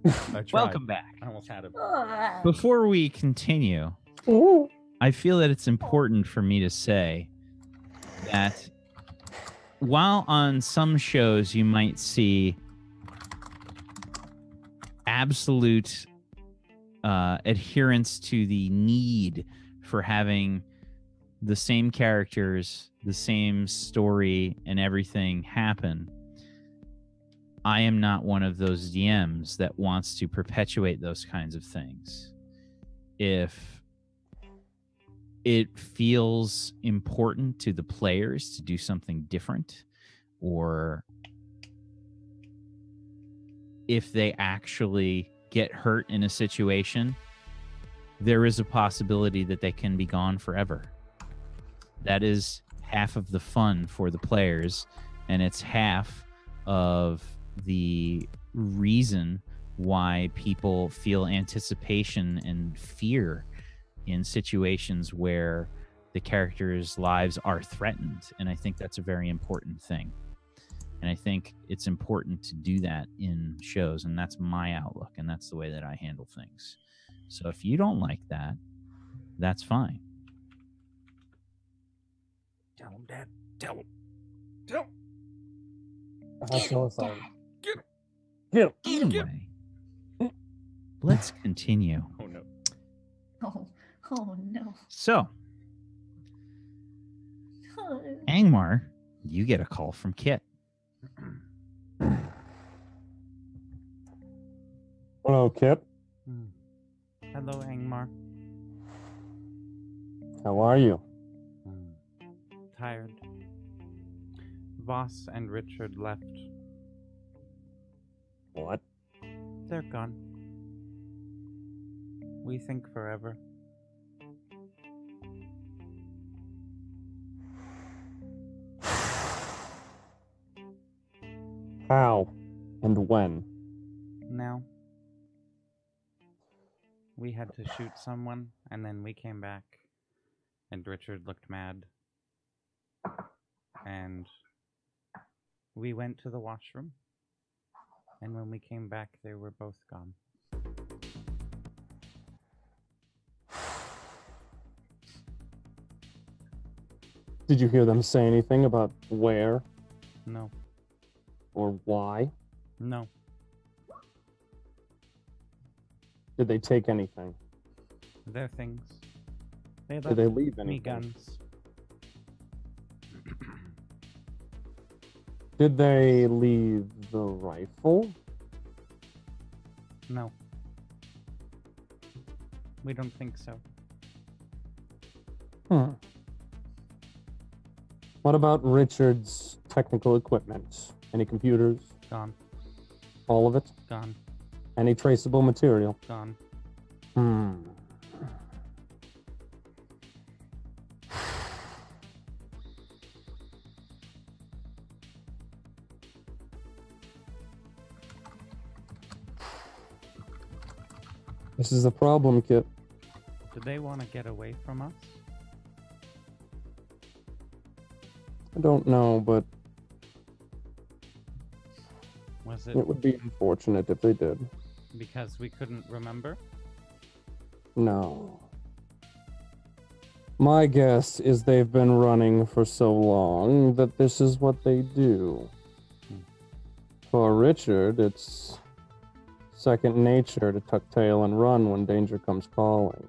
Speaker 1: I tried.
Speaker 2: Welcome back.
Speaker 1: I almost had it.
Speaker 2: Before we continue,
Speaker 7: Ooh.
Speaker 2: I feel that it's important for me to say that while on some shows you might see absolute adherence to the need for having the same characters, the same story, and everything happen, I am not one of those DMs that wants to perpetuate those kinds of things. If it feels important to the players to do something different, or if they actually get hurt in a situation, there is a possibility that they can be gone forever. That is half of the fun for the players, and it's half of the reason why people feel anticipation and fear in situations where the characters' lives are threatened. And I think that's a very important thing. And I think it's important to do that in shows, and that's my outlook, and that's the way that I handle things. So if you don't like that, that's fine.
Speaker 1: Tell him, Dad. Tell him. Tell him.
Speaker 7: That's suicide.
Speaker 2: Anyway, let's continue.
Speaker 1: Oh, no.
Speaker 5: Oh no.
Speaker 2: So, Angmar, you get a call from Kit.
Speaker 7: Hello, Kip.
Speaker 1: Hello, Angmar.
Speaker 7: How are you?
Speaker 1: Tired. Voss and Richard left.
Speaker 7: What?
Speaker 1: They're gone. We think forever.
Speaker 7: How and when?
Speaker 1: Now. We had to shoot someone, and then we came back, and Richard looked mad. And we went to the washroom, and when we came back, they were both gone.
Speaker 7: Did you hear them say anything about where
Speaker 1: No.
Speaker 7: or why?
Speaker 1: No.
Speaker 7: Did they take anything?
Speaker 1: Their things. They
Speaker 7: Did they
Speaker 1: left
Speaker 7: leave
Speaker 1: me
Speaker 7: anything?
Speaker 1: guns.
Speaker 7: Did they leave the rifle?
Speaker 1: No. We don't think so.
Speaker 7: What about Richard's technical equipment? Any computers?
Speaker 1: Gone.
Speaker 7: All of it?
Speaker 1: Gone.
Speaker 7: Any traceable material?
Speaker 1: Gone.
Speaker 7: This is a problem, Kit.
Speaker 1: Do they want to get away from us?
Speaker 7: I don't know, but
Speaker 1: Was it
Speaker 7: it would be unfortunate if they did.
Speaker 1: because we couldn't remember?
Speaker 7: No. My guess is they've been running for so long that this is what they do. For Richard, it's second nature to tuck tail and run when danger comes calling.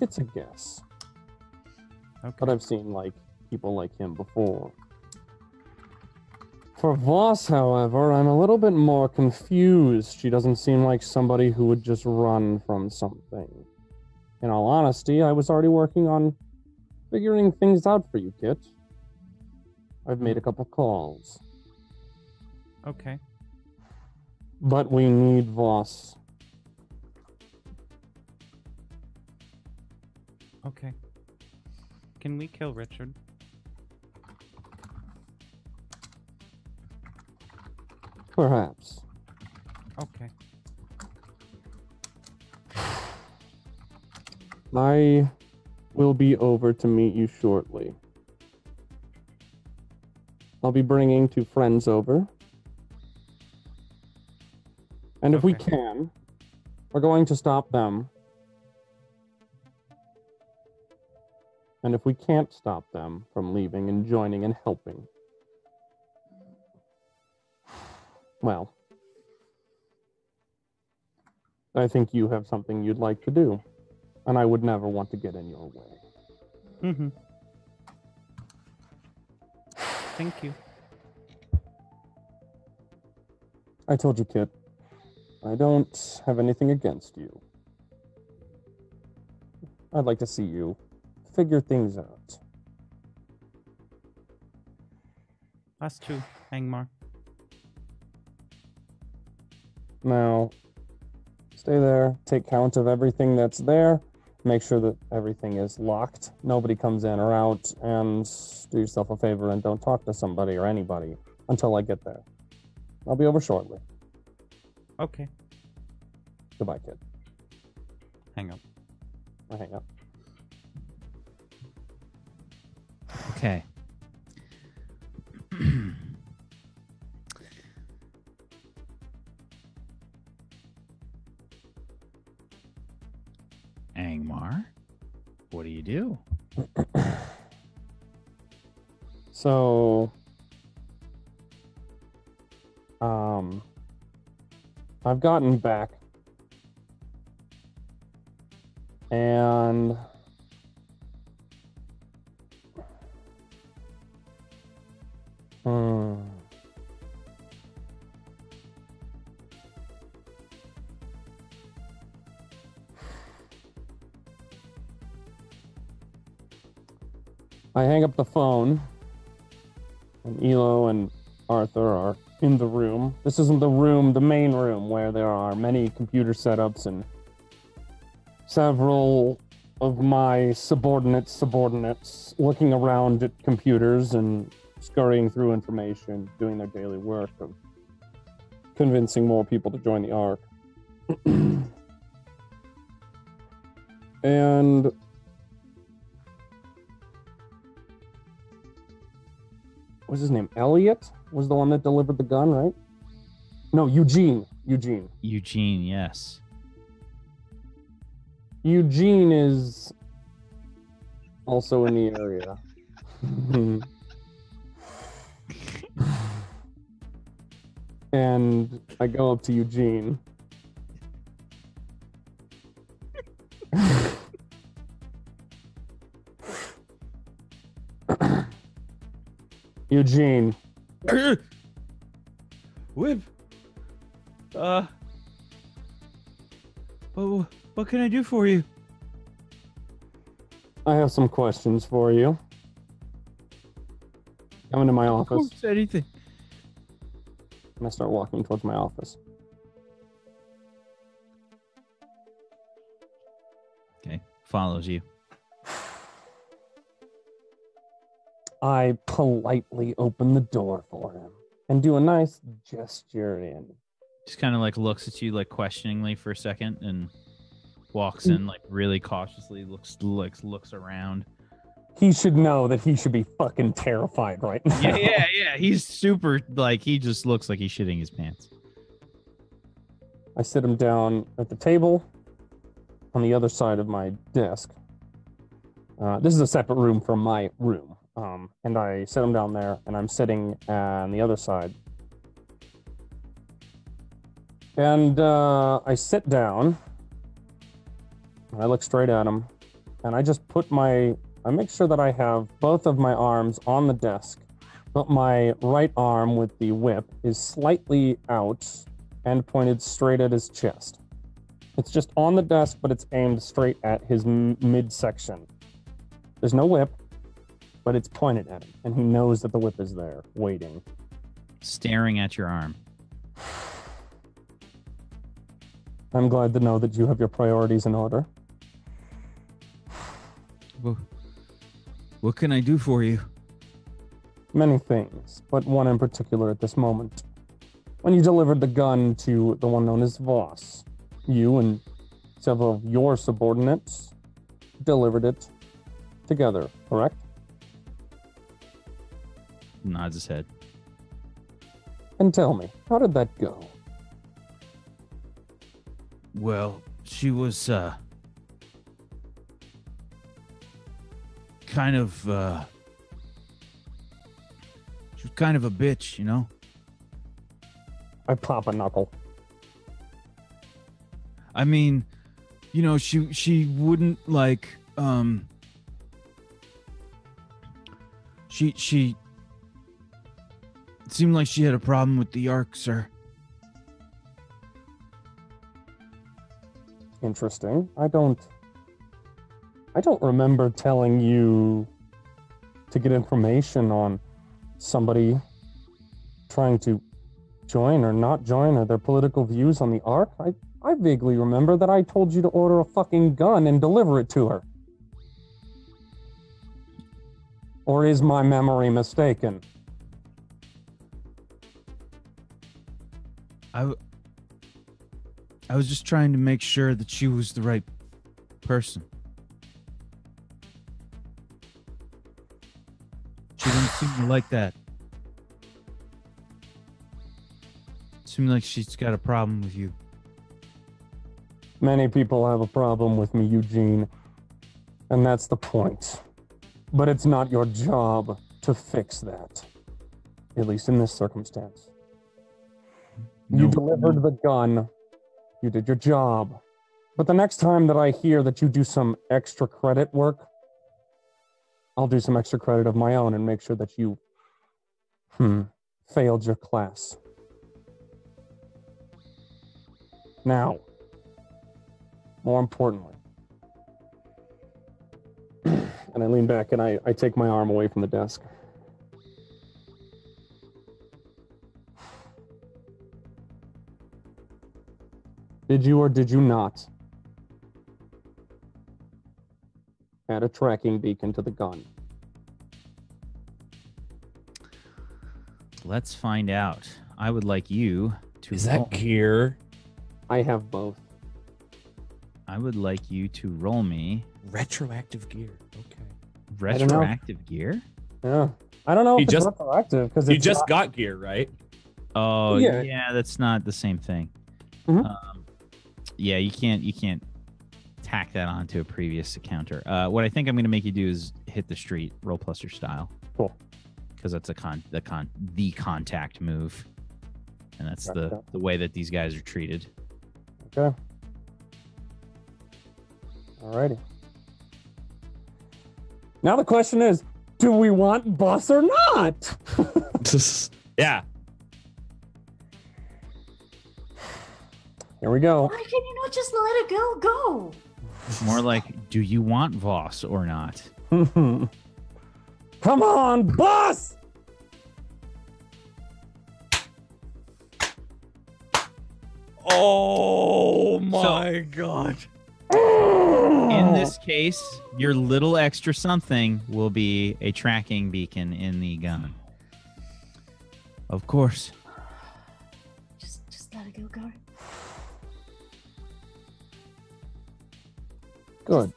Speaker 7: It's a guess,
Speaker 1: Okay.
Speaker 7: but I've seen people like him before. For Voss, however, I'm a little bit more confused. She doesn't seem like somebody who would just run from something. In all honesty, I was already working on figuring things out for you, Kit. I've made a couple calls.
Speaker 1: Okay.
Speaker 7: But we need Voss.
Speaker 1: Okay. Can we kill Richard?
Speaker 7: Perhaps.
Speaker 1: Okay.
Speaker 7: I will be over to meet you shortly. I'll be bringing 2 friends over. And if we
Speaker 1: Okay.
Speaker 7: can, we're going to stop them. And if we can't stop them from leaving and joining and helping, well, I think you have something you'd like to do, and I would never want to get in your way.
Speaker 1: Mm-hmm. Thank you.
Speaker 7: I told you, Kit, I don't have anything against you. I'd like to see you figure things out.
Speaker 1: Us too, Angmar.
Speaker 7: Now, stay there, take count of everything that's there, make sure that everything is locked, nobody comes in or out, and do yourself a favor and don't talk to somebody or anybody until I get there. I'll be over shortly.
Speaker 1: Okay.
Speaker 7: Goodbye, Kid.
Speaker 1: Hang up.
Speaker 7: I hang up.
Speaker 2: Okay. Angmar, what do you do?
Speaker 7: So, I've gotten back, and I hang up the phone, and Elo and Arthur are in the room. This isn't the room, the main room, where there are many computer setups and several of my subordinates looking around at computers and scurrying through information, doing their daily work of convincing more people to join the Ark. And what's his name? Elliot was the one that delivered the gun, right? No, Eugene,
Speaker 2: Yes.
Speaker 7: Eugene is also in the area. And I go up to Eugene. Eugene.
Speaker 2: Whip. Oh, what can I do for you?
Speaker 7: I have some questions for you. Come into my office.
Speaker 2: Anything.
Speaker 7: And I start walking towards my office.
Speaker 2: Okay, follows you.
Speaker 7: I politely open the door for him and do a nice gesture in.
Speaker 2: Just kind of like looks at you like questioningly for a second and walks in like really cautiously, looks around.
Speaker 7: He should know that he should be fucking terrified right now.
Speaker 2: Yeah. He's super like he just looks like he's shitting his pants.
Speaker 7: I sit him down at the table on the other side of my desk. This is a separate room from my room. And I sit him down there, and I'm sitting on the other side. And I sit down, and I look straight at him, and I just I make sure that I have both of my arms on the desk, but my right arm with the whip is slightly out and pointed straight at his chest. It's just on the desk, but it's aimed straight at his midsection. There's no whip, but it's pointed at him, and he knows that the whip is there, waiting.
Speaker 2: Staring at your arm.
Speaker 7: I'm glad to know that you have your priorities in order.
Speaker 2: Well, what can I do for you?
Speaker 7: Many things, but one in particular at this moment. When you delivered the gun to the one known as Voss, you and several of your subordinates delivered it together, correct?
Speaker 2: Nods his head.
Speaker 7: And tell me, how did that go?
Speaker 2: Well, she was kind of she was kind of a bitch, you know?
Speaker 7: I pop a knuckle.
Speaker 2: I mean, you know, she wouldn't like she it seemed like she had a problem with the Ark, sir.
Speaker 7: Interesting. I don't remember telling you to get information on somebody trying to join or not join or their political views on the Ark. I vaguely remember that I told you to order a fucking gun and deliver it to her. Or is my memory mistaken?
Speaker 2: I was just trying to make sure that she was the right person. She didn't seem to like that. Seemed like she's got a problem with you.
Speaker 7: Many people have a problem with me, Eugene. And that's the point. But it's not your job to fix that. At least in this circumstance. You delivered the gun. You did your job. But the next time that I hear that you do some extra credit work, I'll do some extra credit of my own and make sure that you failed your class. Now, more importantly, and I lean back and I take my arm away from the desk. Did you or did you not add a tracking beacon to the gun?
Speaker 2: Let's find out. I would like you to
Speaker 4: Is
Speaker 2: roll.
Speaker 4: that gear?
Speaker 7: I have both.
Speaker 2: I would like you to roll me
Speaker 4: Retroactive gear. Okay.
Speaker 2: retroactive gear.
Speaker 7: Yeah. I don't know
Speaker 4: He
Speaker 7: if
Speaker 4: just-
Speaker 7: it's retroactive because
Speaker 4: You just got gear, right?
Speaker 2: Oh
Speaker 7: Yeah.
Speaker 2: yeah, that's not the same thing.
Speaker 7: Mhm.
Speaker 2: Yeah, you can't tack that onto a previous encounter. What I think I'm going to make you do is hit the street, roll plus your style.
Speaker 7: Cool.
Speaker 2: Because that's the contact move, and that's
Speaker 7: Gotcha.
Speaker 2: the way that these guys are treated.
Speaker 7: Okay. Alrighty. Now the question is, do we want boss or not?
Speaker 4: Yeah.
Speaker 7: Here we go.
Speaker 5: Why can you not just let it go?
Speaker 2: More like, do you want Voss or not?
Speaker 7: Come on, boss!
Speaker 1: Oh my god.
Speaker 2: In this case, your little extra something will be a tracking beacon in the gun. Of course.
Speaker 5: Just let it go.
Speaker 7: Good.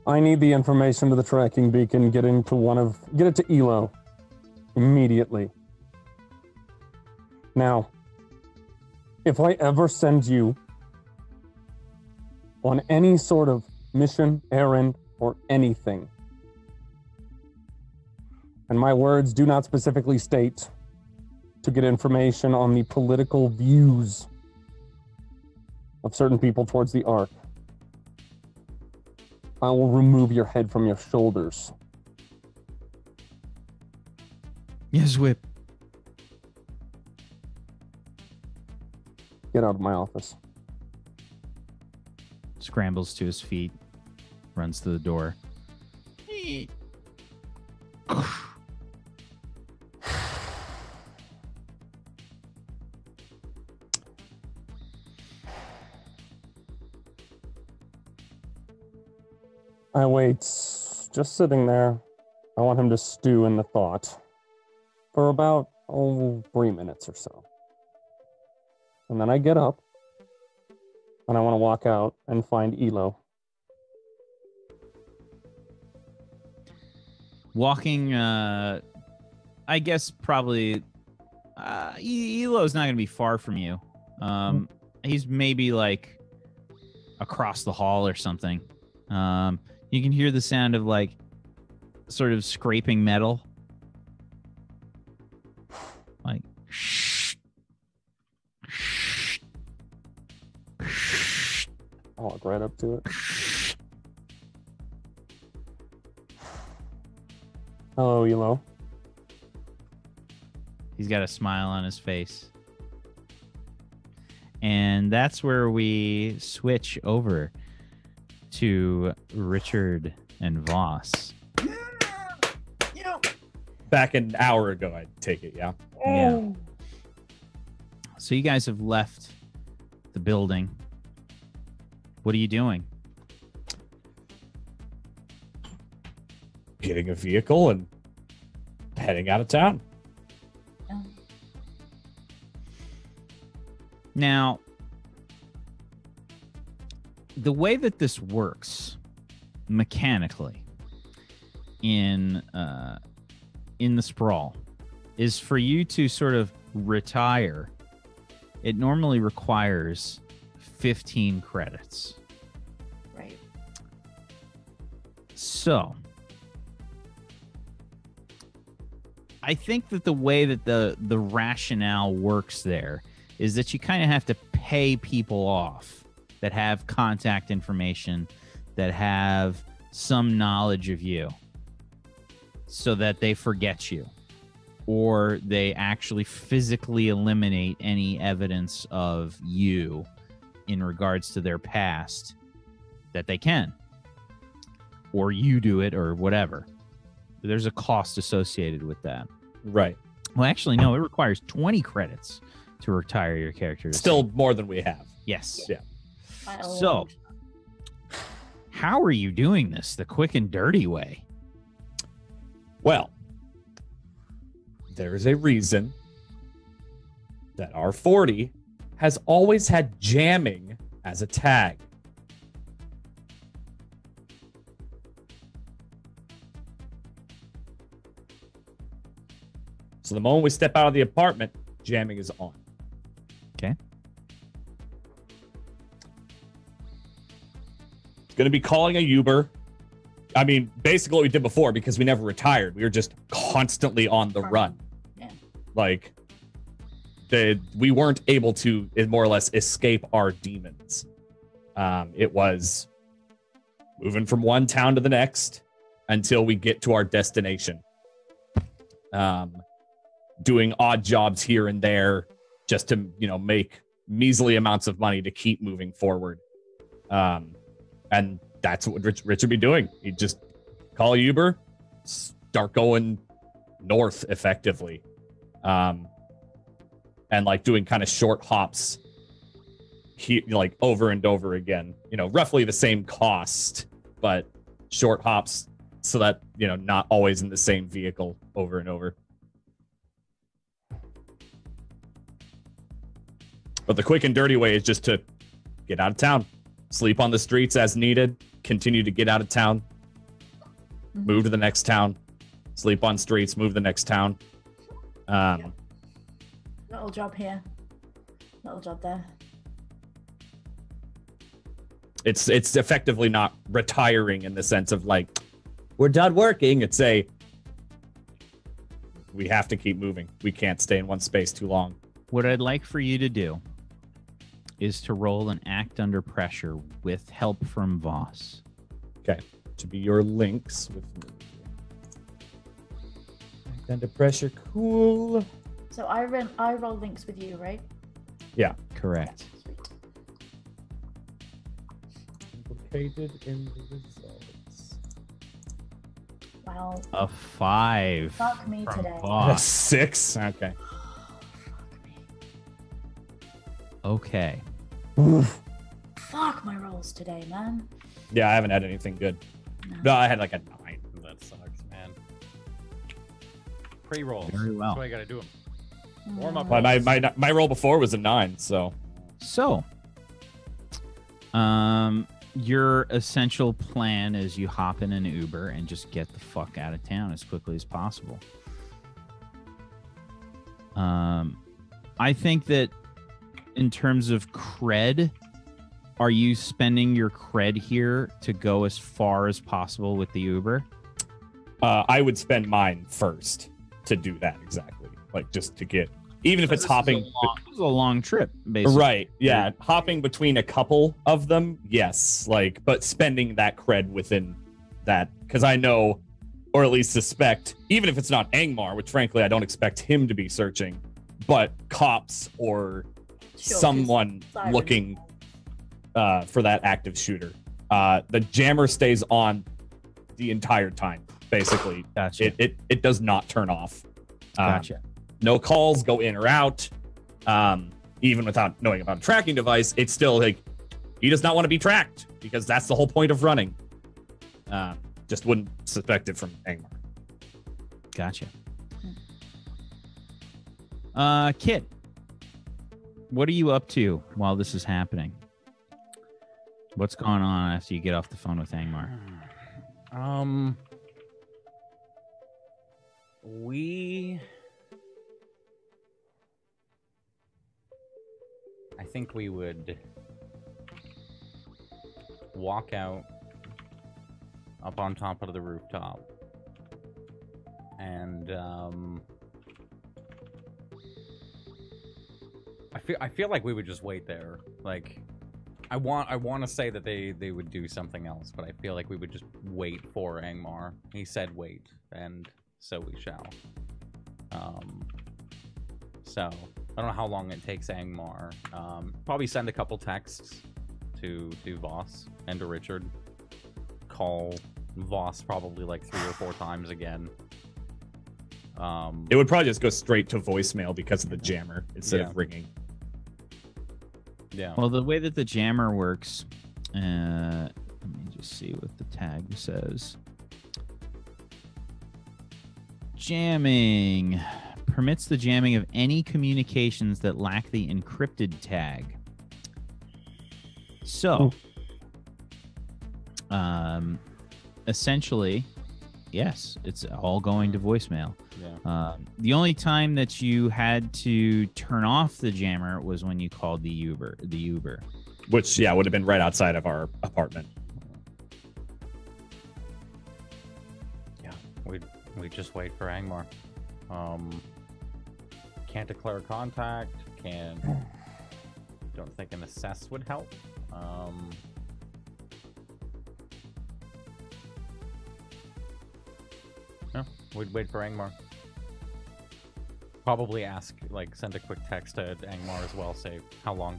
Speaker 7: I need the information to the tracking beacon. Get it to Elo immediately. Now, if I ever send you on any sort of mission, errand, or anything, and my words do not specifically state to get information on the political views of certain people towards the Ark, I will remove your head from your shoulders.
Speaker 2: Yes, Whip.
Speaker 7: Get out of my office.
Speaker 2: Scrambles to his feet, runs to the door.
Speaker 7: I wait, just sitting there. I want him to stew in the thought for about 3 minutes or so. And then I get up and I want to walk out and find Elo.
Speaker 2: walking. I guess probably. Elo's not going to be far from you. He's maybe like across the hall or something. You can hear the sound of like sort of scraping metal. Like
Speaker 7: I'll walk right up to it. Hello, Elo.
Speaker 2: He's got a smile on his face. And that's where we switch over to Richard and Voss.
Speaker 4: Back an hour ago, I take it, yeah.
Speaker 2: Yeah. So you guys have left the building. What are you doing?
Speaker 4: Getting a vehicle and heading out of town.
Speaker 2: Now, the way that this works mechanically in the Sprawl is for you to sort of retire. It normally requires 15 credits.
Speaker 5: Right.
Speaker 2: So, I think that the way that the rationale works there is that you kind of have to pay people off that have contact information, that have some knowledge of you, so that they forget you, or they actually physically eliminate any evidence of you in regards to their past that they can, or you do it, or whatever. There's a cost associated with that.
Speaker 4: Right.
Speaker 2: Well, actually, no, it requires 20 credits to retire your character.
Speaker 4: Still more than we have.
Speaker 2: Yes.
Speaker 4: Yeah.
Speaker 2: So, how are you doing this the quick and dirty way?
Speaker 4: Well, there is a reason that R40 has always had jamming as a tag. So the moment we step out of the apartment, jamming is on.
Speaker 2: Okay.
Speaker 4: It's going to be calling a Uber. I mean, basically what we did before, because we never retired. We were just constantly on the run.
Speaker 5: Yeah.
Speaker 4: Like, we weren't able to, more or less, escape our demons. It was moving from one town to the next until we get to our destination. Doing odd jobs here and there just to, make measly amounts of money to keep moving forward. And that's what Rich would be doing. He'd just call Uber, start going north effectively. And like doing kind of short hops, like over and over again, roughly the same cost, but short hops so that, not always in the same vehicle over and over. But the quick and dirty way is just to get out of town, sleep on the streets as needed, continue to get out of town, move to the next town, sleep on streets, move to the next town.
Speaker 5: Little job here, little job there.
Speaker 4: It's effectively not retiring in the sense of like, we're done working. It's we have to keep moving. We can't stay in one space too long.
Speaker 2: What I'd like for you to do is to roll an act under pressure with help from Voss.
Speaker 4: Okay. To be your links with me. Act under pressure. Cool.
Speaker 5: So I roll links with you, right?
Speaker 4: Yeah.
Speaker 2: Correct.
Speaker 5: Sweet.
Speaker 4: Implicated in the results.
Speaker 5: Wow.
Speaker 2: A 5.
Speaker 5: Fuck me
Speaker 2: from
Speaker 5: today.
Speaker 4: A
Speaker 2: Voss.
Speaker 4: 6. Okay.
Speaker 2: Okay.
Speaker 5: Fuck my rolls today, man.
Speaker 4: Yeah, I haven't had anything good. No, I had like a 9.
Speaker 1: That sucks, man. Pre-rolls.
Speaker 2: Very well.
Speaker 1: That's why I gotta do them. Warm up.
Speaker 4: Well, my roll before was a 9, so.
Speaker 2: So, your essential plan is you hop in an Uber and just get the fuck out of town as quickly as possible. I think that in terms of cred, are you spending your cred here to go as far as possible with the Uber?
Speaker 4: I would spend mine first to do that exactly. Like just to get, even if it's hopping.
Speaker 2: This is a long trip, basically.
Speaker 4: Right. Yeah. Hopping between a couple of them. Yes. Like, but spending that cred within that, because I know, or at least suspect, even if it's not Angmar, which frankly I don't expect him to be searching, but cops or someone looking for that active shooter. The jammer stays on the entire time, basically.
Speaker 2: Gotcha.
Speaker 4: It does not turn off.
Speaker 2: Gotcha.
Speaker 4: No calls go in or out. Even without knowing about a tracking device, it's still like he does not want to be tracked because that's the whole point of running. Just wouldn't suspect it from Angmar.
Speaker 2: Gotcha. Kit, what are you up to while this is happening? What's going on after you get off the phone with Angmar?
Speaker 1: I think we would walk out up on top of the rooftop and I feel like we would just wait there. Like I want to say that they would do something else, but I feel like we would just wait for Angmar. He said wait, and so we shall. So I don't know how long it takes Angmar. Probably send a couple texts to Voss and to Richard. Call Voss probably like 3 or 4 times again.
Speaker 4: It would probably just go straight to voicemail because of the jammer instead of ringing.
Speaker 1: Yeah.
Speaker 2: Well, the way that the jammer works, let me just see what the tag says. Jamming permits the jamming of any communications that lack the encrypted tag. So, essentially, yes, it's all going to voicemail.
Speaker 1: Yeah.
Speaker 2: The only time that you had to turn off the jammer was when you called the Uber.
Speaker 4: Which, would have been right outside of our apartment.
Speaker 1: Yeah, we just wait for Angmar. Can't declare contact. Don't think an assess would help. No, we'd wait for Angmar. Probably send a quick text to Angmar as well, say how long.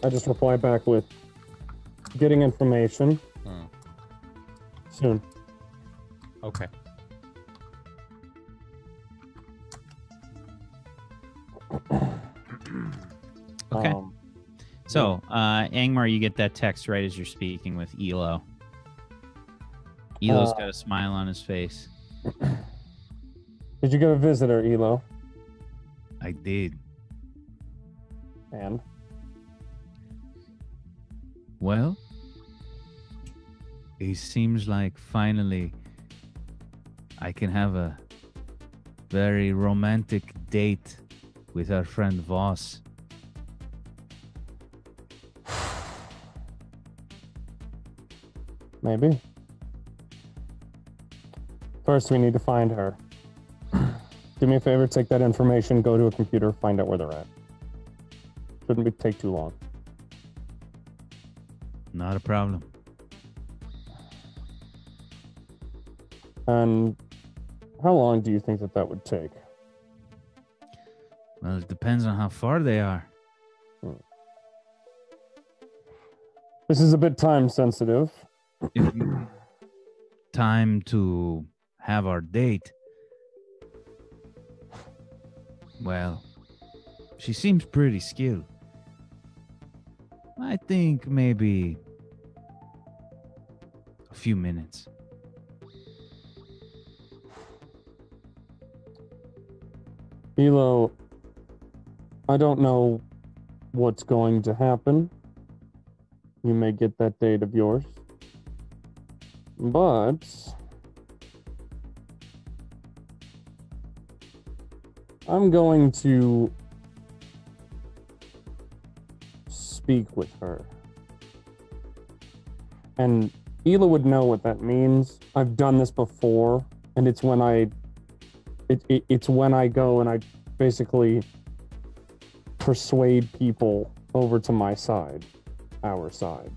Speaker 7: I just reply back with getting information soon.
Speaker 1: Okay.
Speaker 2: Okay. So, Angmar, you get that text right as you're speaking with Elo. Elo's got a smile on his face.
Speaker 7: Did you get a visitor, Elo?
Speaker 2: I did.
Speaker 7: And?
Speaker 2: Well, it seems like finally I can have a very romantic date with our friend Voss.
Speaker 7: Maybe. First, we need to find her. Do me a favor, take that information, go to a computer, find out where they're at. Shouldn't take too long.
Speaker 2: Not a problem.
Speaker 7: And how long do you think that would take?
Speaker 2: Well, it depends on how far they are.
Speaker 7: This is a bit time sensitive.
Speaker 2: Time to have our date. Well, she seems pretty skilled. I think maybe a few minutes.
Speaker 7: Elo, I don't know what's going to happen. You may get that date of yours. But I'm going to speak with her. And Hila would know what that means. I've done this before, and it's when it's when I go and I basically persuade people over to my side, our side.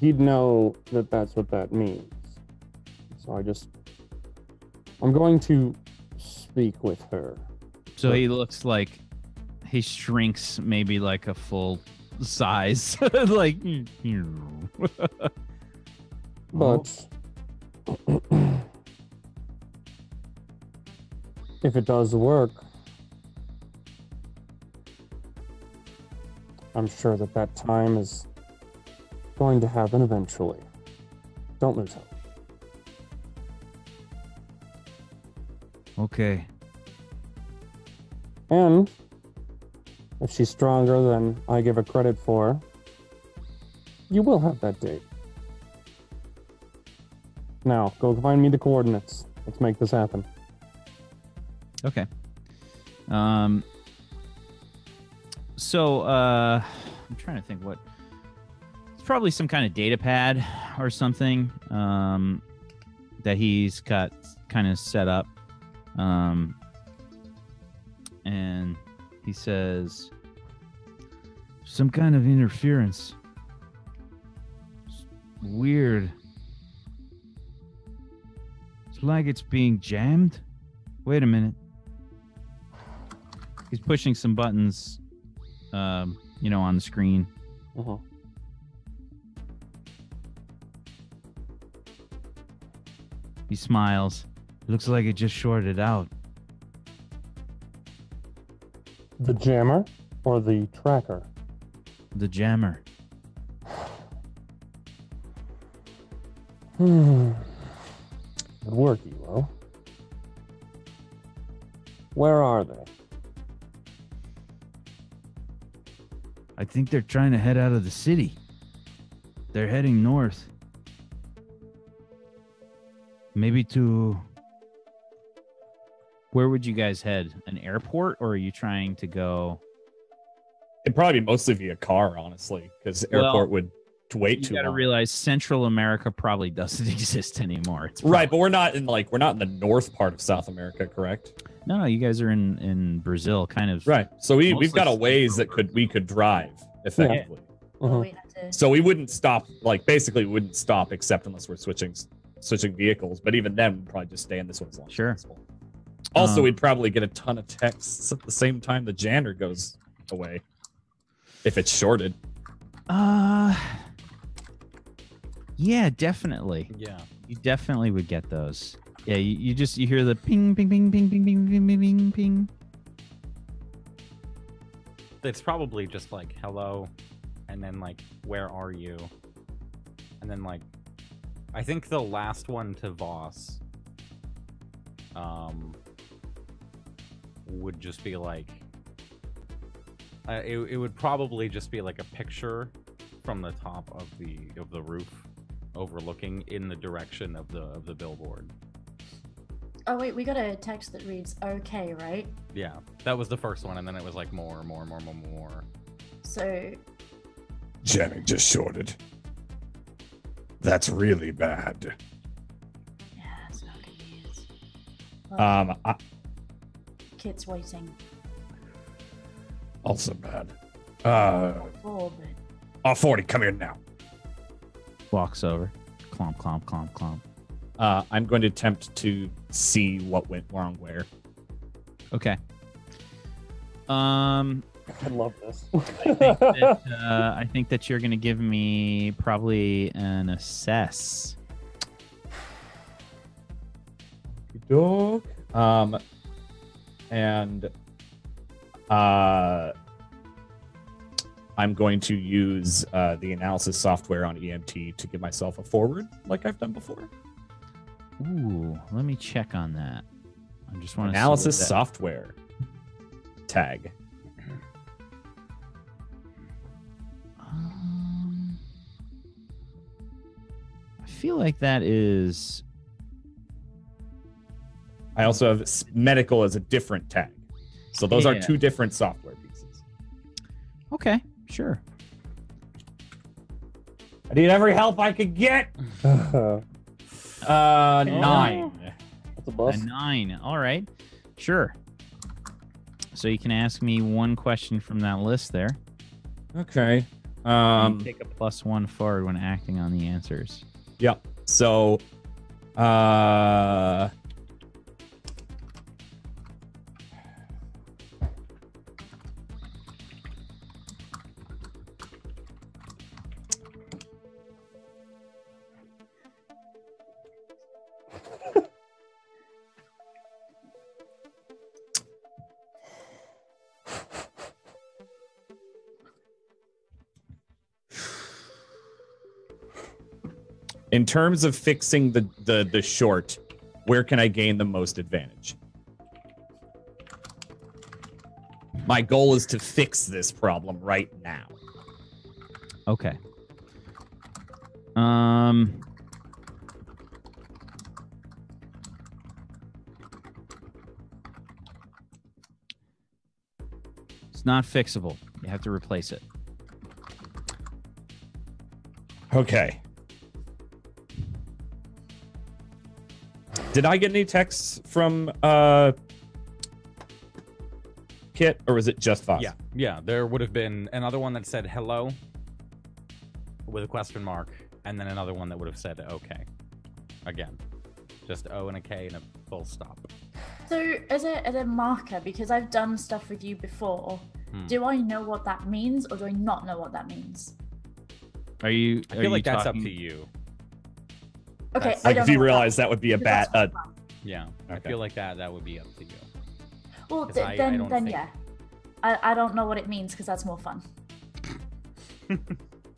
Speaker 7: He'd know that that's what that means. So I'm going to speak with her.
Speaker 2: So he looks like he shrinks maybe like a full size. Like
Speaker 7: But if it does work, I'm sure that time is going to happen eventually. Don't lose hope.
Speaker 2: Okay.
Speaker 7: And if she's stronger than I give her credit for, you will have that date. Now, go find me the coordinates. Let's make this happen.
Speaker 2: Okay. So I'm trying to think what. It's probably some kind of data pad or something that he's got kind of set up. And he says, some kind of interference. It's weird. It's like it's being jammed. Wait a minute. He's pushing some buttons, on the screen.
Speaker 7: Uh-huh.
Speaker 2: He smiles. Looks like it just shorted out.
Speaker 7: The jammer or the tracker?
Speaker 2: The jammer.
Speaker 7: Good work, Elo. Where are they?
Speaker 2: I think they're trying to head out of the city. They're heading north. Maybe to... Where would you guys head? An airport, or are you trying to go...
Speaker 4: It'd probably be mostly via car, honestly, because airport would wait too long. You gotta
Speaker 2: realize Central America probably doesn't exist anymore. It's
Speaker 4: right, but we're not in the north part of South America, correct?
Speaker 2: No, you guys are in Brazil, kind of.
Speaker 4: Right. So we've got a ways that we could drive effectively.
Speaker 5: Yeah.
Speaker 7: Uh-huh.
Speaker 5: We had to...
Speaker 4: So we wouldn't stop, basically we wouldn't stop except unless we're switching vehicles. But even then, we'd probably just stay in this one as long as possible. Also, we'd probably get a ton of texts at the same time the Janner goes away. If it's shorted.
Speaker 2: Yeah, definitely.
Speaker 1: Yeah.
Speaker 2: You definitely would get those. Yeah, you hear the ping, ping, ping, ping, ping, ping, ping, ping, ping, ping.
Speaker 1: It's probably just like, hello, and then like, where are you? And then like, I think the last one to Voss would just be like, it would probably just be like a picture from the top of the roof overlooking in the direction of the billboard.
Speaker 5: Oh wait, we got a text that reads okay, right?
Speaker 1: Yeah, that was the first one, and then it was like more.
Speaker 5: So
Speaker 8: Jamming just shorted. That's really bad.
Speaker 5: yeah, it's not good news. Well, Kit's waiting.
Speaker 8: Also bad.
Speaker 5: Oh, but...
Speaker 8: 40, come here now.
Speaker 2: Walks over. Clomp, clomp, clomp, clomp.
Speaker 4: I'm going to attempt to see what went wrong where.
Speaker 2: Okay.
Speaker 7: I love this.
Speaker 2: I think that you're going to give me probably an assess.
Speaker 4: Dog. And I'm going to use the analysis software on EMT to give myself a forward, like I've done before.
Speaker 2: Ooh, let me check on that. I just want to
Speaker 4: analysis software tag.
Speaker 2: feel like that is.
Speaker 4: I also have medical as a different tag. So those are
Speaker 2: Yeah.
Speaker 4: 2 different software pieces.
Speaker 2: Okay, sure.
Speaker 4: I need every help I could get. 9.
Speaker 7: That's a bus.
Speaker 2: A 9. All right, sure. So you can ask me one question from that list there.
Speaker 4: Okay.
Speaker 2: And you take a +1 forward when acting on the answers.
Speaker 4: Yeah. So, in terms of fixing the short, where can I gain the most advantage? My goal is to fix this problem right now.
Speaker 2: Okay. It's not fixable. You have to replace it.
Speaker 4: Okay. Did I get any texts from Kit, or was it just Foss?
Speaker 1: Yeah. There would have been another one that said hello with a question mark, and then another one that would have said okay. Again, just O and a K and a full stop.
Speaker 5: So as a marker, because I've done stuff with you before, do I know what that means, or do I not know what that means?
Speaker 2: Are you?
Speaker 1: I feel like that's up to you.
Speaker 5: Okay,
Speaker 1: That's-
Speaker 5: I
Speaker 4: Like
Speaker 5: don't
Speaker 4: if you
Speaker 5: know what
Speaker 4: realize that would be a
Speaker 5: because
Speaker 4: bad.
Speaker 5: that's fun.
Speaker 1: Yeah, I
Speaker 4: Okay.
Speaker 1: feel like that would be up to you.
Speaker 5: Well,
Speaker 1: 'Cause I
Speaker 5: then
Speaker 1: don't think-
Speaker 5: yeah. I don't know what it means because that's more fun.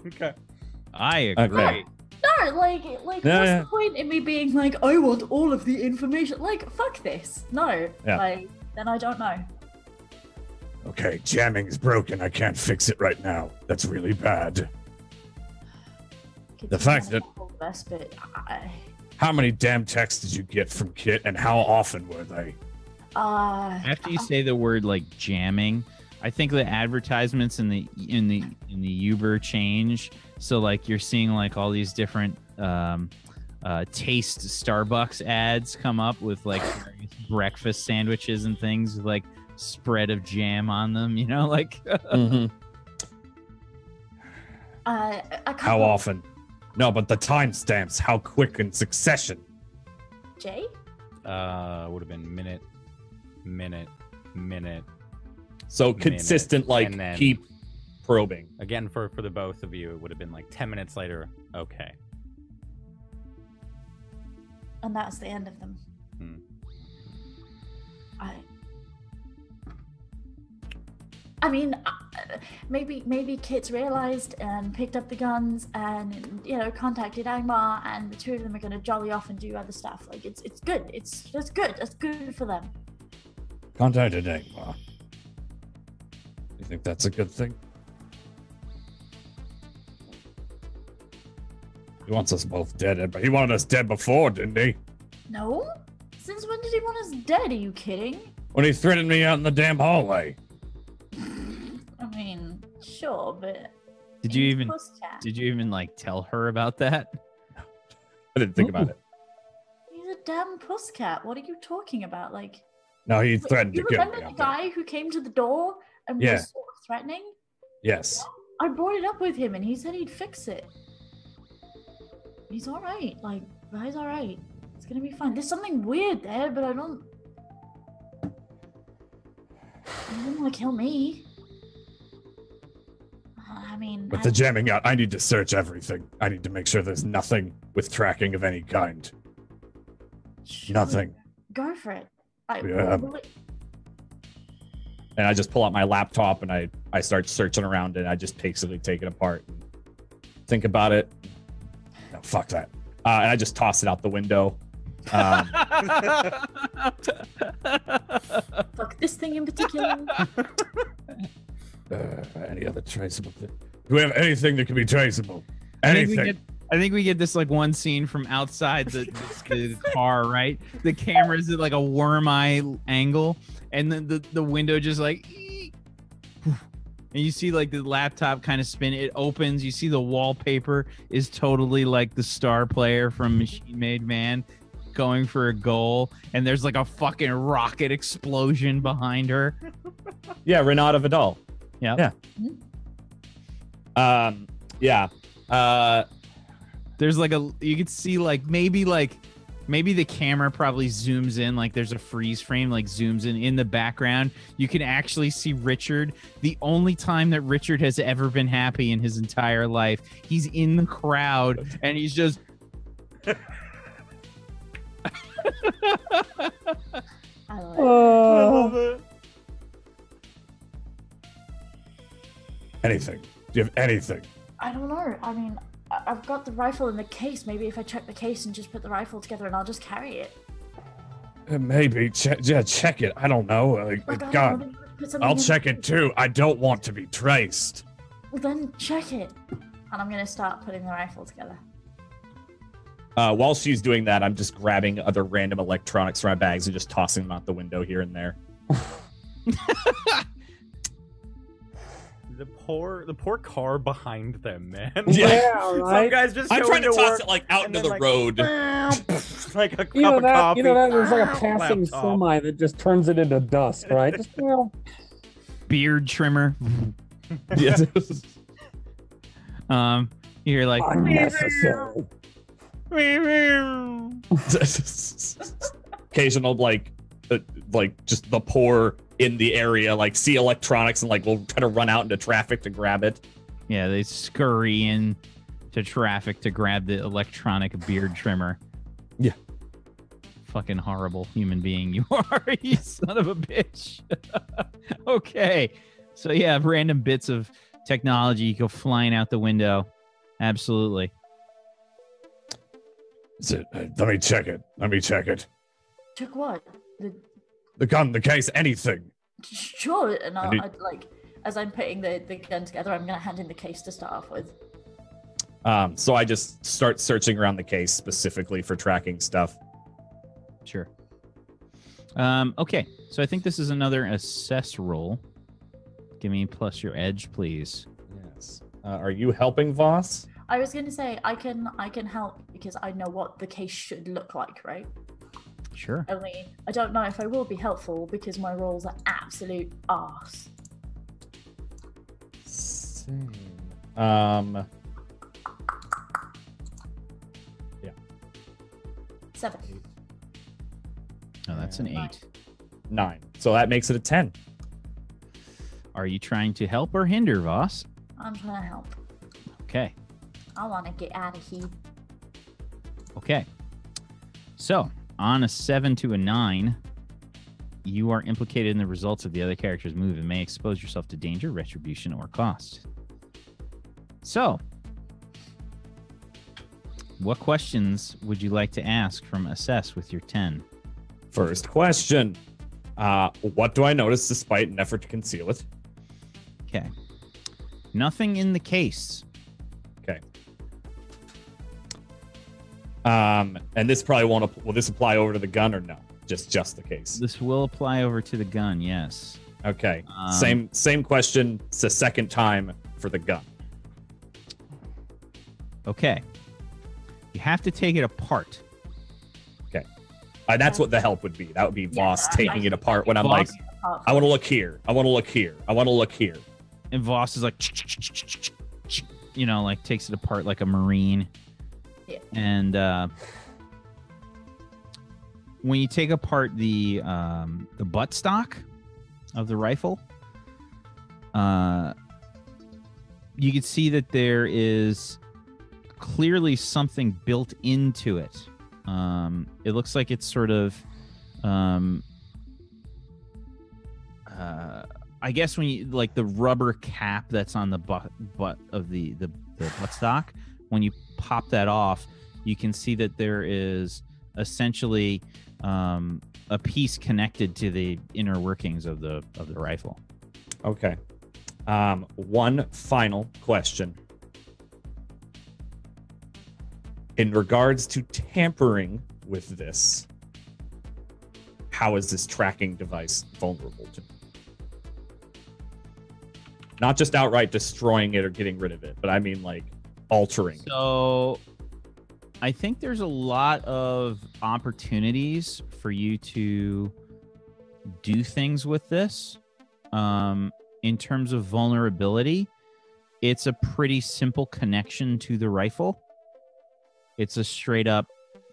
Speaker 1: Okay.
Speaker 2: I agree.
Speaker 4: Okay.
Speaker 5: No, like
Speaker 4: Yeah,
Speaker 5: what's
Speaker 4: yeah.
Speaker 5: the point in me being like, I want all of the information? Like, fuck this. No.
Speaker 4: Yeah.
Speaker 5: Like, then I don't know.
Speaker 8: Okay, jamming's broken. I can't fix it right now. That's really bad. The fact that-
Speaker 5: Best, but
Speaker 8: How many damn texts did you get from Kit, and how often were they?
Speaker 2: After you say the word like jamming, I think the advertisements in the Uber change. So like you're seeing like all these different taste Starbucks ads come up with like various breakfast sandwiches and things with like spread of jam on them. You know, like
Speaker 4: Mhm.
Speaker 5: a couple,
Speaker 8: How often? No, but the timestamps. How quick in succession?
Speaker 5: Jay?
Speaker 1: Would have been minute.
Speaker 4: So consistent, like
Speaker 1: and then-
Speaker 4: keep probing.
Speaker 1: Again, for the both of you, it would have been like 10 minutes later. Okay.
Speaker 5: And that's the end of them.
Speaker 1: Hmm.
Speaker 5: I mean, maybe Kit's realized and picked up the guns and, you know, contacted Angmar, and the two of them are gonna jolly off and do other stuff. Like, it's good. It's good. It's good for them.
Speaker 8: Contacted Angmar. You think that's a good thing? He wants us both dead, but he wanted us dead before, didn't he?
Speaker 5: No? Since when did he want us dead? Are you kidding?
Speaker 8: When he threatened me out in the damn hallway.
Speaker 5: I mean, sure, but
Speaker 2: did you
Speaker 5: he's
Speaker 2: even
Speaker 5: Pussycat.
Speaker 2: like tell her about that?
Speaker 4: I didn't think about it.
Speaker 5: He's a damn pussycat. What are you talking about? Like,
Speaker 8: No, he threatened
Speaker 5: you
Speaker 8: to kill
Speaker 5: remember
Speaker 8: me.
Speaker 5: the
Speaker 8: out there.
Speaker 5: guy who came to the door and
Speaker 8: Yeah.
Speaker 5: was sort of threatening?
Speaker 8: Yes.
Speaker 5: I brought it up with him, and he said he'd fix it. He's all right. Like, guy's all right. It's gonna be fine. There's something weird there, but I don't want to kill me. I mean,
Speaker 8: With the jamming out, I need to search everything. I need to make sure there's nothing with tracking of any kind.
Speaker 5: sure,
Speaker 8: Nothing.
Speaker 5: Go for it.
Speaker 8: Yeah.
Speaker 4: And I just pull out my laptop and I start searching around and I just basically take it apart and think about it.
Speaker 8: No, fuck that.
Speaker 4: And I just toss it out the window.
Speaker 5: Fuck this thing in particular.
Speaker 8: Any other traceable thing? Do we have anything that can be traceable? Anything?
Speaker 2: I think we get this like one scene from outside the car, right? The camera's at like a worm eye angle, and then the window just like, and you see like the laptop kind of spin. It opens. You see the wallpaper is totally like the star player from Machine Made Man going for a goal, and there's like a fucking rocket explosion behind her.
Speaker 4: Yeah, Renata Vidal.
Speaker 2: Yeah.
Speaker 4: Yeah.
Speaker 2: There's like you could see like maybe the camera probably zooms in, like there's a freeze frame, like zooms in the background. You can actually see Richard. The only time that Richard has ever been happy in his entire life. He's in the crowd and he's just
Speaker 5: I
Speaker 8: love it. Anything? Do you have anything?
Speaker 5: I don't know. I mean, I've got the rifle in the case. Maybe if I check the case and just put the rifle together and I'll just carry it.
Speaker 8: Maybe. Check it. I don't know. God, I'll check it too. I don't want to be traced.
Speaker 5: Well, then check it. And I'm going to start putting the rifle together.
Speaker 4: While she's doing that, I'm just grabbing other random electronics from my bags and just tossing them out the window here and there.
Speaker 1: The poor car behind them, man.
Speaker 7: Yeah, right.
Speaker 1: Some guys just
Speaker 4: I'm
Speaker 1: go
Speaker 4: trying to
Speaker 1: into
Speaker 4: toss
Speaker 1: work
Speaker 4: it like out
Speaker 1: and
Speaker 4: into
Speaker 1: then,
Speaker 4: the road.
Speaker 1: Like a cup
Speaker 7: You know
Speaker 1: of
Speaker 7: that.
Speaker 1: coffee.
Speaker 7: You know that. There's like a passing
Speaker 1: Laptop.
Speaker 7: semi that just turns it into dust, right? Just
Speaker 2: beard trimmer.
Speaker 4: Yes.
Speaker 2: You're like
Speaker 7: unnecessary.
Speaker 4: Occasional like just the poor in the area like see electronics and like we'll try to run out into traffic to grab it.
Speaker 2: Yeah, they scurry in to traffic to grab the electronic beard trimmer.
Speaker 4: Yeah.
Speaker 2: Fucking horrible human being you are, you son of a bitch. Okay. So yeah, random bits of technology go flying out the window. Absolutely.
Speaker 8: Let me check it.
Speaker 5: Check what?
Speaker 8: The gun, the case, anything.
Speaker 5: Sure. And I'd like, as I'm putting the gun together, I'm going to hand in the case to start off with.
Speaker 4: So I just start searching around the case specifically for tracking stuff.
Speaker 2: Sure. Okay. So I think this is another assess roll. Give me plus your edge, please.
Speaker 4: Yes. Are you helping Voss?
Speaker 5: I was going to say I can help because I know what the case should look like, right?
Speaker 2: Sure.
Speaker 5: Only I don't know if I will be helpful because my rolls are absolute arse.
Speaker 4: Yeah.
Speaker 5: 7.
Speaker 2: Oh, that's an 8.
Speaker 4: 9. So that makes it a 10.
Speaker 2: Are you trying to help or hinder, Voss?
Speaker 5: I'm trying to help.
Speaker 2: Okay.
Speaker 5: I want to get out of here.
Speaker 2: Okay. So, on a 7 to a 9, you are implicated in the results of the other character's move and may expose yourself to danger, retribution, or cost. So, what questions would you like to ask from Assess with your 10?
Speaker 4: First question. What do I notice despite an effort to conceal it?
Speaker 2: Okay. Nothing in the case.
Speaker 4: Okay. And this probably won't. Will this apply over to the gun or no? Just the case.
Speaker 2: This will apply over to the gun, yes.
Speaker 4: Okay. Same question. It's the second time for the gun.
Speaker 2: Okay. You have to take it apart.
Speaker 4: Okay. That's what the help would be. That would be Voss taking it apart when I'm
Speaker 2: Voss,
Speaker 4: like, I want to look here. I want to look here. I want to look here.
Speaker 2: And Voss is like, you know, like takes it apart like a Marine.
Speaker 5: Yeah.
Speaker 2: And when you take apart the buttstock of the rifle, you can see that there is clearly something built into it. It looks like it's sort of, I guess when you like the rubber cap that's on the butt of the buttstock, when you pop that off, you can see that there is essentially a piece connected to the inner workings of the rifle.
Speaker 4: Okay. One final question. In regards to tampering with this, how is this tracking device vulnerable to me? Not just outright destroying it or getting rid of it, but I mean like altering.
Speaker 2: So I think there's a lot of opportunities for you to do things with this. In terms of vulnerability, it's a pretty simple connection to the rifle. It's a straight up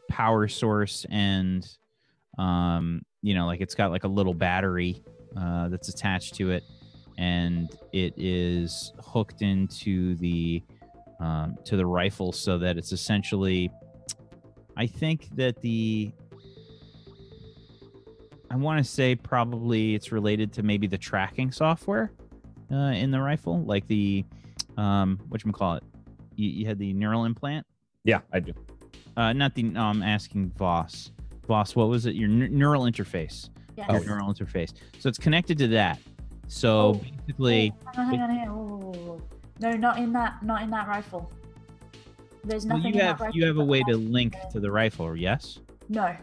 Speaker 2: power source, and like it's got like a little battery that's attached to it, and it is hooked into the rifle, so that it's essentially, I think that I want to say probably it's related to maybe the tracking software in the rifle, like the whatchamacallit. You had the neural implant?
Speaker 4: Yeah, I do.
Speaker 2: Not the. No, I'm asking Voss. Voss, what was it? Your neural interface.
Speaker 5: Yes.
Speaker 2: Your neural interface. So it's connected to that. So basically,
Speaker 5: hang on. Oh. No, not in that rifle. There's nothing.
Speaker 2: you have a way to link to the rifle, yes?
Speaker 5: No.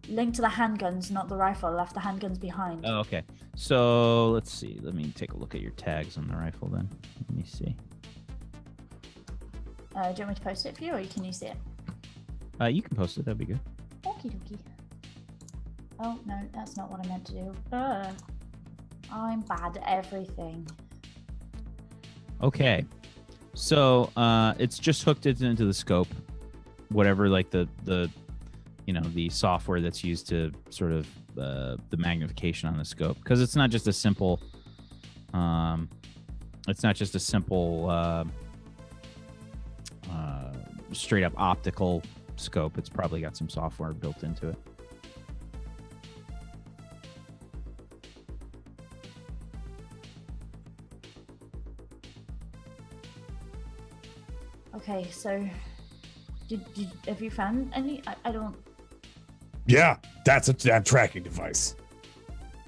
Speaker 5: Link to the handguns, not the rifle. Left the handguns behind.
Speaker 2: Oh, okay. So let's see. Let me take a look at your tags on the rifle then. Let me see.
Speaker 5: Do you want me to post it for you, or can you see it?
Speaker 2: You can post it. That'd be good.
Speaker 5: Okie dokie. Oh, no, that's not what I meant to do. I'm bad at everything.
Speaker 2: Okay. So it's just hooked it into the scope, whatever, like the software that's used to sort of the magnification on the scope, because it's not just a simple straight up optical scope. It's probably got some software built into it.
Speaker 5: Okay, so have you found any? I don't.
Speaker 8: Yeah, that's a damn tracking device.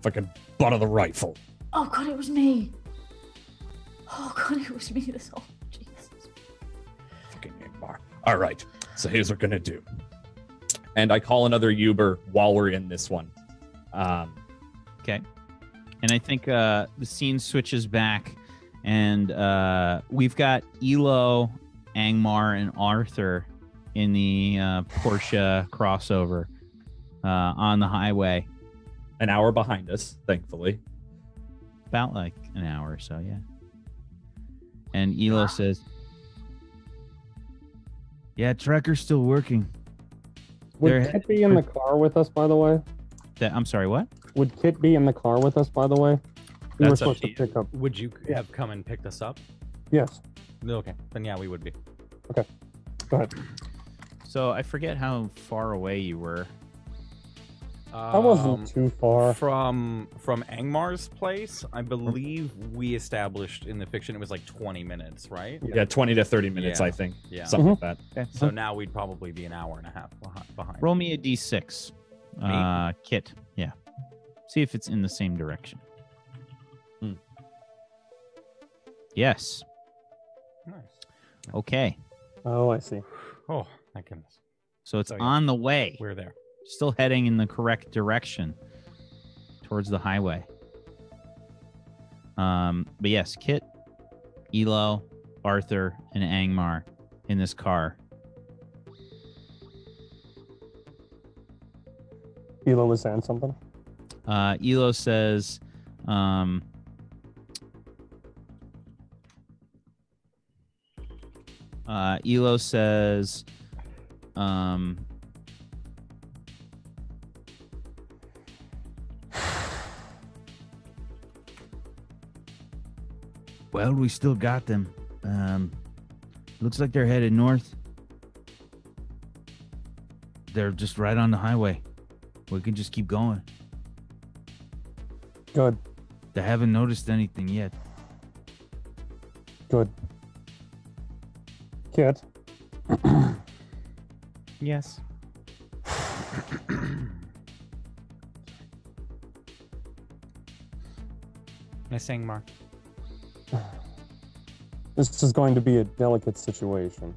Speaker 8: Fucking butt of the rifle.
Speaker 5: Oh god, it was me. Oh god, it was me this whole. Jesus.
Speaker 8: Fucking Ingmar. All right, so here's what we're gonna do.
Speaker 4: And I call another Uber while we're in this one.
Speaker 2: Okay. And I think the scene switches back, and we've got Elo, Angmar, and Arthur in the Porsche crossover on the highway.
Speaker 4: An hour behind us, thankfully.
Speaker 2: About like an hour or so, yeah. And Elo says, "Yeah, tracker's still working."
Speaker 7: Would Kit be in the car with us, by the way?
Speaker 2: I'm sorry, what?
Speaker 7: Would Kit be in the car with us, by the way? We were
Speaker 2: That's up
Speaker 7: supposed
Speaker 2: to
Speaker 7: to
Speaker 2: you.
Speaker 7: pick up.
Speaker 1: Would you have come and picked us up?
Speaker 7: Yes.
Speaker 1: Okay, then yeah, we would be.
Speaker 7: Go ahead.
Speaker 2: So I forget how far away you were.
Speaker 7: I wasn't too far.
Speaker 1: From Angmar's place. I believe we established in the fiction it was like 20 minutes, right?
Speaker 4: Yeah, 20 to 30 minutes,
Speaker 1: Yeah.
Speaker 4: I think.
Speaker 1: Yeah.
Speaker 4: Something like that.
Speaker 2: Okay.
Speaker 1: So now we'd probably be an hour and a half behind.
Speaker 2: Roll me a d6. Kit. Yeah. See if it's in the same direction. Yes.
Speaker 1: Nice.
Speaker 2: Okay.
Speaker 7: Oh, I see.
Speaker 1: Oh, thank goodness.
Speaker 2: So it's
Speaker 1: So, yeah.
Speaker 2: on the way.
Speaker 1: We're there.
Speaker 2: Still heading in the correct direction towards the highway. But yes, Kit, Elo, Arthur, and Angmar in this car.
Speaker 7: Elo was saying something.
Speaker 2: Elo says, well, we still got them. Looks like they're headed north. They're just right on the highway. We can just keep going.
Speaker 7: Good.
Speaker 2: They haven't noticed anything yet.
Speaker 7: Good. Kit.
Speaker 1: Yes. Miss Angmar.
Speaker 7: This is going to be a delicate situation.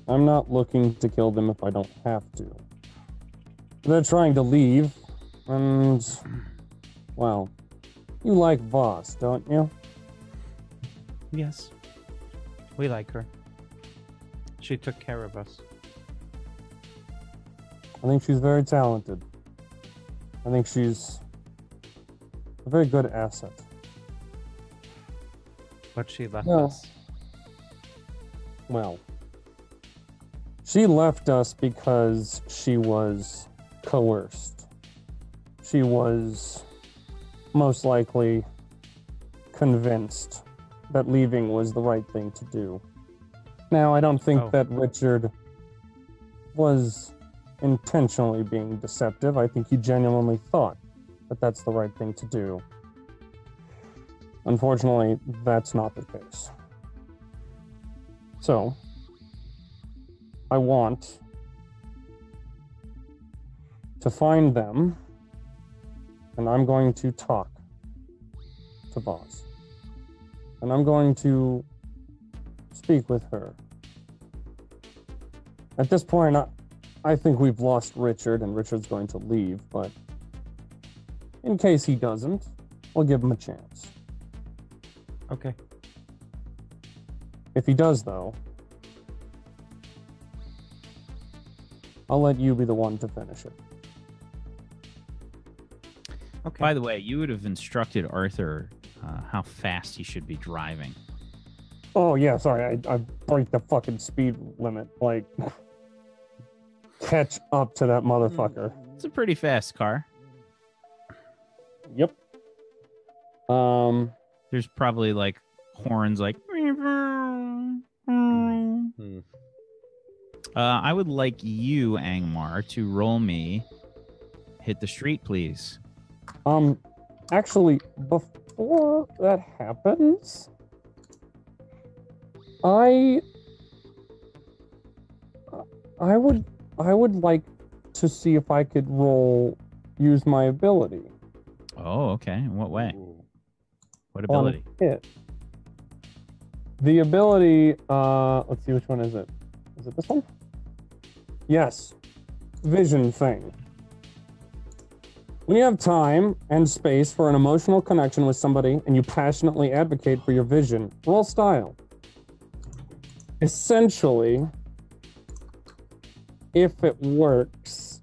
Speaker 7: I'm not looking to kill them if I don't have to. They're trying to leave, and, well, you like Voss, don't you?
Speaker 1: Yes. We like her. She took care of us.
Speaker 7: I think she's very talented. I think she's a very good asset.
Speaker 1: But she left
Speaker 7: No.
Speaker 1: us.
Speaker 7: Well, she left us because she was coerced. She was most likely convinced that leaving was the right thing to do. Now, I don't think that Richard was intentionally being deceptive. I think he genuinely thought that that's the right thing to do. Unfortunately, that's not the case. So, I want to find them, and I'm going to talk to Voss. And I'm going to speak with her. At this point, I think we've lost Richard, and Richard's going to leave, but in case he doesn't, we'll give him a chance.
Speaker 1: Okay.
Speaker 7: If he does, though, I'll let you be the one to finish it.
Speaker 1: Okay.
Speaker 2: By the way, you would have instructed Arthur how fast he should be driving.
Speaker 7: Oh, yeah, sorry, I break the fucking speed limit. Like, catch up to that motherfucker.
Speaker 2: It's a pretty fast car.
Speaker 7: Yep.
Speaker 2: There's probably like horns like. I would like you, Angmar, to roll me Hit the Street, please.
Speaker 7: Actually, before that happens, I would like to see if I could use my ability.
Speaker 2: Oh, okay. In what way? What ability?
Speaker 7: Hit. The ability, let's see, which one is it? Is it this one? Yes. Vision thing. When you have time and space for an emotional connection with somebody and you passionately advocate for your vision, roll style. Essentially, if it works,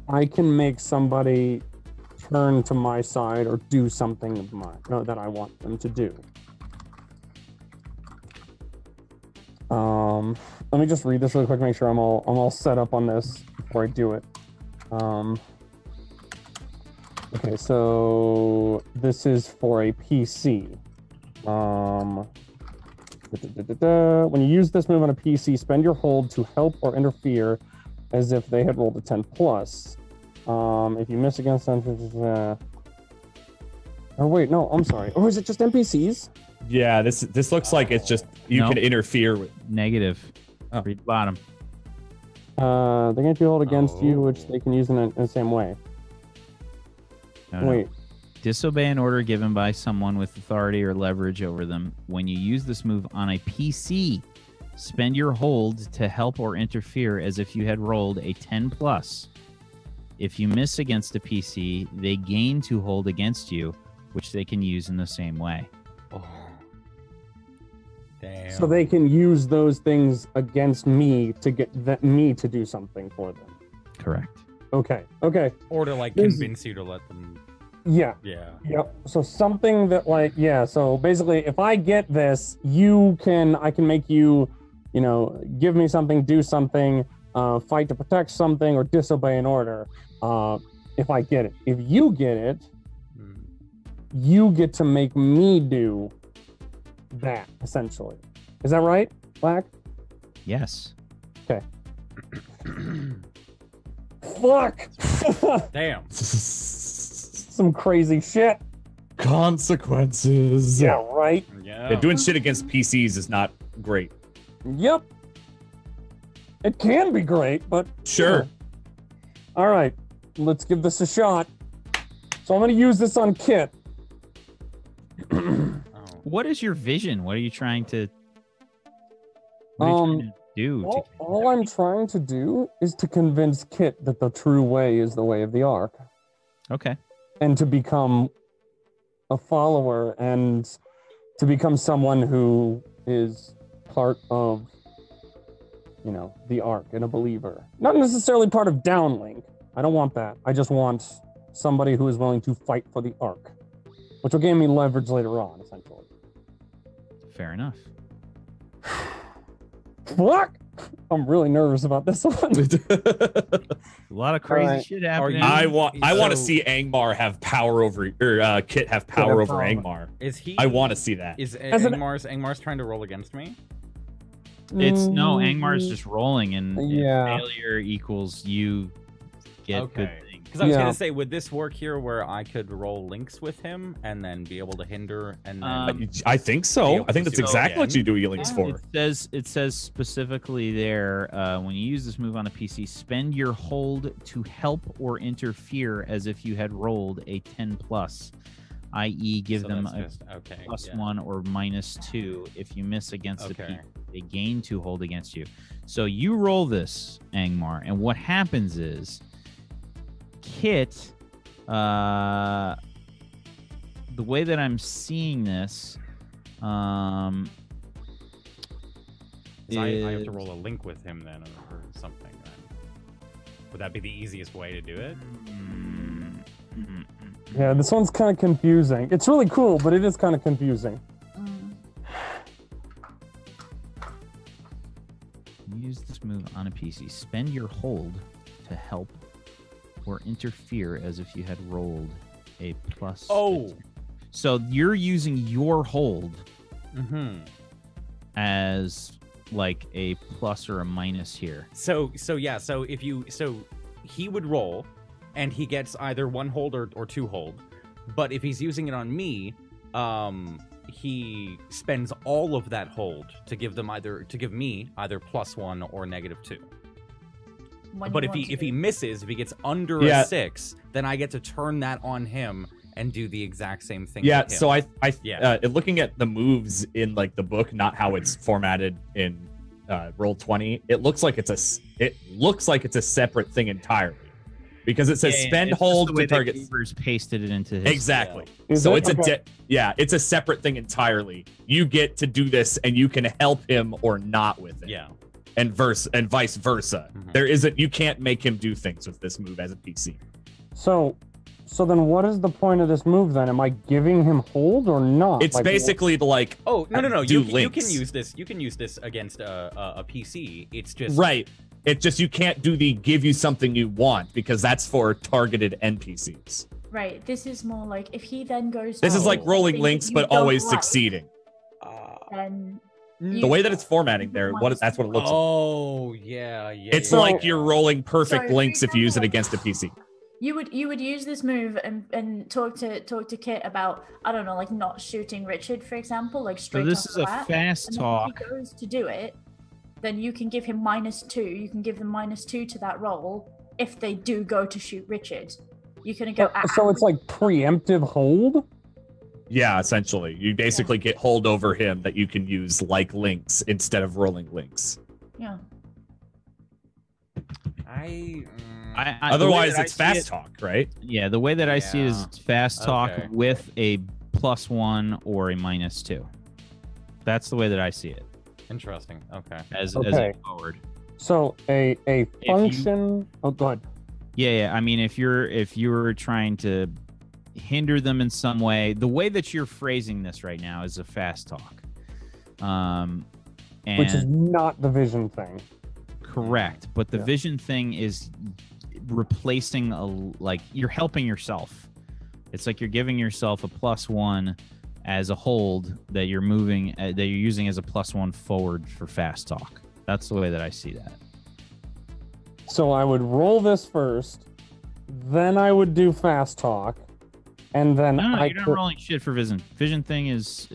Speaker 7: I can make somebody turn to my side or do something of mine that I want them to do. Let me just read this really quick, make sure I'm all set up on this before I do it. Okay, so this is for a PC. When you use this move on a PC, spend your hold to help or interfere as if they had rolled a 10 plus. If you miss against them, or wait, no, I'm sorry. Or is it just NPCs?
Speaker 4: Yeah, this looks like it's just you can interfere with.
Speaker 2: Negative. Read the bottom.
Speaker 7: They're going to be rolled against you, which they can use in the same way.
Speaker 2: No.
Speaker 7: Wait.
Speaker 2: Disobey an order given by someone with authority or leverage over them. When you use this move on a PC, spend your hold to help or interfere as if you had rolled a 10 plus. If you miss against a PC, they gain to hold against you, which they can use in the same way.
Speaker 1: Oh. Damn.
Speaker 7: So they can use those things against me to get me to do something for them.
Speaker 2: Correct.
Speaker 7: Okay.
Speaker 1: Or to like convince you to let them.
Speaker 7: Yeah. Yep. So something that so basically if I get this, I can make you, give me something, do something, fight to protect something, or disobey an order. If I get it. If you get it, you get to make me do that, essentially. Is that right, Black?
Speaker 2: Yes.
Speaker 7: Okay. Fuck!
Speaker 1: Damn.
Speaker 7: Some crazy shit.
Speaker 4: Consequences.
Speaker 7: Yeah, right?
Speaker 4: Yeah, doing shit against PCs is not great.
Speaker 7: Yep. It can be great, but...
Speaker 4: Sure.
Speaker 7: All right. Let's give this a shot. So I'm going to use this on Kit.
Speaker 2: What is your vision? What are you trying to... What are you trying to do?
Speaker 7: All I'm trying to do is to convince Kit that the true way is the way of the Ark.
Speaker 2: Okay.
Speaker 7: And to become a follower and to become someone who is part of, you know, the Ark and a believer. Not necessarily part of Downlink. I don't want that. I just want somebody who is willing to fight for the Ark, which will gain me leverage later on, essentially.
Speaker 2: Fair enough.
Speaker 7: Fuck! I'm really nervous about this one.
Speaker 2: A lot of crazy shit happening.
Speaker 4: I want to see Angmar have power over, or Kit have power over Angmar.
Speaker 1: Is he?
Speaker 4: I want to see that.
Speaker 1: Is Angmar's trying to roll against me?
Speaker 2: It's no, Angmar's just rolling, and
Speaker 7: Yeah.
Speaker 2: failure equals you get good things.
Speaker 1: Because I was gonna say, would this work here where I could roll links with him and then be able to hinder and then
Speaker 4: I think so. I think that's exactly what you do links for.
Speaker 2: It says specifically there, when you use this move on a PC, spend your hold to help or interfere as if you had rolled a 10+, i.e. give them a +1 or -2. If you miss against the PC, they gain 2 hold against you. So you roll this, Angmar, and what happens is Kit, the way that I'm seeing this,
Speaker 1: I have to roll a link with him then, or something. Then would that be the easiest way to do it?
Speaker 7: Yeah, this one's kind of confusing. It's really cool, but it is kind of confusing.
Speaker 2: Use this move on a PC. Spend your hold to help or interfere as if you had rolled a plus. So you're using your hold as like a plus or a minus here.
Speaker 1: So if you he would roll and he gets either 1 hold or 2 hold. But if he's using it on me, he spends all of that hold to give me either +1 or -2. But if he misses, if he gets under a 6, then I get to turn that on him and do the exact same thing.
Speaker 4: Yeah. So I looking at the moves in like the book, not how it's formatted in Roll20, it looks like it's a separate thing entirely, because it says spend hold to target.
Speaker 2: Pasted it into his
Speaker 4: exactly. So it's it's a separate thing entirely. You get to do this, and you can help him or not with it.
Speaker 1: Yeah.
Speaker 4: And vice versa. You can't make him do things with this move as a PC.
Speaker 7: So then what is the point of this move then? Am I giving him hold or not?
Speaker 4: It's basically like
Speaker 1: no. You can use this. You can use this against a PC. It's just
Speaker 4: right. It's just you can't do the give you something you want, because that's for targeted NPCs.
Speaker 5: Right. This is more like if he then goes.
Speaker 4: This is like rolling links, but always succeeding.
Speaker 5: Then.
Speaker 4: The way that it's formatting there, that's what it looks like.
Speaker 1: Oh, yeah.
Speaker 4: It's like you're rolling perfect links if you use it against a PC.
Speaker 5: You would use this move and talk to Kit about, I don't know, like not shooting Richard, for example, like straight.
Speaker 2: So this is a fast talk.
Speaker 5: If he goes to do it, then you can give him -2. You can give them -2 to that roll if they do go to shoot Richard. You can go.
Speaker 7: So it's like preemptive hold.
Speaker 4: Yeah, essentially. You basically get hold over him that you can use like links instead of rolling links.
Speaker 5: Yeah.
Speaker 4: Otherwise, it's fast talk, right?
Speaker 2: Yeah, the way that I see it is it's fast talk with a +1 or a -2. That's the way that I see it.
Speaker 1: Interesting. Okay.
Speaker 2: As a forward.
Speaker 7: So a function. Go ahead.
Speaker 2: Yeah. I mean, if you're trying to hinder them in some way, the way that you're phrasing this right now is a fast talk,
Speaker 7: which is not the vision thing.
Speaker 2: Correct, but the vision thing is replacing like you're helping yourself. It's like you're giving yourself a +1 as a hold that you're moving that you're using as a +1 forward for fast talk. That's the way that I see that.
Speaker 7: So I would roll this first, then I would do fast talk. And then
Speaker 2: you're not rolling shit for vision. Vision thing is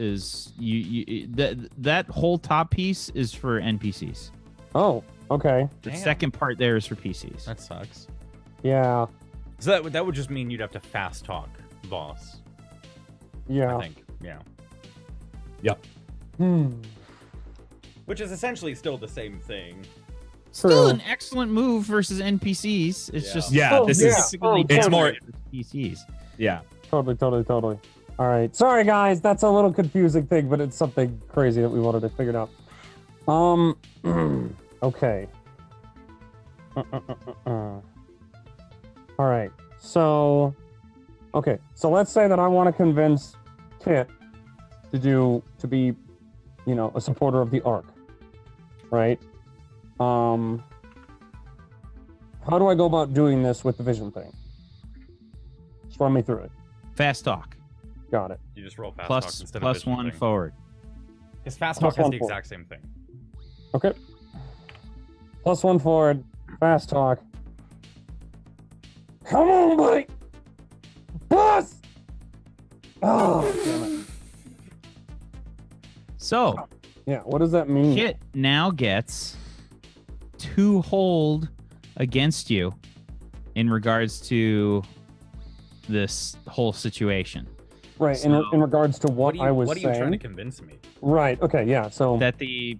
Speaker 2: that whole top piece is for NPCs.
Speaker 7: Oh, okay.
Speaker 2: The second part there is for PCs.
Speaker 1: That sucks.
Speaker 7: Yeah.
Speaker 1: So that would just mean you'd have to fast talk boss.
Speaker 7: Yeah.
Speaker 1: I think. Yeah.
Speaker 4: Yep.
Speaker 1: Which is essentially still the same thing.
Speaker 2: Still an excellent move versus NPCs. It's just
Speaker 4: this is
Speaker 2: basically
Speaker 4: it's more
Speaker 2: PCs.
Speaker 4: Yeah.
Speaker 7: Totally. All right. Sorry, guys. That's a little confusing thing, but it's something crazy that we wanted to figure out. Okay. All right. So let's say that I want to convince Kit to be, a supporter of the Ark, right? How do I go about doing this with the vision thing? Just run me through it.
Speaker 2: Fast talk.
Speaker 7: Got it.
Speaker 1: You just roll fast
Speaker 2: Plus-
Speaker 1: talk instead
Speaker 2: plus
Speaker 1: of vision
Speaker 2: one
Speaker 1: thing.
Speaker 2: forward.
Speaker 1: Because fast
Speaker 7: Plus
Speaker 1: talk has
Speaker 7: one
Speaker 1: the
Speaker 7: forward.
Speaker 1: exact same thing.
Speaker 7: Okay. +1 forward. Fast talk. Come on, buddy. Plus. Oh, damn it.
Speaker 2: So,
Speaker 7: Yeah, what does that mean?
Speaker 2: Kit now gets 2 hold against you in regards to this whole situation.
Speaker 7: Right,
Speaker 2: So-
Speaker 7: in regards to what I was
Speaker 1: what are you
Speaker 7: saying.
Speaker 1: trying to convince me?
Speaker 7: Right, okay, yeah, so
Speaker 2: That the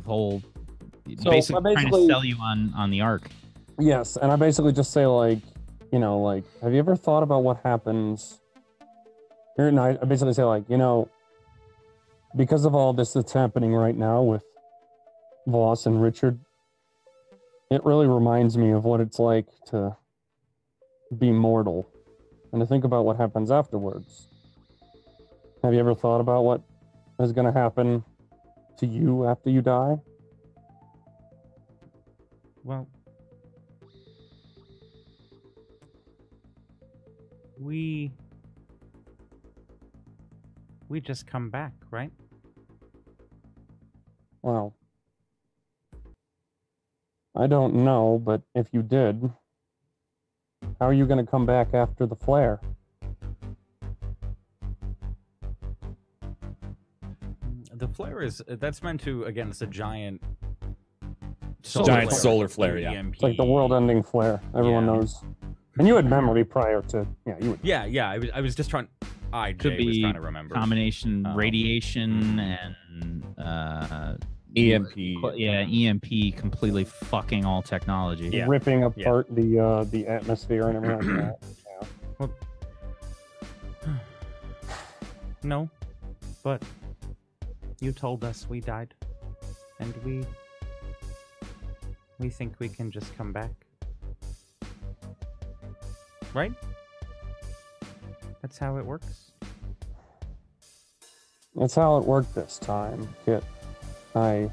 Speaker 2: whole
Speaker 7: So,
Speaker 2: basically trying to
Speaker 7: basically-
Speaker 2: sell you on the Ark.
Speaker 7: yes, and I basically just say like, have you ever thought about what happens? And I basically say like, because of all this that's happening right now with Voss and Richard, it really reminds me of what it's like to be mortal and to think about what happens afterwards. Have you ever thought about what is going to happen to you after you die?
Speaker 1: Well, we just come back, right?
Speaker 7: Well, I don't know, but if you did, how are you going to come back after the flare?
Speaker 1: The flare that's meant to against a giant
Speaker 4: Giant solar flare, yeah.
Speaker 1: EMP.
Speaker 7: It's like the world-ending flare. Everyone
Speaker 1: Yeah.
Speaker 7: knows. And you had memory prior to, you would.
Speaker 1: Yeah. I was just trying.
Speaker 2: Could
Speaker 1: was
Speaker 2: be
Speaker 1: trying to remember.
Speaker 2: combination
Speaker 1: Um,
Speaker 2: radiation and
Speaker 4: EMP.
Speaker 2: EMP completely fucking all technology.
Speaker 1: Yeah.
Speaker 7: ripping apart the atmosphere and everything like that.
Speaker 1: No, but you told us we died, and we think we can just come back, right? That's how it works.
Speaker 7: That's how it worked this time, Kit. I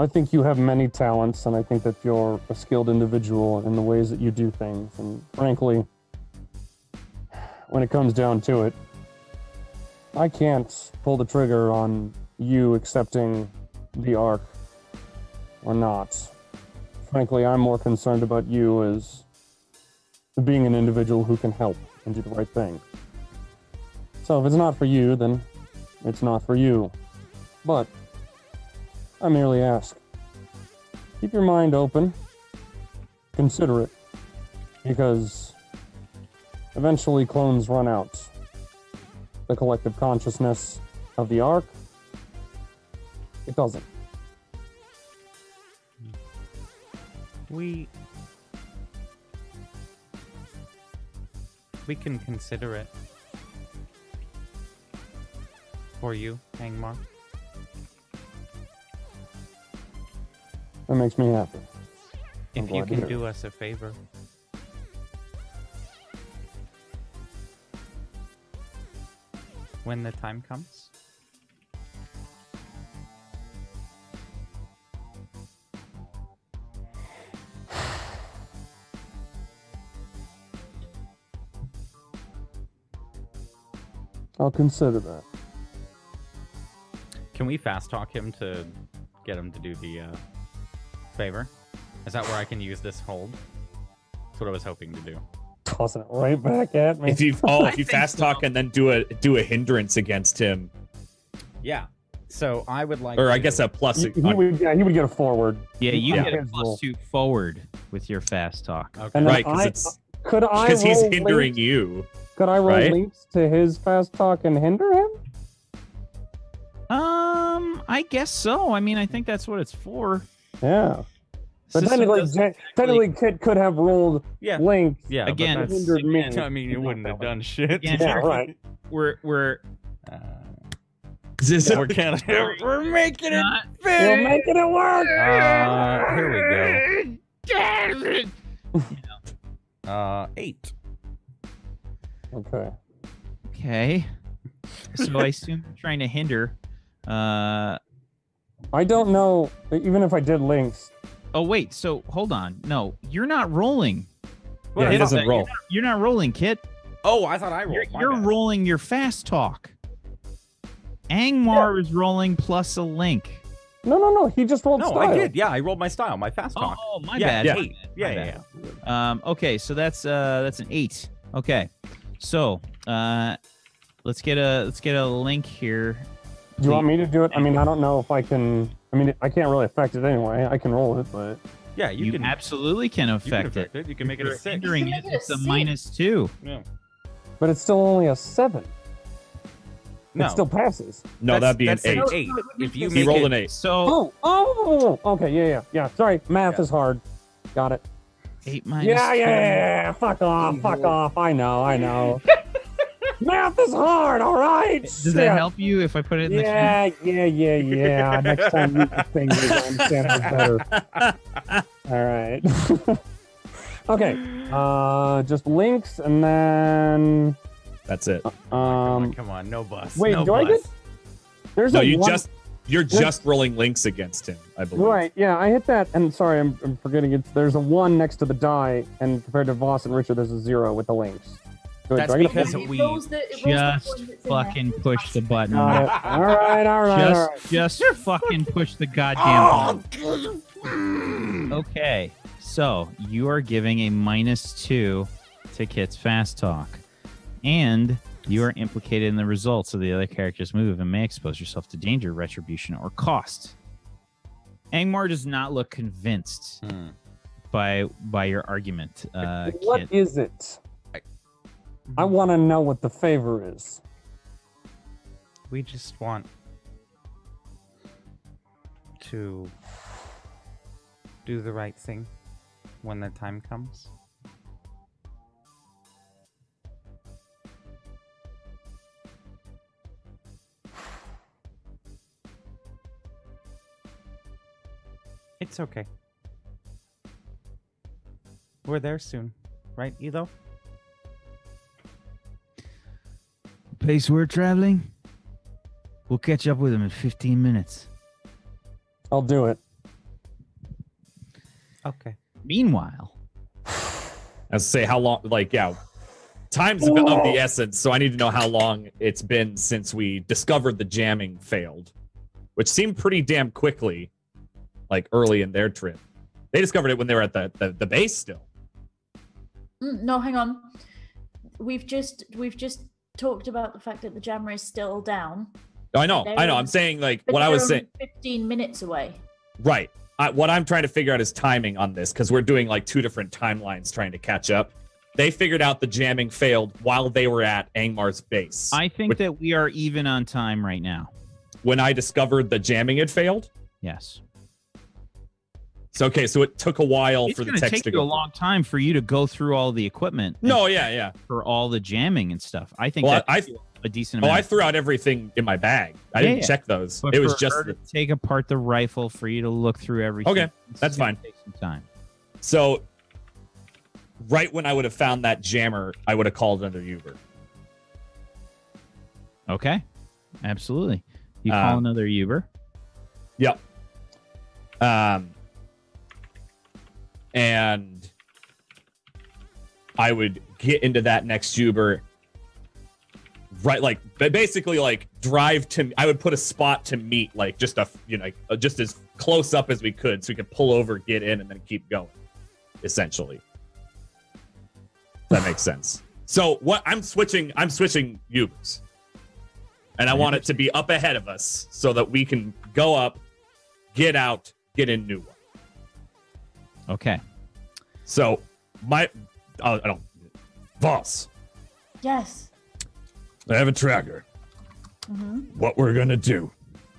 Speaker 7: think you have many talents, and I think that you're a skilled individual in the ways that you do things. And frankly, when it comes down to it, I can't pull the trigger on you accepting the Ark or not. Frankly, I'm more concerned about you as being an individual who can help and do the right thing. So if it's not for you, then it's not for you. But I merely ask, keep your mind open, consider it, because eventually clones run out. The collective consciousness of the Ark, it doesn't.
Speaker 1: We can consider it for you, Angmar.
Speaker 7: That makes me happy. I'm
Speaker 1: If you
Speaker 7: glad to
Speaker 1: can
Speaker 7: hear it.
Speaker 1: do us a favor. When the time comes.
Speaker 7: I'll consider that.
Speaker 1: Can we fast talk him to get him to do the favor? Is that where I can use this hold? That's what I was hoping to do.
Speaker 7: Tossing it right back at me.
Speaker 4: If you fast talk and then do a hindrance against him,
Speaker 1: Yeah. So I would like
Speaker 4: or I
Speaker 1: to-
Speaker 4: guess a plus.
Speaker 7: he would get a forward.
Speaker 2: Yeah, you
Speaker 7: Yeah.
Speaker 2: get a +2 forward with your fast talk.
Speaker 1: Okay.
Speaker 7: And
Speaker 4: Right,
Speaker 7: then
Speaker 4: because
Speaker 7: Could
Speaker 4: he's
Speaker 7: I roll
Speaker 4: hindering
Speaker 7: links?
Speaker 4: you.
Speaker 7: Could I roll
Speaker 4: right?
Speaker 7: links to his fast talk and hinder him?
Speaker 2: I guess so. I mean, I think that's what it's for.
Speaker 7: Yeah. But
Speaker 2: System doesn't
Speaker 7: technically, Kit could have rolled
Speaker 1: Yeah.
Speaker 7: links.
Speaker 1: Yeah.
Speaker 2: Again,
Speaker 1: but that's,
Speaker 7: hindered me.
Speaker 1: I mean, you wouldn't have done shit.
Speaker 2: Again,
Speaker 7: Yeah, right.
Speaker 2: we're
Speaker 1: We're making it
Speaker 2: not.
Speaker 7: We're making it work.
Speaker 1: Here we go. 8.
Speaker 7: Okay.
Speaker 2: Okay. So I assume you're trying to hinder.
Speaker 7: I don't know. Even if I did links,
Speaker 2: Oh wait. So hold on. No, you're not rolling.
Speaker 4: Yeah, he doesn't roll.
Speaker 2: You're not rolling, Kit.
Speaker 1: Oh, I thought I rolled. My
Speaker 2: You're
Speaker 1: bad.
Speaker 2: rolling your fast talk. Angmar is rolling plus a link.
Speaker 7: no. He just rolled
Speaker 1: No,
Speaker 7: style.
Speaker 1: I did. Yeah, I rolled my style, my fast talk.
Speaker 2: Oh, my
Speaker 1: Yeah,
Speaker 2: bad.
Speaker 1: yeah.
Speaker 2: My
Speaker 1: Eight.
Speaker 2: bad,
Speaker 1: Yeah,
Speaker 2: my
Speaker 1: yeah,
Speaker 2: bad. Okay, so that's an 8. Okay, so let's get a link here.
Speaker 7: Do you want me to do it? I mean, I don't know if I can. I mean, I can't really affect it anyway. I can roll it, but
Speaker 1: Yeah, you can
Speaker 2: absolutely can
Speaker 1: you can
Speaker 2: affect it.
Speaker 1: affect it. You can make it a 6.
Speaker 2: Hindering
Speaker 5: You
Speaker 2: it,
Speaker 5: can make it a
Speaker 2: it's a
Speaker 5: six.
Speaker 2: -2.
Speaker 1: Yeah.
Speaker 7: but it's still only a 7.
Speaker 1: No,
Speaker 7: It still passes.
Speaker 4: No, that'd be an
Speaker 1: that's
Speaker 4: 8.
Speaker 1: an 8. If you
Speaker 4: He
Speaker 1: make
Speaker 4: rolled
Speaker 1: it,
Speaker 4: an 8.
Speaker 2: So
Speaker 7: Oh, okay, yeah. Sorry, math is hard. Got it.
Speaker 2: 8 minus.
Speaker 7: Yeah. Fuck off. I know. Math is hard. All right.
Speaker 2: Does that help you if I put it in the chat?
Speaker 7: Yeah. Next time you can think you're going to understand it better. All right. Okay. Just links and then
Speaker 4: That's it.
Speaker 1: come on, no bus.
Speaker 7: Wait,
Speaker 1: no
Speaker 7: do I
Speaker 1: bus.
Speaker 7: get? There's
Speaker 4: No,
Speaker 7: a
Speaker 4: you're
Speaker 7: one-
Speaker 4: just rolling links against him, I believe.
Speaker 7: Right, yeah, I hit that, and sorry, I'm forgetting it. There's a 1 next to the die, and compared to Voss and Richard, there's a 0 with the links. So
Speaker 1: That's
Speaker 7: do I get a
Speaker 1: because
Speaker 7: point?
Speaker 1: we
Speaker 2: Just fucking push the button.
Speaker 7: Got it. All right.
Speaker 2: Just fucking push the goddamn button. Okay, so you are giving a -2 to Kit's fast talk, and you are implicated in the results of the other character's move and may expose yourself to danger, retribution, or cost. Angmar does not look convinced by your argument.
Speaker 7: What
Speaker 2: Kit.
Speaker 7: is it? I want to know what the favor is.
Speaker 1: We just want to do the right thing when the time comes. It's okay. We're there soon, right, Elo?
Speaker 2: Pace we're traveling, we'll catch up with him in 15 minutes.
Speaker 7: I'll do it.
Speaker 1: Okay.
Speaker 2: Meanwhile,
Speaker 4: I say how long, time's of the essence, so I need to know how long it's been since we discovered the jamming failed, which seemed pretty damn quickly, early in their trip. They discovered it when they were at the base still.
Speaker 5: No, hang on. We've just talked about the fact that the jammer is still down.
Speaker 4: I know. I'm saying,
Speaker 5: But
Speaker 4: what I was
Speaker 5: they're
Speaker 4: saying.
Speaker 5: 15 minutes away.
Speaker 4: Right. What I'm trying to figure out is timing on this, because we're doing 2 different timelines trying to catch up. They figured out the jamming failed while they were at Angmar's base.
Speaker 2: I think that we are even on time right now.
Speaker 4: When I discovered the jamming had failed?
Speaker 2: Yes.
Speaker 4: So, okay, so it took a while
Speaker 2: It's
Speaker 4: for the
Speaker 2: going to
Speaker 4: text
Speaker 2: take
Speaker 4: to
Speaker 2: you a
Speaker 4: go.
Speaker 2: long time for you to go through all the equipment.
Speaker 4: No, yeah.
Speaker 2: For all the jamming and stuff. I think
Speaker 4: Well,
Speaker 2: that's a decent
Speaker 4: Oh,
Speaker 2: amount.
Speaker 4: I threw out everything in my bag. I didn't check those.
Speaker 2: But
Speaker 4: It was
Speaker 2: for
Speaker 4: just
Speaker 2: her to take apart the rifle, for you to look through everything.
Speaker 4: Okay,
Speaker 2: it's
Speaker 4: that's
Speaker 2: gonna
Speaker 4: fine.
Speaker 2: Take some time.
Speaker 4: So, right when I would have found that jammer, I would have called another Uber.
Speaker 2: Okay, absolutely. You call another Uber.
Speaker 4: Yep. And I would get into that next Uber, right? Basically, drive to. I would put a spot to meet, just just as close up as we could, so we could pull over, get in, and then keep going. Essentially, that makes sense. So what I'm switching Ubers, and I want it to be up ahead of us so that we can go up, get out, get in new one.
Speaker 2: Okay.
Speaker 4: So I don't. Boss,
Speaker 5: Yes.
Speaker 8: I have a tracker.
Speaker 5: Mm-hmm.
Speaker 8: What we're gonna do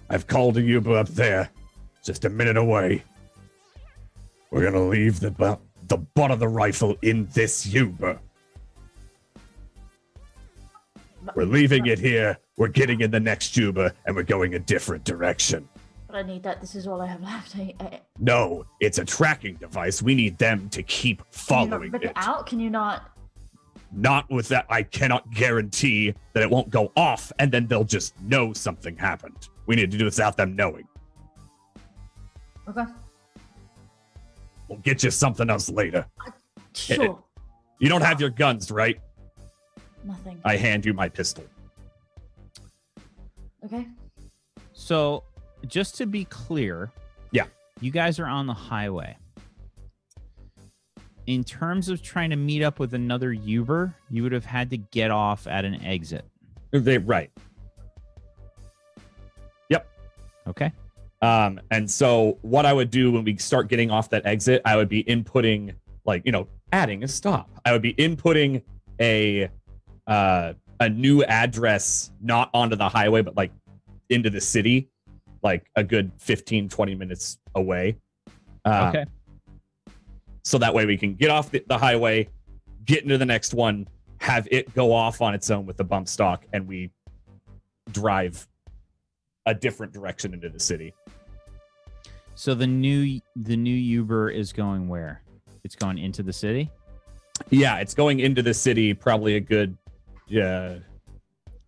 Speaker 8: I've called a Uber up there, just a minute away. We're gonna leave the butt of the rifle in this Uber. We're leaving it here. We're getting in the next Uber, and we're going a different direction.
Speaker 5: But I need that. This is all I have left.
Speaker 8: No, it's a tracking device. We need them to keep following
Speaker 5: Can you not rip
Speaker 8: it.
Speaker 5: it out? Can you not?
Speaker 8: Not with that. I cannot guarantee that it won't go off, and then they'll just know something happened. We need to do this without them knowing.
Speaker 5: Okay.
Speaker 8: We'll get you something else later.
Speaker 5: Sure.
Speaker 8: You don't have your guns, right?
Speaker 5: Nothing.
Speaker 8: I hand you my pistol.
Speaker 5: Okay.
Speaker 2: So, just to be clear,
Speaker 8: yeah,
Speaker 2: you guys are on the highway. In terms of trying to meet up with another Uber, you would have had to get off at an exit.
Speaker 8: Right. Yep.
Speaker 2: Okay.
Speaker 8: And so what I would do when we start getting off that exit, I would be inputting, like, adding a stop. I would be inputting a new address, not onto the highway, but like into the city, like a good 15, 20 minutes away.
Speaker 2: Okay.
Speaker 8: So that way we can get off the highway, get into the next one, have it go off on its own with the bump stock, and we drive a different direction into the city.
Speaker 2: So the new Uber is going where? It's going into the city?
Speaker 8: Yeah, it's going into the city, probably a good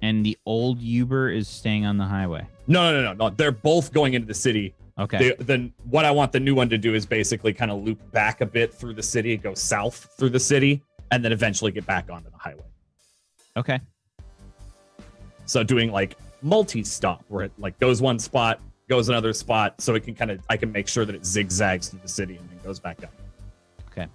Speaker 2: And the old Uber is staying on the highway.
Speaker 8: No. They're both going into the city.
Speaker 2: Okay.
Speaker 8: Then what I want the new one to do is basically kind of loop back a bit through the city, go south through the city, and then eventually get back onto the highway.
Speaker 2: Okay.
Speaker 8: So doing like multi-stop, where it like goes one spot, goes another spot, so it can I can make sure that it zigzags through the city and then goes back up.
Speaker 2: Okay.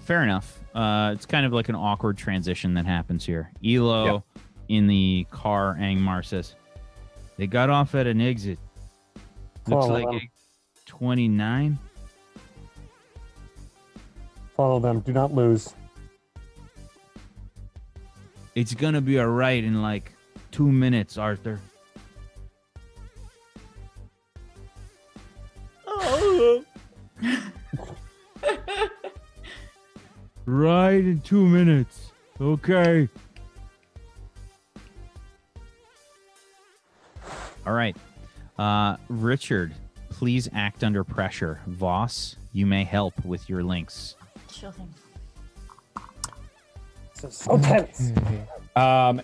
Speaker 2: Fair enough. It's kind of like an awkward transition that happens here. Elo in the car, Angmar says, they got off at an exit. Looks like 29.
Speaker 7: Follow them. Do not lose.
Speaker 2: It's gonna be a right in like 2 minutes, Arthur. Right in 2 minutes. Okay. All right. Richard, please act under pressure. Voss, you may help with your links.
Speaker 5: Sure thing.
Speaker 7: So tense.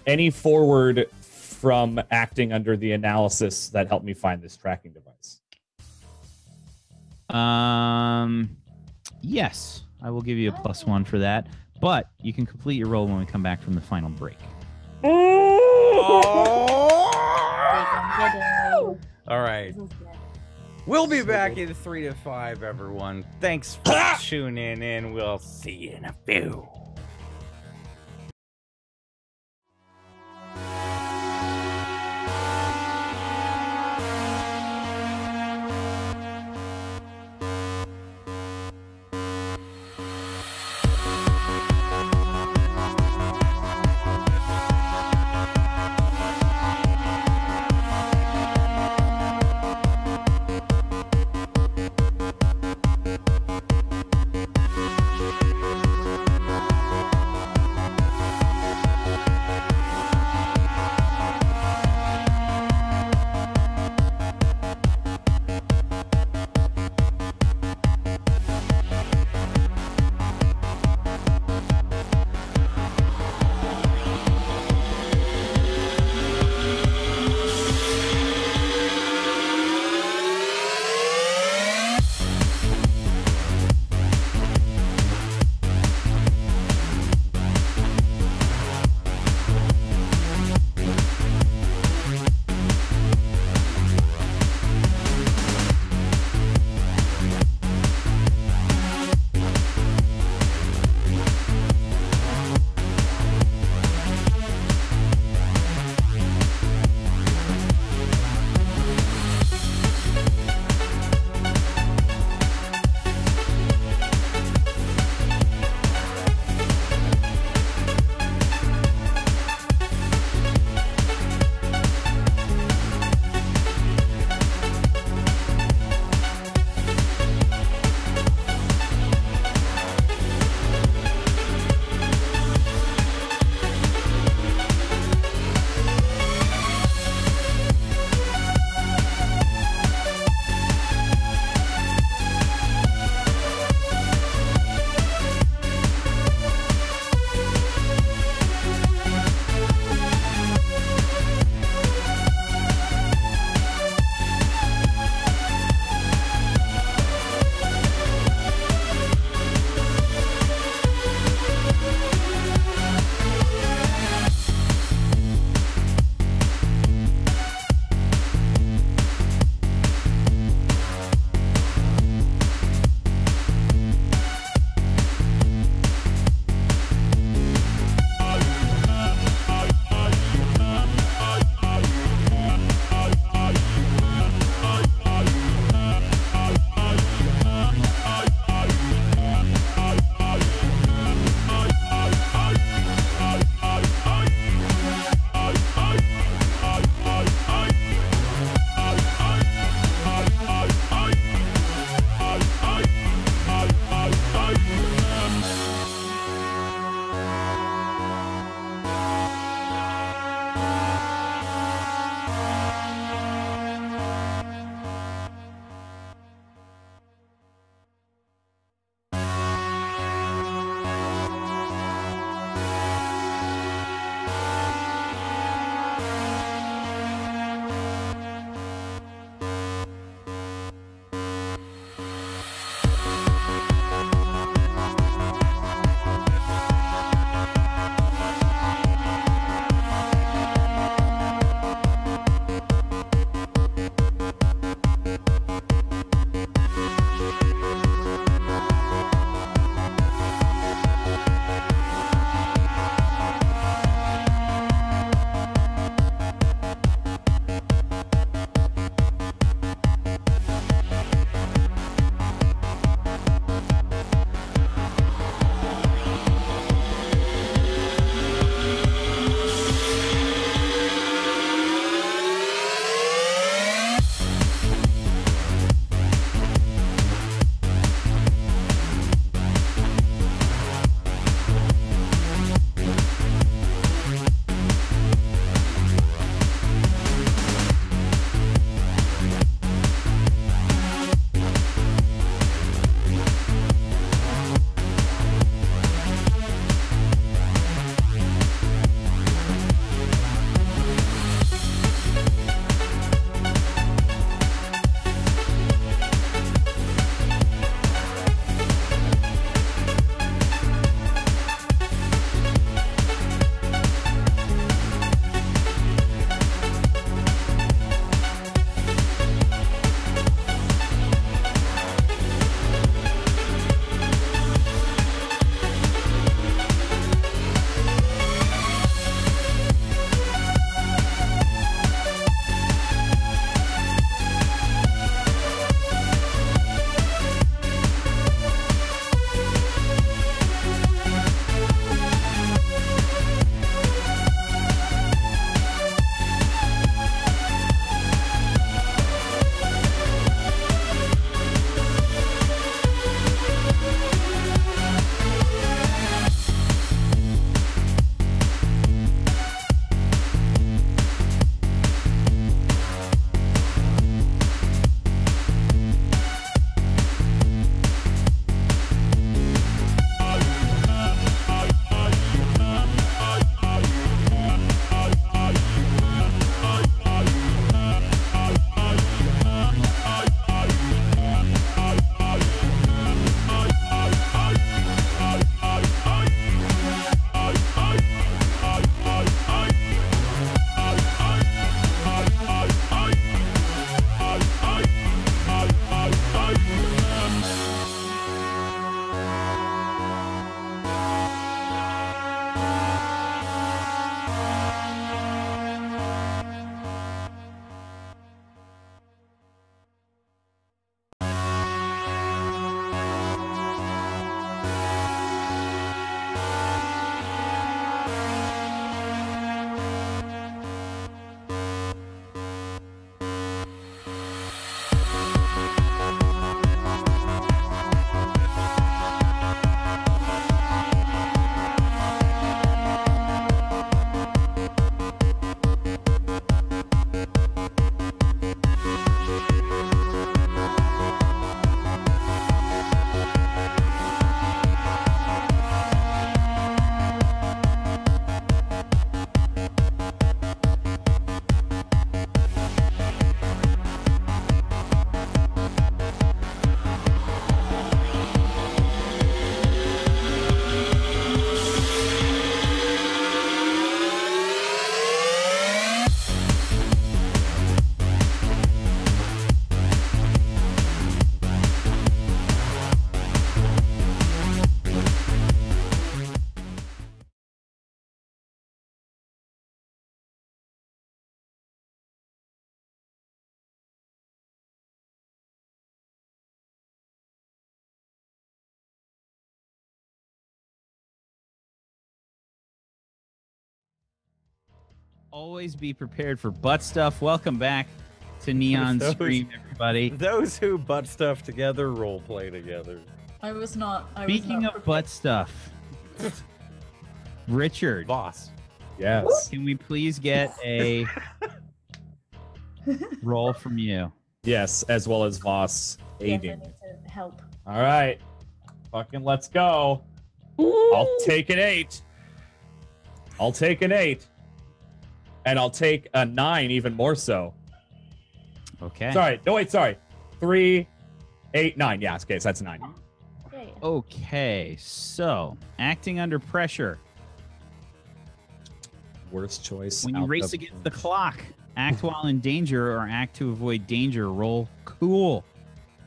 Speaker 8: Any forward from acting under the analysis that helped me find this tracking device?
Speaker 2: Yes, I will give you a +1 for that, but you can complete your roll when we come back from the final break.
Speaker 1: All right. We'll be back in 3 to 5, everyone. Thanks for tuning in. We'll see you in a few.
Speaker 2: Always be prepared for butt stuff. Welcome back to Neon Scream, everybody.
Speaker 1: Those who butt stuff together role play together.
Speaker 5: I was not.
Speaker 2: Speaking of butt stuff, Richard,
Speaker 1: Boss.
Speaker 4: Yes.
Speaker 2: can we please get a roll from you?
Speaker 4: Yes, as well as Voss
Speaker 5: Yes, I
Speaker 4: aiding.
Speaker 5: need to help.
Speaker 4: All right. Fucking let's go. I'll take an 8. I'll take an 8. And I'll take a 9 even more so.
Speaker 2: Okay.
Speaker 4: Sorry. No, wait, sorry. 3, 8, 9. Yeah, okay, so that's 9.
Speaker 5: Yeah.
Speaker 2: Okay, so acting under pressure.
Speaker 4: Worst choice.
Speaker 2: When you
Speaker 4: out
Speaker 2: race
Speaker 4: of-
Speaker 2: against the clock, act while in danger or act to avoid danger. Roll cool.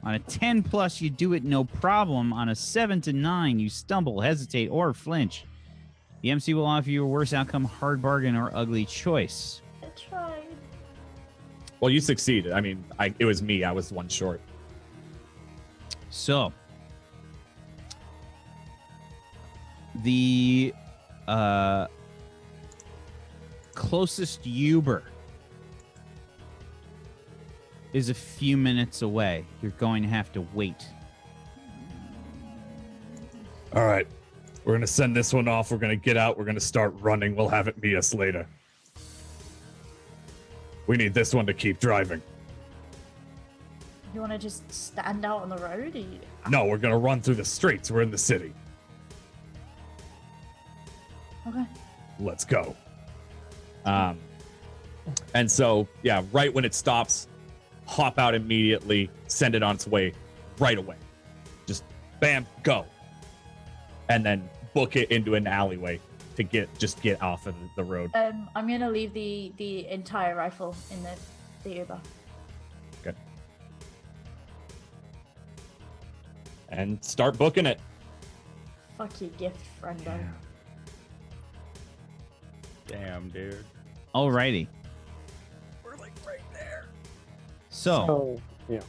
Speaker 2: On a 10 plus, you do it no problem. On a 7 to 9, you stumble, hesitate, or flinch. The MC will offer you a worse outcome, hard bargain, or ugly choice.
Speaker 5: I tried.
Speaker 4: Well, you succeeded. I mean, it was me. I was one short.
Speaker 2: So, the closest Uber is a few minutes away. You're going to have to wait.
Speaker 8: All right. We're going to send this one off. We're going to get out. We're going to start running. We'll have it meet us later. We need this one to keep driving.
Speaker 5: You want to just stand out on the road? Or you...
Speaker 8: No, we're going to run through the streets. We're in the city.
Speaker 5: Okay.
Speaker 8: Let's go.
Speaker 4: And so, yeah, right when it stops, hop out immediately, send it on its way right away. Just bam, go. And then book it into an alleyway to get off of the road.
Speaker 5: I'm gonna leave the entire rifle in the Uber.
Speaker 4: Good. And start booking it.
Speaker 5: Fuck your gift, friendo.
Speaker 1: Damn, dude.
Speaker 2: Alrighty.
Speaker 1: We're like right there.
Speaker 2: So,
Speaker 7: yeah.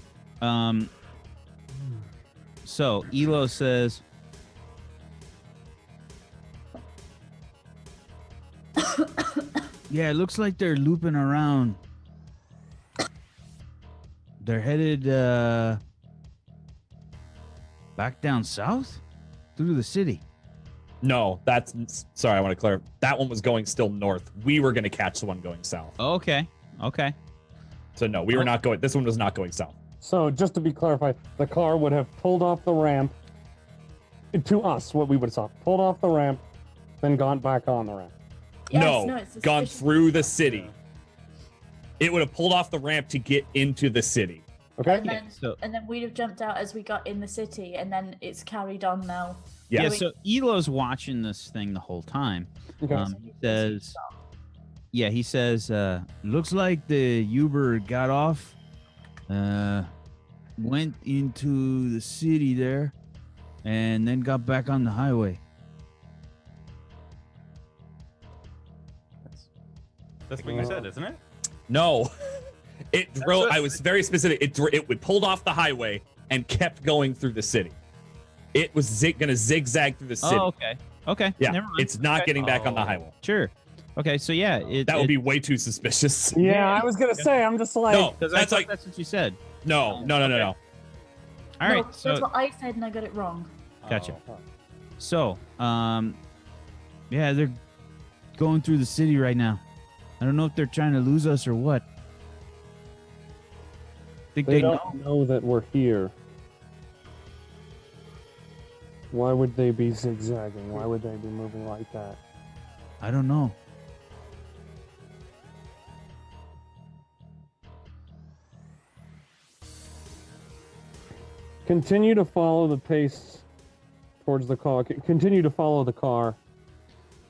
Speaker 2: So Elo says, yeah, it looks like they're looping around. They're headed back down south through the city.
Speaker 4: No, sorry, I want to clarify. That one was going still north. We were going to catch the one going south.
Speaker 2: Okay.
Speaker 4: So no, we were not going. This one was not going south.
Speaker 7: So just to be clarified, the car would have pulled off the ramp to us, what we would have saw. Pulled off the ramp, then gone back on the ramp.
Speaker 5: Yes,
Speaker 4: no,
Speaker 5: it's
Speaker 4: gone
Speaker 5: suspicious.
Speaker 4: through the city. It would have pulled off the ramp to get into the city.
Speaker 7: Okay?
Speaker 5: And then we'd have jumped out as we got in the city, and then it's carried on now.
Speaker 4: Yeah.
Speaker 2: Yeah,
Speaker 5: we-
Speaker 2: so Elo's watching this thing the whole time.
Speaker 7: Okay.
Speaker 2: He says, looks like the Uber got off, went into the city there, and then got back on the highway.
Speaker 1: That's what you said, isn't it?
Speaker 4: No, it drove. I was very specific. It pulled off the highway and kept going through the city. It was going to zigzag through the city.
Speaker 2: Oh, okay.
Speaker 4: Yeah,
Speaker 2: Never mind.
Speaker 4: it's not getting back on the highway.
Speaker 2: Sure. Okay, so yeah,
Speaker 4: That would be way too suspicious.
Speaker 7: Yeah, I was gonna say, I'm just like,
Speaker 4: No,
Speaker 2: that's
Speaker 4: that's like
Speaker 2: that's what you said.
Speaker 4: no.
Speaker 2: All right,
Speaker 5: No, that's what I said, and I got it wrong.
Speaker 2: gotcha. So, yeah, they're going through the city right now. I don't know if they're trying to lose us or what. Think
Speaker 7: they
Speaker 2: they know?
Speaker 7: don't know that we're here. Why would they be zigzagging? Why would they be moving like that?
Speaker 2: I don't know.
Speaker 7: Continue to follow the pace towards the car. Continue to follow the car.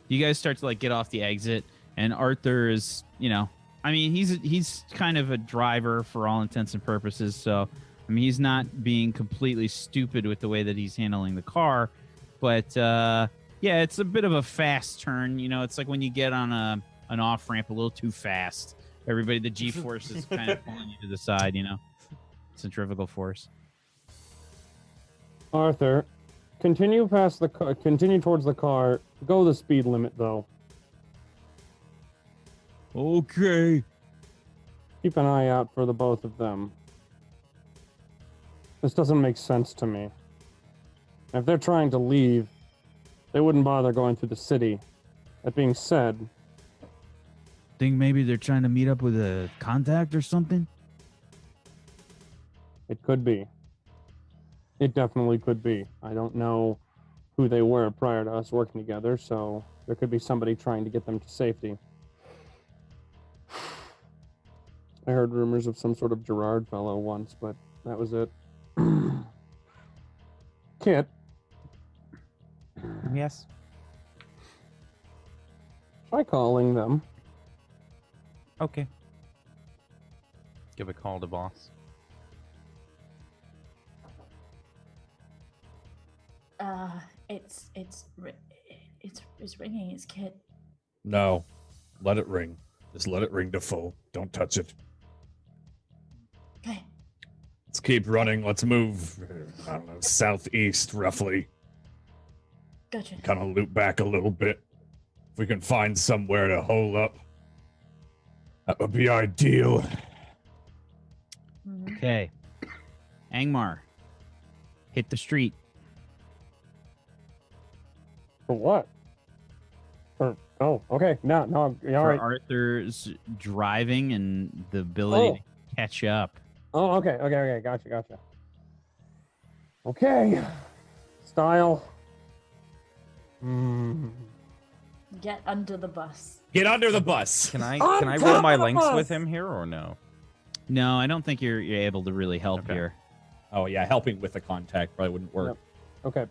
Speaker 2: You guys start to like get off the exit, and Arthur is, I mean, he's kind of a driver for all intents and purposes. So, I mean, he's not being completely stupid with the way that he's handling the car, but yeah, it's a bit of a fast turn. It's like when you get on an off ramp a little too fast. Everybody, the G-force is kind of pulling you to the side. Centrifugal force.
Speaker 7: Arthur, continue past the car. Continue towards the car. Go the speed limit, though.
Speaker 2: Okay.
Speaker 7: Keep an eye out for the both of them. This doesn't make sense to me. If they're trying to leave, they wouldn't bother going through the city. That being said,
Speaker 2: Think maybe they're trying to meet up with a contact or something?
Speaker 7: it could be. It definitely could be. I don't know who they were prior to us working together, so there could be somebody trying to get them to safety. I heard rumors of some sort of Gerard fellow once, but that was it. Kit,
Speaker 1: Yes.
Speaker 7: try calling them.
Speaker 1: Okay. Give a call to boss.
Speaker 5: It's ringing. It's Kit.
Speaker 8: No, let it ring. Just let it ring to full. Don't touch it.
Speaker 5: Okay.
Speaker 8: Let's keep running. Let's move, I don't know, southeast roughly.
Speaker 5: Gotcha.
Speaker 8: Kind of loop back a little bit. If we can find somewhere to hole up, that would be ideal.
Speaker 5: Mhm.
Speaker 2: Okay. Angmar, hit the street.
Speaker 7: For what? Oh, okay. No, all
Speaker 2: For
Speaker 7: right.
Speaker 2: Arthur's driving and the ability to catch up.
Speaker 7: Oh, okay. Gotcha. Okay. Style.
Speaker 5: Get under the bus.
Speaker 4: Get under the bus.
Speaker 1: Can I
Speaker 7: On
Speaker 1: can I roll
Speaker 7: top
Speaker 1: my
Speaker 7: of
Speaker 1: links
Speaker 7: us!
Speaker 1: with him here or no?
Speaker 2: No, I don't think you're able to really help
Speaker 1: Okay.
Speaker 2: here.
Speaker 4: Oh yeah, helping with the contact probably wouldn't work.
Speaker 7: Okay.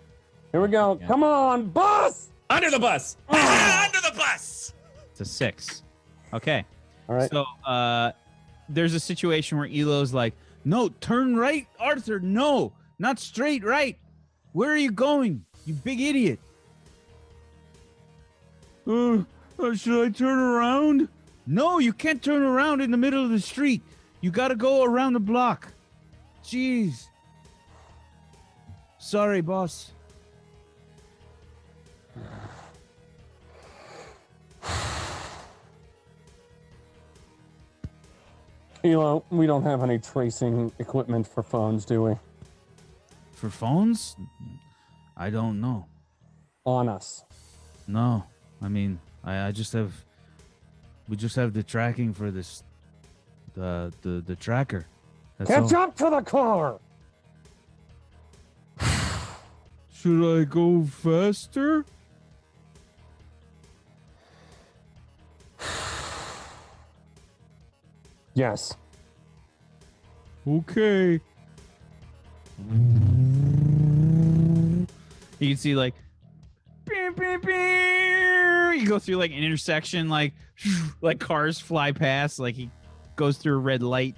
Speaker 7: Here we go.
Speaker 4: Yeah.
Speaker 7: Come on, boss!
Speaker 4: Under the bus. Under the bus.
Speaker 2: It's a 6. Okay.
Speaker 7: All right.
Speaker 2: So there's a situation where Elo's like, no, turn right, Arthur. No, not straight right. Where are you going, you big idiot? Should I turn around? No, you can't turn around in the middle of the street. You got to go around the block. Jeez. Sorry, boss.
Speaker 7: Elo, we don't have any tracing equipment for phones, do we?
Speaker 2: For phones? I don't know.
Speaker 7: On us.
Speaker 2: No, I mean, I just have, we just have the tracking for this, the tracker. That's
Speaker 7: Catch
Speaker 2: all.
Speaker 7: up to the car!
Speaker 2: Should I go faster?
Speaker 7: Yes.
Speaker 2: Okay. You can see like, you go through like an intersection, like cars fly past, like he goes through a red light.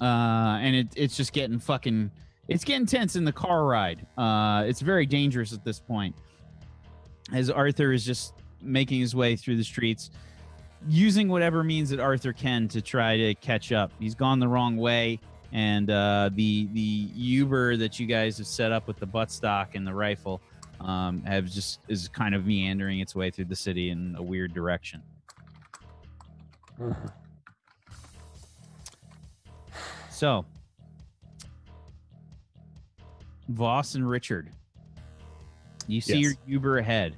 Speaker 2: And it's just getting fucking, it's getting tense in the car ride. It's very dangerous at this point. As Arthur is just making his way through the streets, using whatever means that Arthur can to try to catch up. He's gone the wrong way, and the Uber that you guys have set up with the buttstock and the rifle is kind of meandering its way through the city in a weird direction. So, Voss and Richard, you see your
Speaker 8: Yes.
Speaker 2: Uber ahead.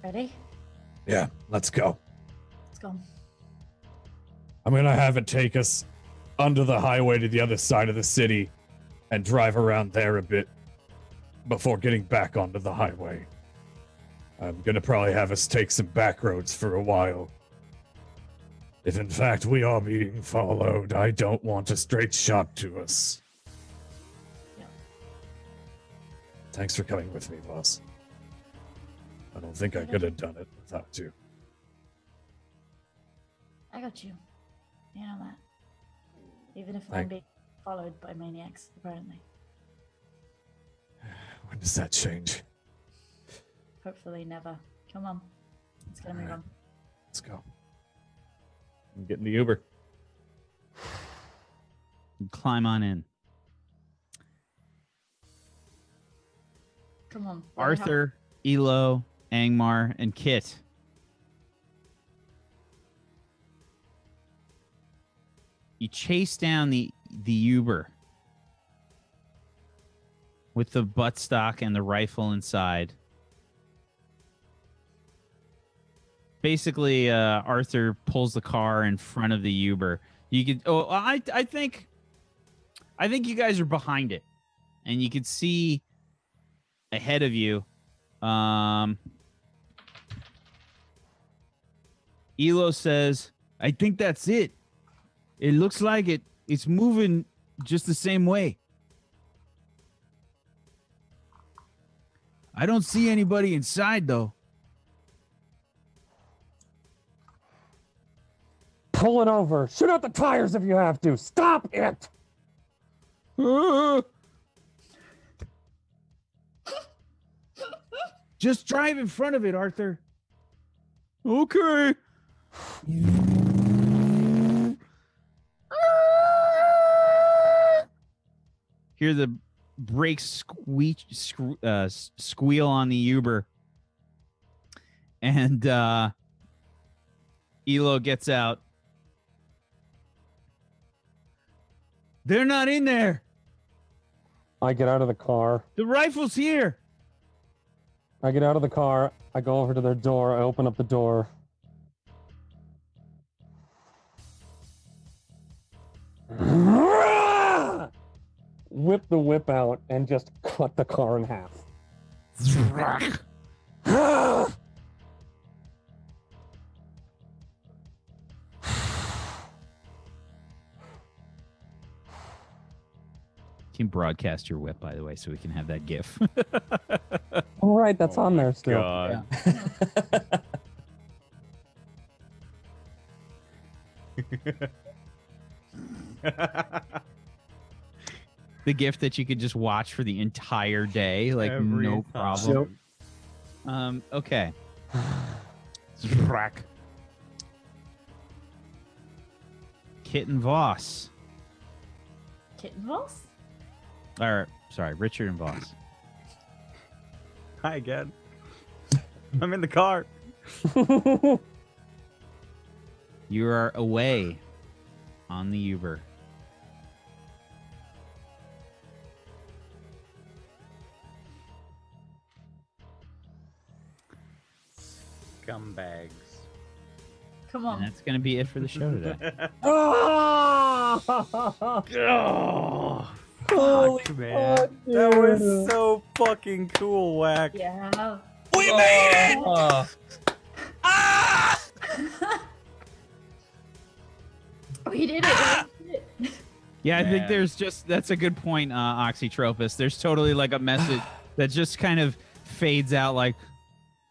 Speaker 5: Ready?
Speaker 8: Yeah, let's go.
Speaker 5: Let's go.
Speaker 8: I'm gonna have it take us under the highway to the other side of the city and drive around there a bit before getting back onto the highway. I'm gonna probably have us take some back roads for a while. If in fact we are being followed, I don't want a straight shot to us.
Speaker 5: Yeah.
Speaker 8: Thanks for coming with me, boss. I don't think I could have done it without you.
Speaker 5: I got you. You know that. Even if I'm
Speaker 8: Thank-
Speaker 5: being followed by maniacs, apparently.
Speaker 8: When does that change?
Speaker 5: Hopefully never. Come on. It's gonna move on.
Speaker 8: Let's go.
Speaker 4: I'm getting the Uber.
Speaker 2: Climb on in.
Speaker 5: Come on.
Speaker 2: Arthur, Elo, Angmar, and Kit. You chase down the Uber with the buttstock and the rifle inside. Basically, Arthur pulls the car in front of the Uber. You could. Oh, I think you guys are behind it, and you can see ahead of you. Elo says, "I think that's it. It looks like it. It's moving just the same way. I don't see anybody inside, though."
Speaker 7: Pull it over. Shoot out the tires if you have to. Stop it.
Speaker 2: Just drive in front of it, Arthur. Okay. Hear the brakes squeal on the Uber. And Elo gets out. They're not in there.
Speaker 7: I get out of the car.
Speaker 2: The rifle's here.
Speaker 7: I get out of the car. I go over to their door. I open up the door. Whip the whip out and just cut the car in half.
Speaker 2: You can broadcast your whip, by the way, so we can have that GIF.
Speaker 7: All right, that's on there still.
Speaker 1: God.
Speaker 2: The GIF that you could just watch for the entire day, like
Speaker 1: Every
Speaker 2: no problem. Okay. Kitten Voss.
Speaker 5: Kitten Voss?
Speaker 2: Or, sorry, Richard and Voss.
Speaker 1: Hi again. I'm in the car.
Speaker 2: You are away on the Uber.
Speaker 1: Scumbags.
Speaker 5: Come
Speaker 2: And
Speaker 5: on.
Speaker 2: that's going to be it for the show today.
Speaker 1: Oh,
Speaker 7: Holy
Speaker 1: fuck, man.
Speaker 7: fuck,
Speaker 1: That was
Speaker 7: dude.
Speaker 1: so fucking cool, Wack.
Speaker 5: Yeah.
Speaker 3: We made it!
Speaker 5: We did it. We did it.
Speaker 2: Yeah, I think
Speaker 1: Man.
Speaker 2: there's just, that's a good point, Oxytropus. There's totally like a message that just kind of fades out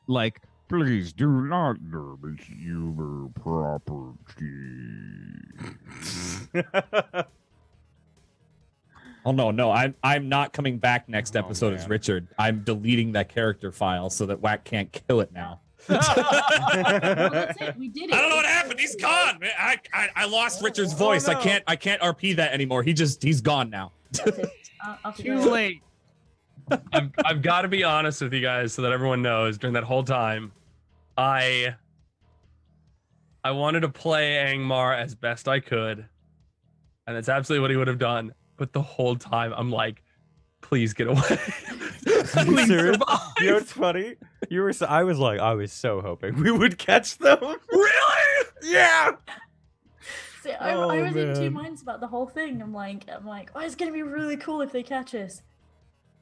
Speaker 2: like, please do not damage Uber property.
Speaker 4: Oh no, I'm not coming back next
Speaker 1: Oh,
Speaker 4: episode as
Speaker 1: man.
Speaker 4: Richard. I'm deleting that character file so that Wack can't kill it now.
Speaker 5: Well, that's it. We did it.
Speaker 4: I don't know what happened. He's gone. Man. I lost Richard's voice.
Speaker 1: no.
Speaker 4: I can't RP that anymore. He's gone now.
Speaker 5: That's it. I'll
Speaker 2: Too
Speaker 5: figure it out.
Speaker 2: late.
Speaker 3: I've got to be honest with you guys so that everyone knows during that whole time, I wanted to play Angmar as best I could, and that's absolutely what he would have done. But the whole time, I'm like, please get away. Please
Speaker 1: serious?
Speaker 3: survive.
Speaker 1: You know what's funny? I was so hoping we would catch them.
Speaker 3: Really?
Speaker 1: Yeah.
Speaker 5: See, I
Speaker 1: Oh,
Speaker 5: was in two
Speaker 1: man.
Speaker 5: minds about the whole thing. I'm like, oh, it's gonna be really cool if they catch us.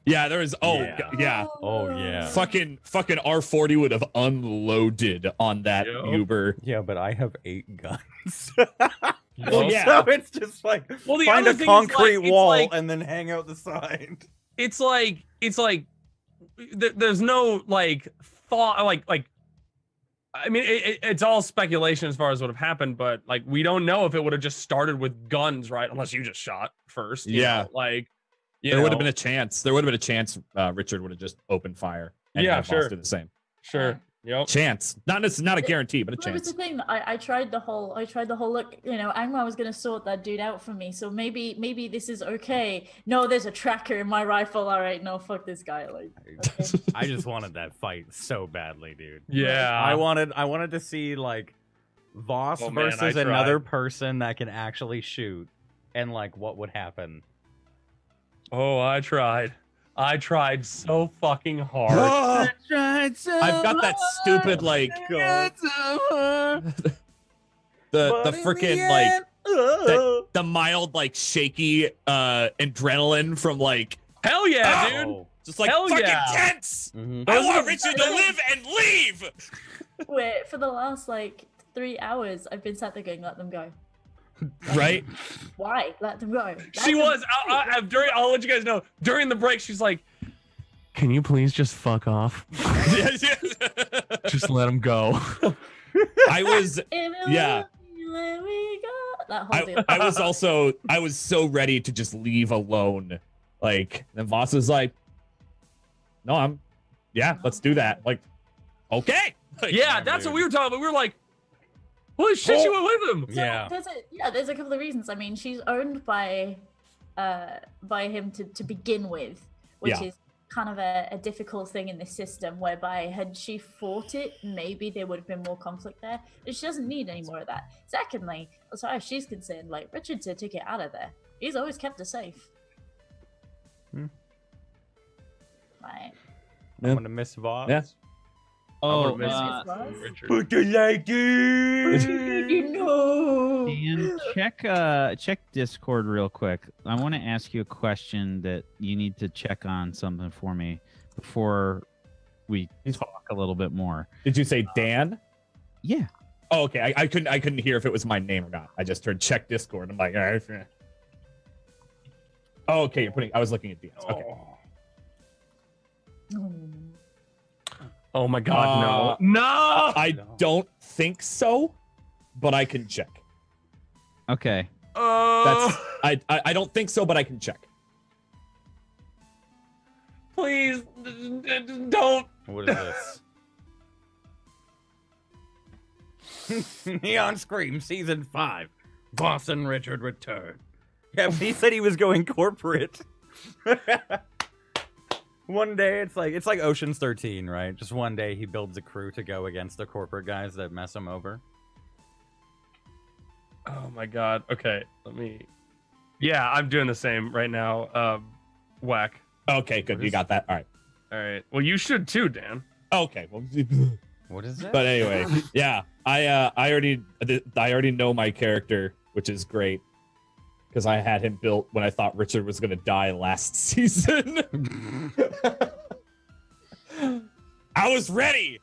Speaker 4: Yeah, there is. Oh
Speaker 1: Yeah.
Speaker 4: yeah.
Speaker 1: Oh, yeah.
Speaker 4: Fucking R40 would have unloaded on that
Speaker 3: Yep.
Speaker 4: Uber.
Speaker 1: Yeah, but I have 8 guns.
Speaker 3: Well,
Speaker 4: yeah.
Speaker 1: So it's just like
Speaker 3: Well, the
Speaker 1: find
Speaker 3: other
Speaker 1: a
Speaker 3: thing is,
Speaker 1: concrete
Speaker 3: like, it's
Speaker 1: wall
Speaker 3: like-
Speaker 1: and then hang out the side.
Speaker 3: It's like there's no like thought like I mean it's all speculation as far as what have happened, but like we don't know if it would have just started with guns, right? Unless you just shot first. you
Speaker 4: Yeah.
Speaker 3: know, like
Speaker 4: There would have been a chance. There would have been a chance Richard would have just opened fire. And
Speaker 3: Yeah,
Speaker 4: have
Speaker 3: sure.
Speaker 4: Foster the same.
Speaker 3: sure. Yep.
Speaker 4: Chance. Not a guarantee, but a
Speaker 5: That was
Speaker 4: chance.
Speaker 5: the thing. I tried the whole look. You know, Angmar was gonna sort that dude out for me. So maybe this is okay. No, there's a tracker in my rifle. All right, no, fuck this guy. Like, okay.
Speaker 1: I just wanted that fight so badly, dude.
Speaker 3: Yeah.
Speaker 1: I wanted to see like Voss
Speaker 3: Oh, man, I
Speaker 1: versus
Speaker 3: tried.
Speaker 1: another person that can actually shoot, and like what would happen.
Speaker 3: Oh, I tried so fucking hard.
Speaker 4: Oh,
Speaker 2: Tried so
Speaker 4: I've got that stupid like the freaking like the mild like shaky adrenaline from like
Speaker 3: Hell yeah, dude.
Speaker 1: Oh.
Speaker 4: just like
Speaker 3: Hell
Speaker 4: fucking
Speaker 3: yeah.
Speaker 4: tense.
Speaker 1: Mhm.
Speaker 4: I want Richard to live and leave.
Speaker 5: Wait, for the last like 3 hours, I've been sat there going, "Let them go."
Speaker 4: Right?
Speaker 5: Why? Let them go. Let
Speaker 3: She
Speaker 5: them
Speaker 3: was.
Speaker 5: go.
Speaker 3: I'll let you guys know. During the break, she's like, "Can you please just fuck off?
Speaker 4: Yes, yes.
Speaker 3: Just let him go."
Speaker 4: I was yeah.
Speaker 5: Let me go. That whole deal.
Speaker 4: I was so ready to just leave alone. Like, then Voss was like, no, let's do that. Like, okay. Like,
Speaker 3: Yeah, that's what we were talking about. We were like, "Holy shit, she went with him."
Speaker 5: So
Speaker 1: Yeah.
Speaker 5: there's a couple of reasons. I mean, she's owned by him to begin with, which
Speaker 4: Yeah.
Speaker 5: is kind of a difficult thing in this system, whereby had she fought it, maybe there would have been more conflict there. But she doesn't need any more of that. Secondly, as far as she's concerned, like, Richard's her ticket out of there. He's always kept her safe. Right.
Speaker 1: I'm gonna miss Voss.
Speaker 4: Yeah.
Speaker 2: Oh,
Speaker 5: Miss
Speaker 2: uh,
Speaker 5: Voss?
Speaker 3: Richard.
Speaker 1: Put the light in.
Speaker 5: No.
Speaker 2: Dan, check Discord real quick. I want to ask you a question that you need to check on something for me before we talk a little bit more.
Speaker 4: Did you say Dan?
Speaker 2: Yeah.
Speaker 4: Oh, okay. I couldn't hear if it was my name or not. I just heard check Discord. I'm like, all right. Oh, okay. I was looking at Dan's. Okay.
Speaker 3: Oh my God, no.
Speaker 4: I don't think so, but I can check.
Speaker 2: Okay.
Speaker 4: That's I don't think so, but I can check.
Speaker 3: Please don't.
Speaker 1: What is this? Neon Scream Season 5. Voss and Richard return. Yeah, he said he was going corporate. One day it's like Ocean's 13, right? Just one day he builds a crew to go against the corporate guys that mess him over.
Speaker 3: Oh my God. Okay, let me. Yeah, I'm doing the same right now. Whack.
Speaker 4: Okay, good. You got that. All right.
Speaker 3: All right. Well, you should too, Dan.
Speaker 4: Okay. Well,
Speaker 1: What is that?
Speaker 4: but anyway, yeah. I already know my character, which is great. Because I had him built when I thought Richard was going to die last season. I was ready.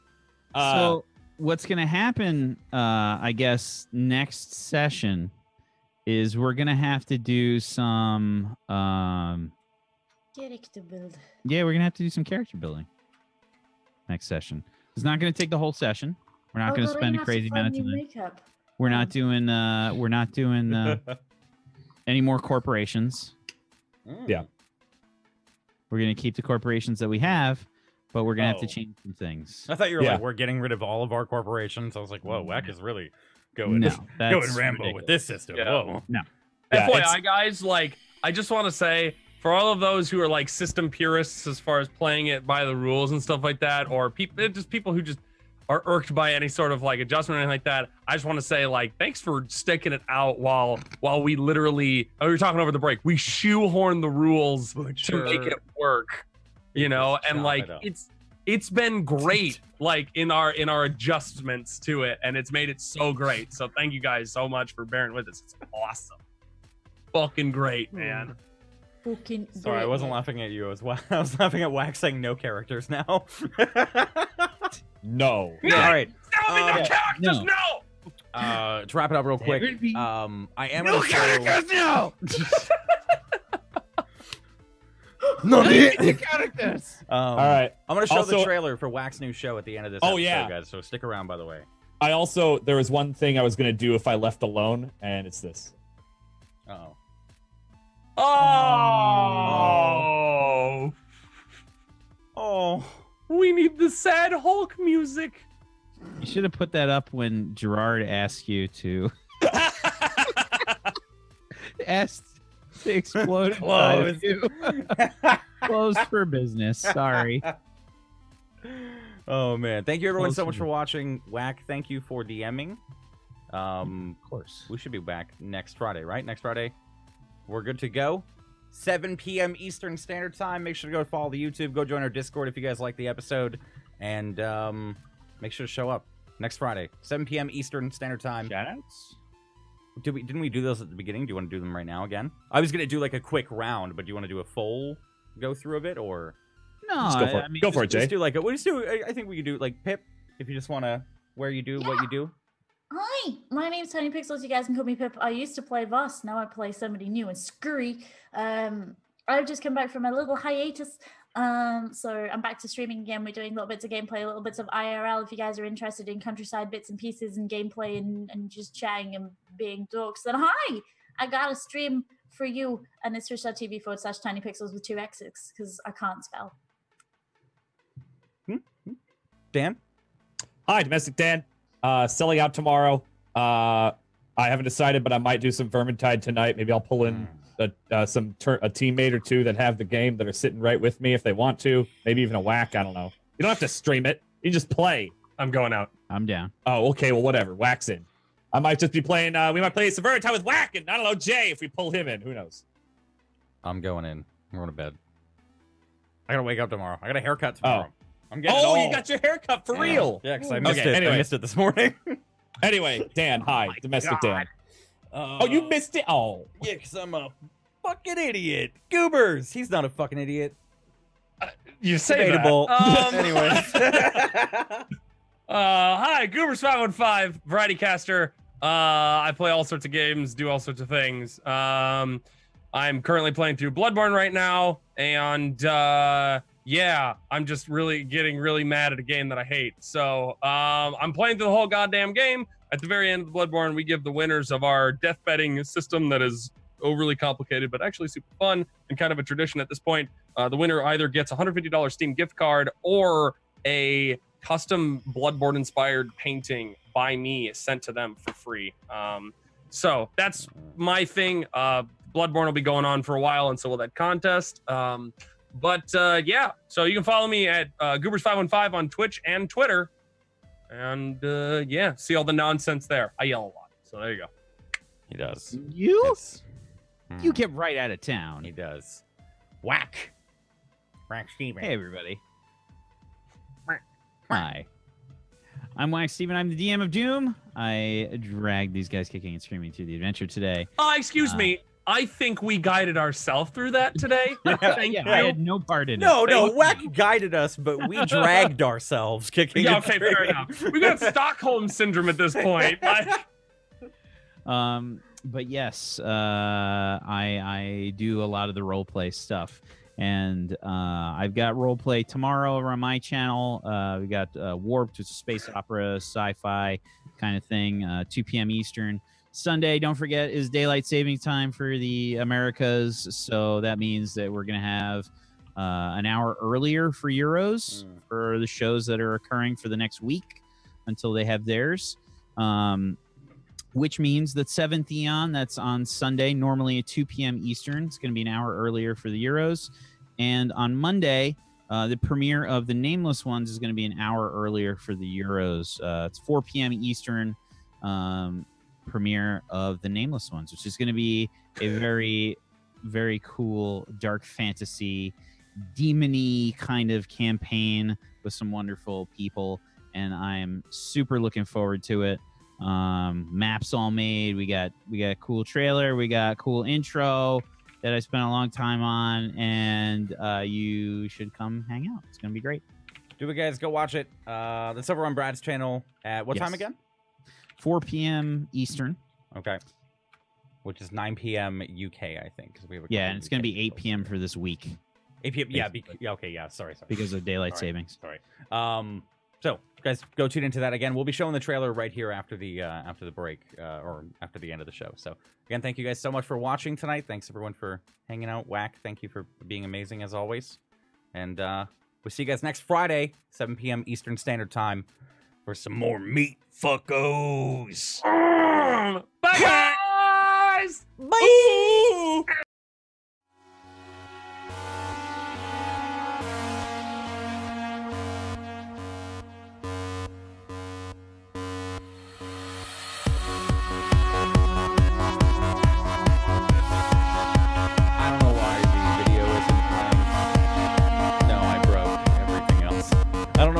Speaker 2: So what's going to happen, I guess, next session is we're going to have to do some...
Speaker 5: Character build.
Speaker 2: yeah, we're going to have to do some character building next session. It's not going to take the whole session. We're not going to spend a crazy amount of time.
Speaker 5: Makeup.
Speaker 2: We're not doing any more corporations.
Speaker 4: Yeah.
Speaker 2: We're going to keep the corporations that we have, but we're going to have to
Speaker 1: Oh.
Speaker 2: change some things.
Speaker 1: I thought you were
Speaker 4: Yeah.
Speaker 1: like, we're getting rid of all of our corporations. I was like, whoa, Wack is really going,
Speaker 2: No,
Speaker 1: going
Speaker 2: that's
Speaker 1: Rambo
Speaker 2: ridiculous.
Speaker 1: with this system.
Speaker 3: Yeah.
Speaker 1: Whoa.
Speaker 2: No.
Speaker 4: Yeah,
Speaker 3: FYI, guys, like, I just want to say, for all of those who are like system purists as far as playing it by the rules and stuff like that, or people who just are irked by any sort of like adjustment or anything like that, I just want to say, like, thanks for sticking it out while we literally, we were talking over the break, we shoehorn the rules to make it work, you know, and
Speaker 1: chop
Speaker 3: like
Speaker 1: it up.
Speaker 3: it's been great, like in our adjustments to it, and it's made it so great. So thank you guys so much for bearing with us. It's awesome, fucking great, man.
Speaker 5: Fucking
Speaker 1: Sorry, I
Speaker 5: great.
Speaker 1: wasn't laughing at you. I was laughing at Wack saying no characters now.
Speaker 4: No.
Speaker 1: All right.
Speaker 3: No, no characters,
Speaker 2: no.
Speaker 3: no.
Speaker 1: To wrap it up real quick,
Speaker 2: Would be-
Speaker 1: I am
Speaker 3: No
Speaker 1: gonna show...
Speaker 3: characters, no.
Speaker 2: characters.
Speaker 4: All right.
Speaker 1: I'm gonna show the
Speaker 4: Also-
Speaker 1: trailer for Wack's new show at the end of this
Speaker 4: Oh,
Speaker 1: episode,
Speaker 4: yeah.
Speaker 1: guys. So stick around, by the way.
Speaker 4: There was one thing I was going to do if I left alone, and it's this.
Speaker 1: Uh-oh.
Speaker 3: Oh.
Speaker 1: Oh.
Speaker 3: We need the sad Hulk music.
Speaker 2: You should have put that up when Gerard asked you to explode inside of you. Closed for business. Sorry.
Speaker 1: Oh man, thank you everyone so much for watching. Whack, thank you for DMing.
Speaker 2: Of course.
Speaker 1: We should be back next Friday, right? Next Friday, we're good to go. 7 p.m. Eastern Standard Time. Make sure to go follow the YouTube. Go join our Discord if you guys like the episode, and make sure to show up next Friday, 7 p.m. Eastern Standard Time.
Speaker 2: Shoutouts.
Speaker 1: Didn't we do those at the beginning? Do you want to do them right now again? I was gonna do like a quick round, but do you want to do a full go through of it, or
Speaker 2: No,
Speaker 4: Let's go for it.
Speaker 2: I mean,
Speaker 4: Go for it, Jay.
Speaker 1: just do like we just do? I think we could do like Pip if you just want to where you do what you do.
Speaker 5: Hi, my name's Tiny Pixels. You guys can call me Pip. I used to play Voss. Now I play somebody new and scurry. I've just come back from a little hiatus. So I'm back to streaming again. We're doing little bits of gameplay, little bits of IRL. If you guys are interested in countryside bits and pieces and gameplay and just chatting and being dorks, then hi, I got a stream for you. And it's twitch.tv/tinypixels with 2 X's because I can't spell.
Speaker 1: Dan?
Speaker 4: Hi, Domestic Dan. Selling out tomorrow. I haven't decided, but I might do some Vermintide tonight. Maybe I'll pull in a teammate or two that have the game that are sitting right with me if they want to. Maybe even a whack. I don't know. You don't have to stream it. You just play.
Speaker 3: I'm going out.
Speaker 2: I'm down.
Speaker 4: Oh, okay. Well, whatever. Whack's in. I might just be playing. We might play some Vermintide with Whack and I don't know Jay if we pull him in. Who knows?
Speaker 1: I'm going in. I'm going to bed. I gotta wake up tomorrow. I got a haircut tomorrow. I'm getting
Speaker 4: Oh,
Speaker 1: all...
Speaker 4: you got your haircut for real.
Speaker 1: Yeah, because I missed it.
Speaker 4: Anyway.
Speaker 1: I missed it this morning.
Speaker 4: Anyway, Dan. Hi, Domestic Dan. Oh, you missed it. Oh,
Speaker 1: yeah, because I'm a fucking idiot. Goobers. He's not a fucking idiot.
Speaker 3: You say
Speaker 1: Debatable.
Speaker 3: that.
Speaker 1: Anyways.
Speaker 3: Hi, Goobers515, Variety Caster. I play all sorts of games, do all sorts of things. I'm currently playing through Bloodborne right now, and yeah, I'm just getting really mad at a game that I hate. So I'm playing through the whole goddamn game. At the very end of Bloodborne, we give the winners of our death betting system that is overly complicated, but actually super fun and kind of a tradition at this point. The winner either gets a $150 Steam gift card or a custom Bloodborne-inspired painting by me sent to them for free. So that's my thing. Bloodborne will be going on for a while, and so will that contest. Yeah, so you can follow me at Goobers515 on Twitch and Twitter. And yeah, see all the nonsense there. I yell a lot, so there you go.
Speaker 1: He does.
Speaker 2: You get right out of town.
Speaker 1: He does. Whack. Wacksteven.
Speaker 2: Hey, everybody. Hi. I'm Wacksteven. I'm the DM of Doom. I dragged these guys kicking and screaming through the adventure today.
Speaker 3: Excuse me. I think we guided ourselves through that today. Thank you.
Speaker 2: I had no part in it.
Speaker 1: No, Whack guided us, but we dragged ourselves kicking.
Speaker 3: Yeah, okay, fair enough. We got Stockholm syndrome at this point.
Speaker 2: But yes, I do a lot of the role play stuff, and I've got role play tomorrow over on my channel. We got Warped, which is space opera, sci-fi kind of thing, 2 p.m. Eastern. Sunday, don't forget, is daylight saving time for the Americas, so that means that we're going to have an hour earlier for Euros for the shows that are occurring for the next week until they have theirs, which means that 7th Eon, that's on Sunday, normally at 2 p.m. Eastern. It's going to be an hour earlier for the Euros. And on Monday, the premiere of the Nameless Ones is going to be an hour earlier for the Euros. It's 4 p.m. Eastern. Premiere of the Nameless Ones, which is going to be a very, very cool dark fantasy, demon-y kind of campaign with some wonderful people, and I'm super looking forward to it. Maps all made. We got a cool trailer. We got a cool intro that I spent a long time on, and you should come hang out. It's gonna be great.
Speaker 1: Do it, guys. Go watch it. That's over on Brad's channel at what time again?
Speaker 2: 4 p.m. Eastern.
Speaker 1: Okay. Which is 9 p.m. UK, I think. 'Cause we have a
Speaker 2: and it's going to be 8 p.m. for this week.
Speaker 1: 8 p.m. Yeah, okay, yeah. Sorry.
Speaker 2: Because of daylight savings.
Speaker 1: Sorry. So, guys, go tune into that again. We'll be showing the trailer right here after the break or after the end of the show. So, again, thank you guys so much for watching tonight. Thanks, everyone, for hanging out. Whack, thank you for being amazing as always. And We'll see you guys next Friday, 7 p.m. Eastern Standard Time, for some more meat fuckos.
Speaker 3: Bye, guys.
Speaker 1: Bye.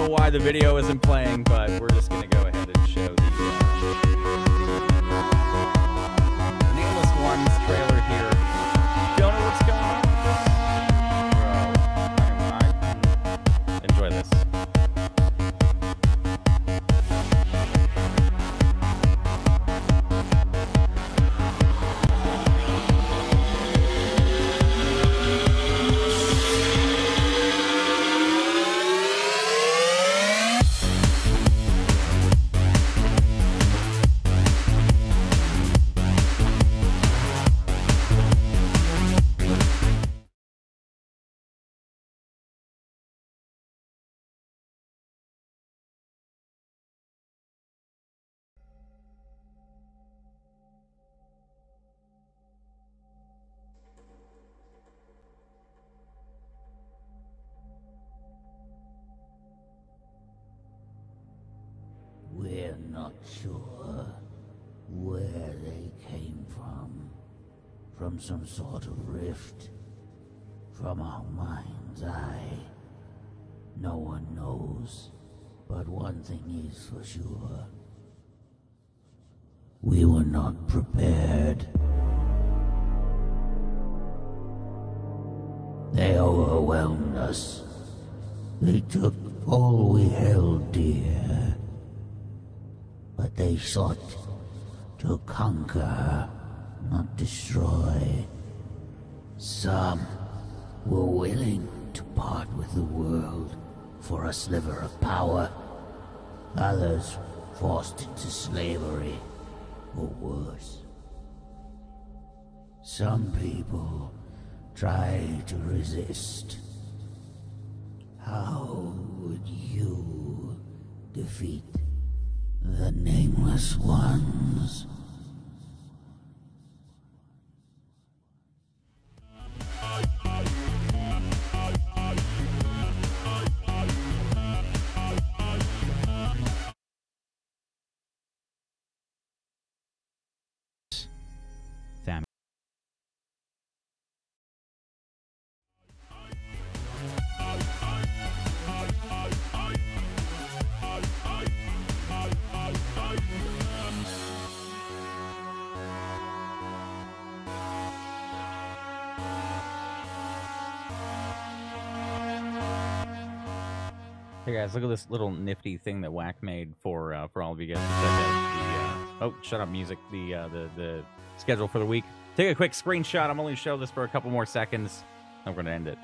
Speaker 1: Why the video isn't playing, but we're just gonna go ahead and show the Nameless Ones trailer here. Don't know what's going on. Bro, enjoy this.
Speaker 9: We're not sure where they came from. From some sort of rift. From our mind's eye. No one knows. But one thing is for sure. We were not prepared. They overwhelmed us. They took all we held dear. But they sought to conquer, not destroy. Some were willing to part with the world for a sliver of power. Others forced into slavery, or worse. Some people try to resist. How would you defeat the Nameless Ones?
Speaker 2: Family.
Speaker 1: Hey guys, look at this little nifty thing that Wack made for all of you guys to check out. Oh, shut up, music. The schedule for the week. Take a quick screenshot. I'm only show this for a couple more seconds. I'm going to end it.